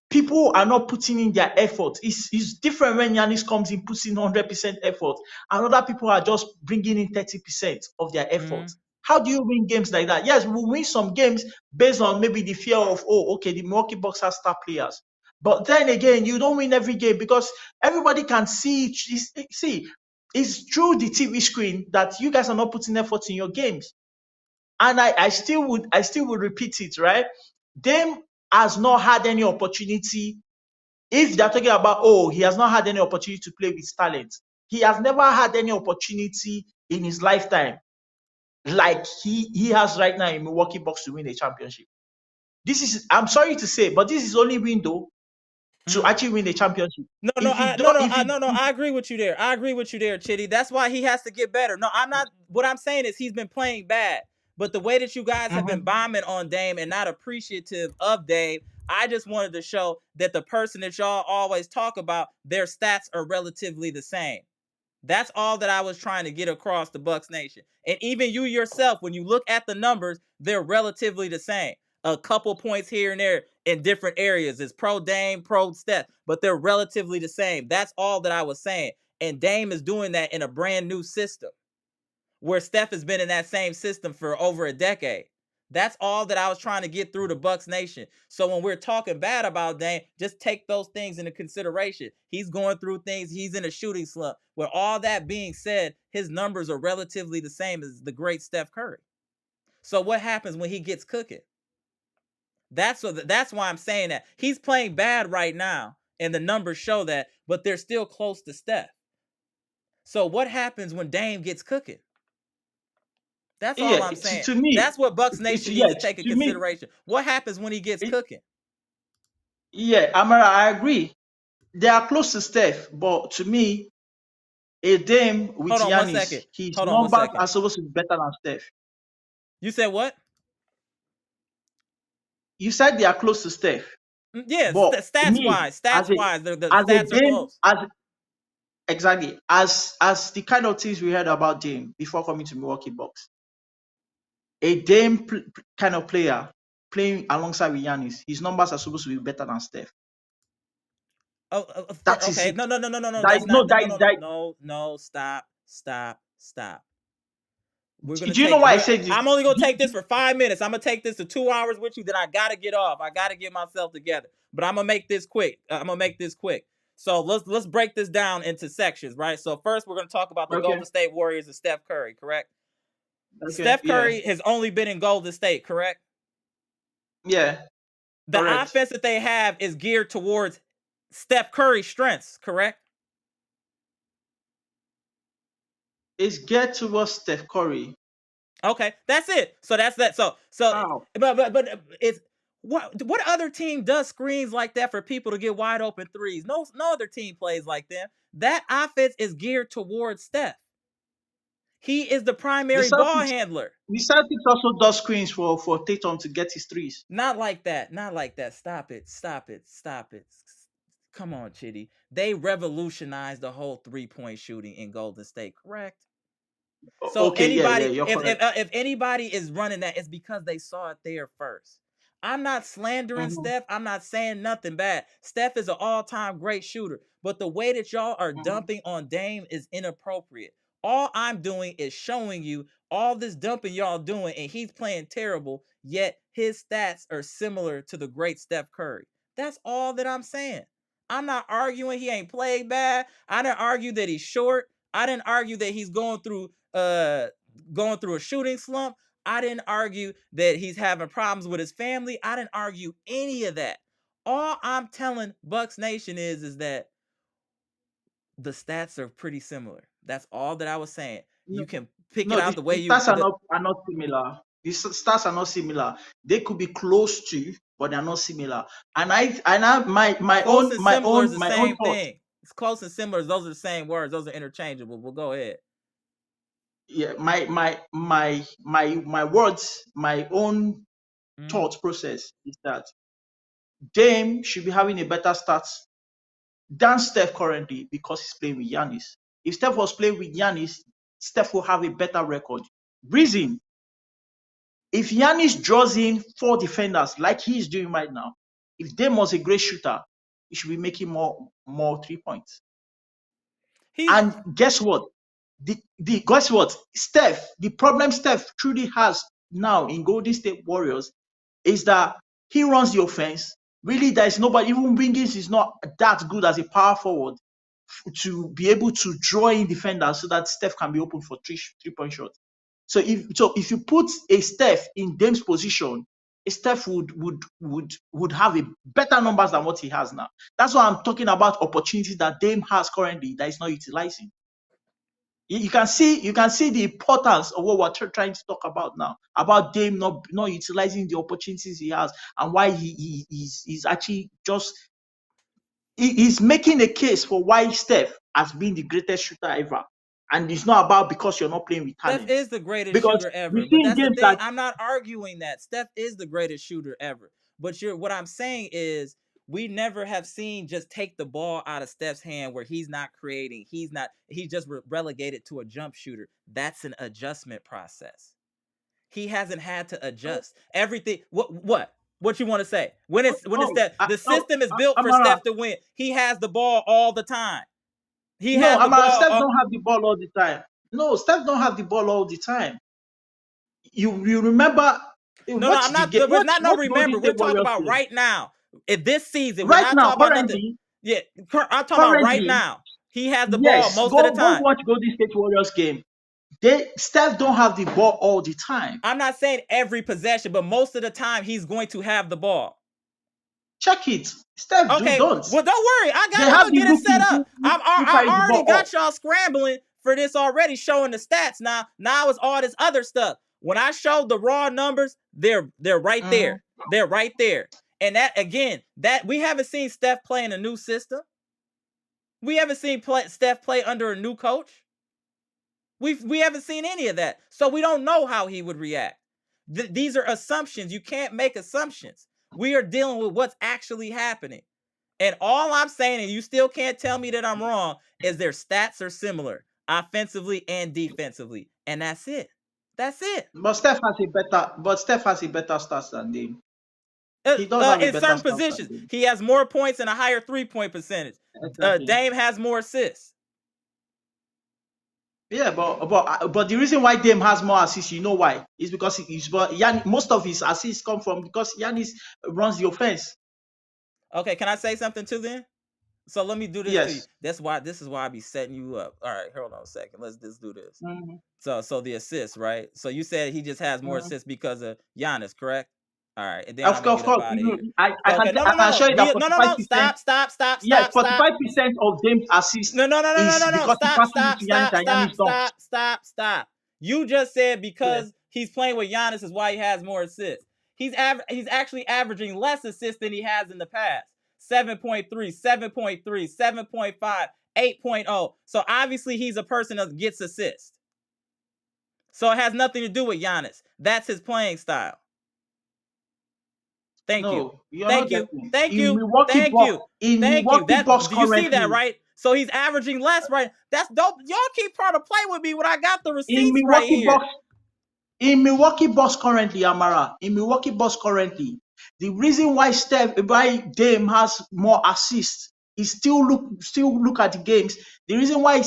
people are not putting in their effort, it's different when Giannis comes in, puts in 100% effort, and other people are just bringing in 30% of their effort. How do you win games like that? Yes, we'll win some games based on maybe the fear of, the Milwaukee Bucks have star players. But then again, you don't win every game because everybody can see. It's through the TV screen that you guys are not putting effort in your games. And I still would repeat it, right? Dame has not had any opportunity. If they're talking about, he has not had any opportunity to play with talent, he has never had any opportunity in his lifetime like he has right now in Milwaukee Bucks to win a championship. I'm sorry to say, but this is only window to actually win a championship. I agree with you there. Chitty. That's why he has to get better. No, I'm not. What I'm saying is he's been playing bad. But the way that you guys have been bombing on Dame and not appreciative of Dame, I just wanted to show that the person that y'all always talk about, their stats are relatively the same. That's all that I was trying to get across the Bucks Nation. And even you yourself, when you look at the numbers, they're relatively the same. A couple points here and there in different areas. It's pro Dame, pro Steph, but they're relatively the same. That's all that I was saying. And Dame is doing that in a brand new system where Steph has been in that same system for over a decade. That's all that I was trying to get through the Bucks Nation. So when we're talking bad about Dame, just take those things into consideration. He's going through things. He's in a shooting slump. With all that being said, his numbers are relatively the same as the great Steph Curry. So what happens when he gets cooking? That's why I'm saying that. He's playing bad right now, and the numbers show that, but they're still close to Steph. So what happens when Dame gets cooking? That's all I'm saying. To me, that's what Bucks Nation needs to take into consideration. What happens when he gets cooking? Yeah, Amara, I agree. They are close to Steph, but to me, a Dame with Giannis, his numbers are supposed to be better than Steph. You said what? You said they are close to Steph. Yeah, stats-wise, the stats are close. Exactly. As the kind of things we heard about Dame before coming to Milwaukee Bucks. A Dame kind of player playing alongside with Giannis, his numbers are supposed to be better than Steph. Okay. No. No. Stop. We're gonna. Do you know why I said? I'm only gonna take this for 5 minutes. I'm gonna take this to 2 hours with you. Then I gotta get off. I gotta get myself together. But I'm gonna make this quick. So let's break this down into sections, right? So first we're gonna talk about the Golden State Warriors and Steph Curry, correct? Okay, Steph Curry has only been in Golden State, correct? Yeah. The offense that they have is geared towards Steph Curry's strengths, correct? It's geared towards Steph Curry. Okay, that's it. So that's that. So but it's what other team does screens like that for people to get wide open threes? No other team plays like them. That offense is geared towards Steph. He is the primary ball handler. The Celtics also does screens for Tatum to get his threes. Not like that. Stop it. Come on, Chitty. They revolutionized the whole 3-point shooting in Golden State, correct? So if anybody is running that, it's because they saw it there first. I'm not slandering Steph. I'm not saying nothing bad. Steph is an all-time great shooter. But the way that y'all are dumping on Dame is inappropriate. All I'm doing is showing you all this dumping y'all doing, and he's playing terrible, yet his stats are similar to the great Steph Curry. That's all that I'm saying. I'm not arguing he ain't played bad. I didn't argue that he's short. I didn't argue that he's going through a shooting slump. I didn't argue that he's having problems with his family. I didn't argue any of that. All I'm telling Bucks Nation is that the stats are pretty similar. That's all that I was saying. You can pick it out the way the you. stats are not similar. The stats are not similar. They could be close to, but they're not similar. And my close own and similar is the my same own thought. thing. It's close and similar. Those are the same words. Those are interchangeable. Well, go ahead. Yeah, my words, my own thought process is that Dame should be having a better start than Steph currently because he's playing with Giannis. If Steph was playing with Giannis, Steph will have a better record. Reason: if Giannis draws in 4 defenders like he's doing right now, if Dame was a great shooter, he should be making more 3 points. And guess what? Guess what? The problem Steph truly has now in Golden State Warriors is that he runs the offense. Really, there is nobody. Even Wiggins is not that good as a power forward to be able to draw in defenders so that Steph can be open for 3-point shots. So if you put a Steph in Dame's position, a Steph would have a better numbers than what he has now. That's why I'm talking about opportunities that Dame has currently that he's not utilizing. You can see the importance of what we're trying to talk about now, about Dame not utilizing the opportunities he has, and why he's actually just he's making a case for why Steph has been the greatest shooter ever. And it's not about because you're not playing with talent. Steph is the greatest because shooter ever. we've But seen that's the games thing. that I'm not arguing that. Steph is the greatest shooter ever. But what I'm saying is we never have seen just take the ball out of Steph's hand where he's not creating. He's just relegated to a jump shooter. That's an adjustment process. He hasn't had to adjust. Everything. What you want to say? When it's Steph, the system is built for Steph to win. He has the ball all the time. Steph don't have the ball all the time. No, Steph don't have the ball all the time. You remember? No, I'm not. There's not no remember. We're talking about right now. In this season, we're not talking about nothing. Yeah, I'm talking about right now. He has the ball most of the time. Go watch Golden State Warriors game. Steph don't have the ball all the time. I'm not saying every possession, but most of the time he's going to have the ball. Check it. Steph don't. Well, don't worry. I'm gonna get it set up. I already got y'all scrambling for this already, showing the stats. Now it's all this other stuff. When I showed the raw numbers, they're right there. They're right there. And that again, that we haven't seen Steph play in a new system. We haven't seen Steph play under a new coach. We haven't seen any of that. So we don't know how he would react. These are assumptions. You can't make assumptions. We are dealing with what's actually happening. And all I'm saying, and you still can't tell me that I'm wrong, is their stats are similar, offensively and defensively. And that's it. That's it. But Steph has a better stats than Dame. He does have in certain positions. He has more points and a higher 3-point percentage. Exactly. Dame has more assists. Yeah, but the reason why Dame has more assists, you know why? Is because most of his assists come from because Giannis runs the offense. Okay, can I say something too then? So let me do this to you. This is why I be setting you up. All right, hold on a second. Let's just do this. So the assists, right? So you said he just has more assists because of Giannis, correct? All right, and then of course, I can show you that. No, stop. Yes, 45% of Dame's assists. No. Stop. You just said because he's playing with Giannis is why he has more assists. He's actually averaging less assists than he has in the past. 7.3, 7.3, 7.5, 8.0. So obviously he's a person that gets assists. So it has nothing to do with Giannis. That's his playing style. Thank you. You see that, right? So he's averaging less, right? That's dope. Y'all keep trying to play with me when I got the receipts right here. In Milwaukee Bucks currently, Amara, The reason why Dame has more assists is still look at the games. The reason why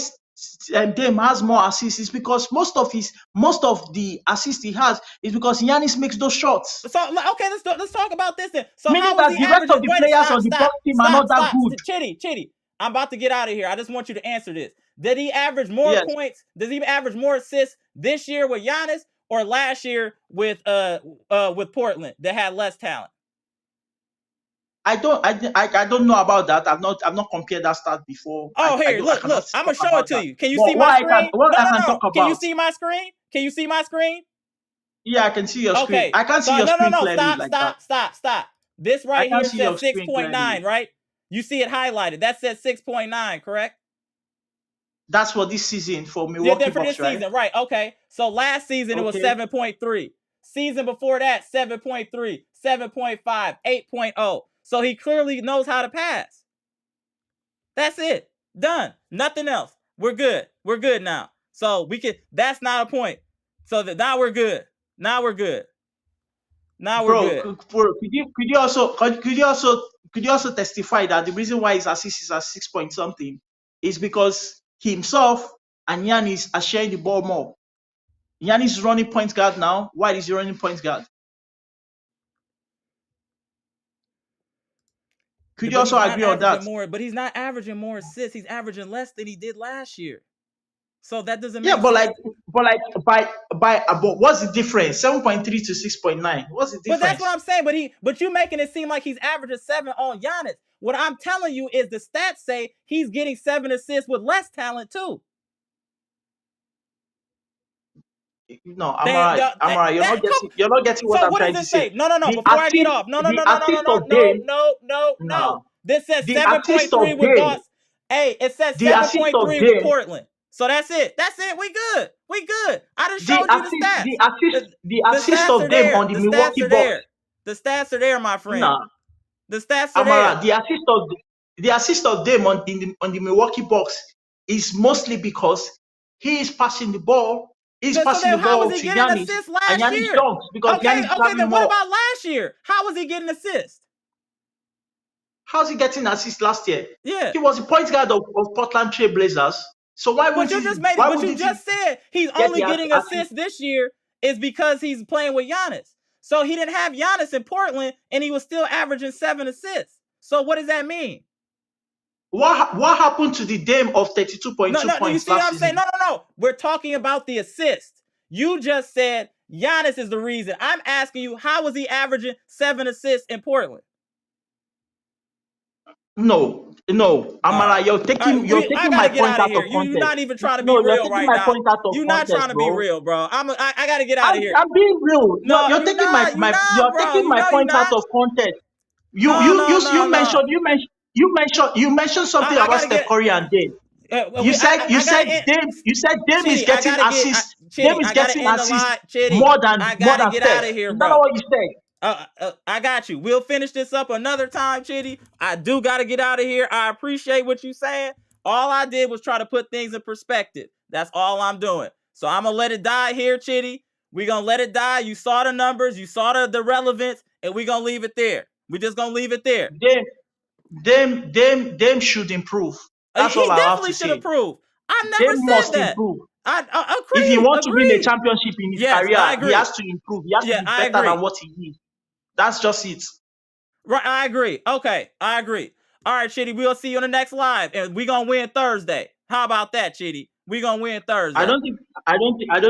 Dame has more assists is because most of the assists he has is because Giannis makes those shots. So okay, let's talk about this then. So Meaning how is that he the rest of averaging? the Wait, players on the Bucks team are not that good. Chitty. I'm about to get out of here. I just want you to answer this. Did he average more points? Does he average more assists this year with Giannis or last year with Portland that had less talent? I don't know about that. I've not compared that stat before. Oh, here, look. I'm gonna show it to you. Can you see my screen? No. Can you see my screen? Can you see my screen? Yeah, I can see your screen. Okay. I can't see your screen clearly. Stop. This right here says 6.9, right? You see it highlighted. That says 6.9, correct? That's for this season for Milwaukee Bucks, for this season, right? Okay. So last season it was 7.3. Season before that, 7.3, 7.5, 8.0. So he clearly knows how to pass. That's it. Done. Nothing else. We're good. We're good now. So we can. That's not a point. So that now we're good. Now we're good. Bro, could you also testify that the reason why his assist is at 6 point something is because he himself and Giannis are sharing the ball more. Giannis is running point guard now. Why is he running point guard? Could you also agree on that? But he's not averaging more assists. He's averaging less than he did last year. So that doesn't make sense. But what's the difference? 7.3 to 6.9. What's the difference? But that's what I'm saying. But you making it seem like he's averaging 7 on Giannis. What I'm telling you is the stats say he's getting 7 assists with less talent too. No, Amara, you're not getting what I'm trying to say. No. Before I get off, no. This says 7.3 with Bucks. Hey, it says 7.3 with Portland. So that's it. We good. I just showed you the stats. The assist of Dame on the Milwaukee Bucks. The stats are there, my friend. Nah. The stats are there. The assist of Dame on the Milwaukee Bucks is mostly because he is passing the ball. He's passing the ball to Giannis, and Giannis dunks because Giannis is having then more. What about last year? How was he getting assists? How's he getting assists last year? Yeah, he was the point guard of Portland Trail Blazers. So why would you just said he's only getting assists this year is because he's playing with Giannis. So he didn't have Giannis in Portland, and he was still averaging 7 assists. So what does that mean? What happened to the Dame of 32.2 points you see what I'm saying? No. We're talking about the assist. You just said Giannis is the reason. I'm asking you, how was he averaging 7 assists in Portland? No, Amara, you're taking my point out of context. You're not even trying to be real right now. You're not trying to be real, bro. I gotta get out of here. I'm being real. No, you're taking my point out of context. You mentioned something about Steph Curry and Dame. You said Dame is getting assists. Dame is getting assists more than Steph. Is that what you said? I got you. We'll finish this up another time, Chitty. I do got to get out of here. I appreciate what you're saying. All I did was try to put things in perspective. That's all I'm doing. So I'm going to let it die here, Chitty. We're going to let it die. You saw the numbers. You saw the relevance, and we're going to leave it there. We're just going to leave it there. Dame should improve. That's all I have to say. He definitely should improve. I never said that. Improve. I agree. If he wants to win a championship in his career, he has to improve. He has to be better than what he is. That's just it. Right, I agree. Okay, I agree. All right, Chitty, we'll see you on the next live, and we're gonna win Thursday. How about that, Chitty? We're gonna win Thursday. I don't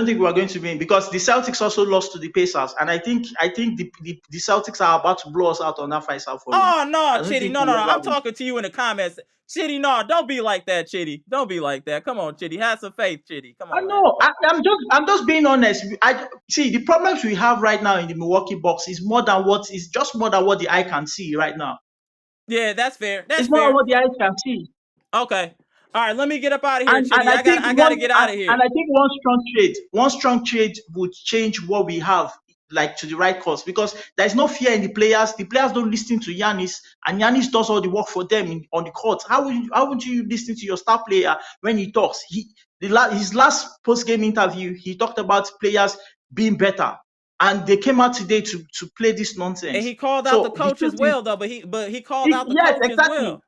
think we're going to win because the Celtics also lost to the Pacers, and I think the Celtics are about to blow us out on that Fiserv Forum. Oh no, Chitty, no. I'm talking to you in the comments. Chitty, no, don't be like that, Chitty. Don't be like that. Come on, Chitty. Have some faith, Chitty. Come on. I know. I'm just being honest. I see the problems we have right now in the Milwaukee Bucks is more than what the eye can see right now. Yeah, that's fair. It's more than what the eye can see. Okay. All right, let me get up out of here, Chitty. I gotta get out of here. And I think one strong trade would change what we have, like, to the right course, because there's no fear in the players. The players don't listen to Giannis, and Giannis does all the work for them on the court. How would you listen to your star player when he talks? His last post-game interview, he talked about players being better. and they came out today to play this nonsense. And he called out the So the coach truth as well, though. But he called out the yes, coach as well.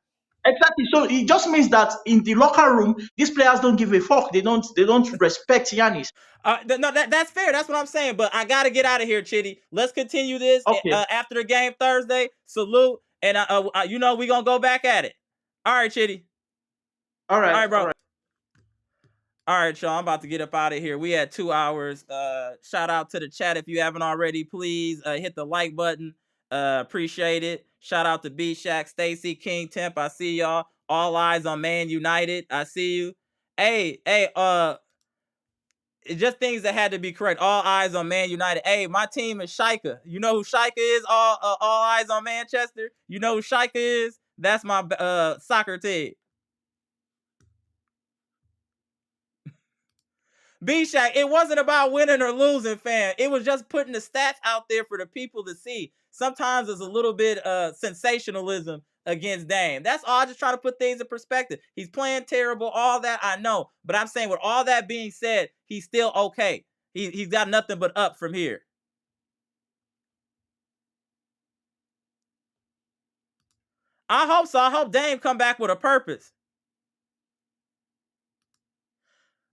Exactly. So it just means that in the locker room, these players don't give a fuck. They don't respect Giannis. No, that's fair. That's what I'm saying. But I gotta get out of here, Chitty. Let's continue this Okay. after the game Thursday. Salute, and we gonna go back at it. All right, Chitty. All right, bro. All right, y'all. I'm about to get up out of here. We had 2 hours. Shout out to the chat if you haven't already. Please hit the like button. Appreciate it. Shout out to B Shack, Stacy, King Temp. I see y'all. All eyes on Man United. I see you. Hey, just things that had to be correct. All eyes on Man United. Hey, my team is Shika. You know who Shika is? All eyes on Manchester. You know who Shika is? That's my soccer team. B-Shack, it wasn't about winning or losing, fam. It was just putting the stats out there for the people to see. Sometimes there's a little bit sensationalism against Dame. That's all. I just try to put things in perspective. He's playing terrible, all that I know. But I'm saying with all that being said, he's still okay. He's got nothing but up from here. I hope so. I hope Dame come back with a purpose.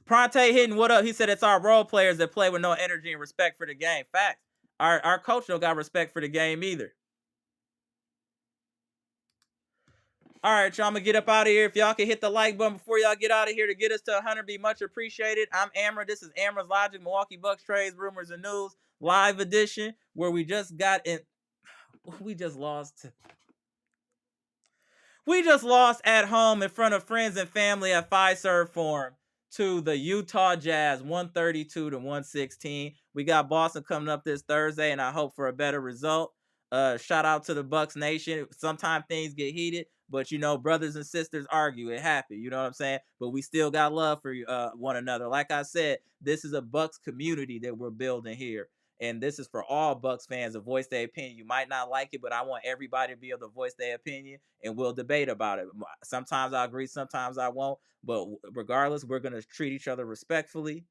Pronte hitting what up? He said it's our role players that play with no energy and respect for the game. Facts. Our coach don't got respect for the game either. All right, y'all. I'm going to get up out of here. If y'all can hit the like button before y'all get out of here to get us to 100, be much appreciated. I'm Amara. This is Amara's Logic, Milwaukee Bucks trades, rumors, and news live edition, where we just got in. We just lost. We just lost at home in front of friends and family at Fiserv Forum to the Utah Jazz, 132-116. We got Boston coming up this Thursday, and I hope for a better result. Shout out to the Bucks Nation. Sometimes things get heated, but brothers and sisters argue. It happens. You know what I'm saying? But we still got love for one another. Like I said, this is a Bucks community that we're building here. And this is for all Bucks fans to voice their opinion. You might not like it, but I want everybody to be able to voice their opinion, and we'll debate about it. Sometimes I agree, sometimes I won't. But regardless, we're going to treat each other respectfully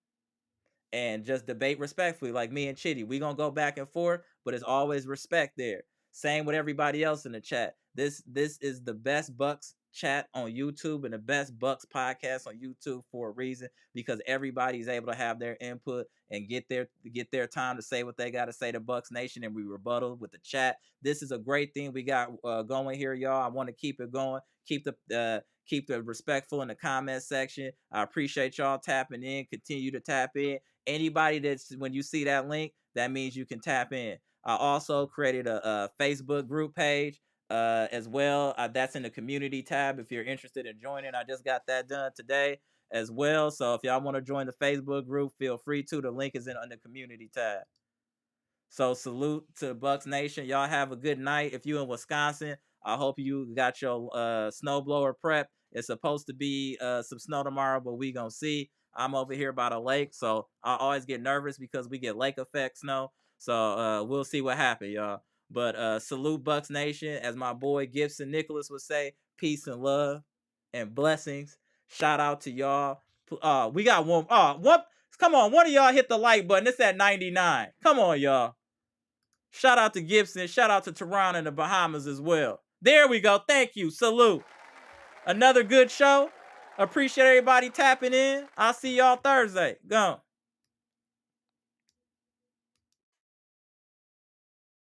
and just debate respectfully, like me and Chitty. We're going to go back and forth, but it's always respect there. Same with everybody else in the chat. This is the best Bucks chat on YouTube and the best Bucks podcast on YouTube for a reason, because everybody's able to have their input and get their time to say what they got to say to Bucks Nation, and we rebuttal with the chat. This is a great thing we got going here, y'all. I want to keep it going. Keep the respectful in the comment section. I appreciate y'all tapping in. Continue to tap in. Anybody that's, when you see that link, that means you can tap in. I also created a Facebook group page as well. That's in the community tab if you're interested in joining. I just got that done today as well. So if y'all want to join the Facebook group, feel free to. The link is in the community tab. So salute to Bucks Nation. Y'all have a good night. If you're in Wisconsin, I hope you got your snowblower prep. It's supposed to be some snow tomorrow, but we gonna see. I'm over here by the lake, so I always get nervous because we get lake effect snow. So we'll see what happens, y'all. But salute Bucks Nation. As my boy Gibson Nicholas would say, peace and love and blessings. Shout out to y'all. We got one. Come on, one of y'all hit the like button. It's at 99. Come on, y'all. Shout out to Gibson. Shout out to Toronto and the Bahamas as well. There we go. Thank you. Salute. Another good show. Appreciate everybody tapping in. I'll see y'all Thursday. Go.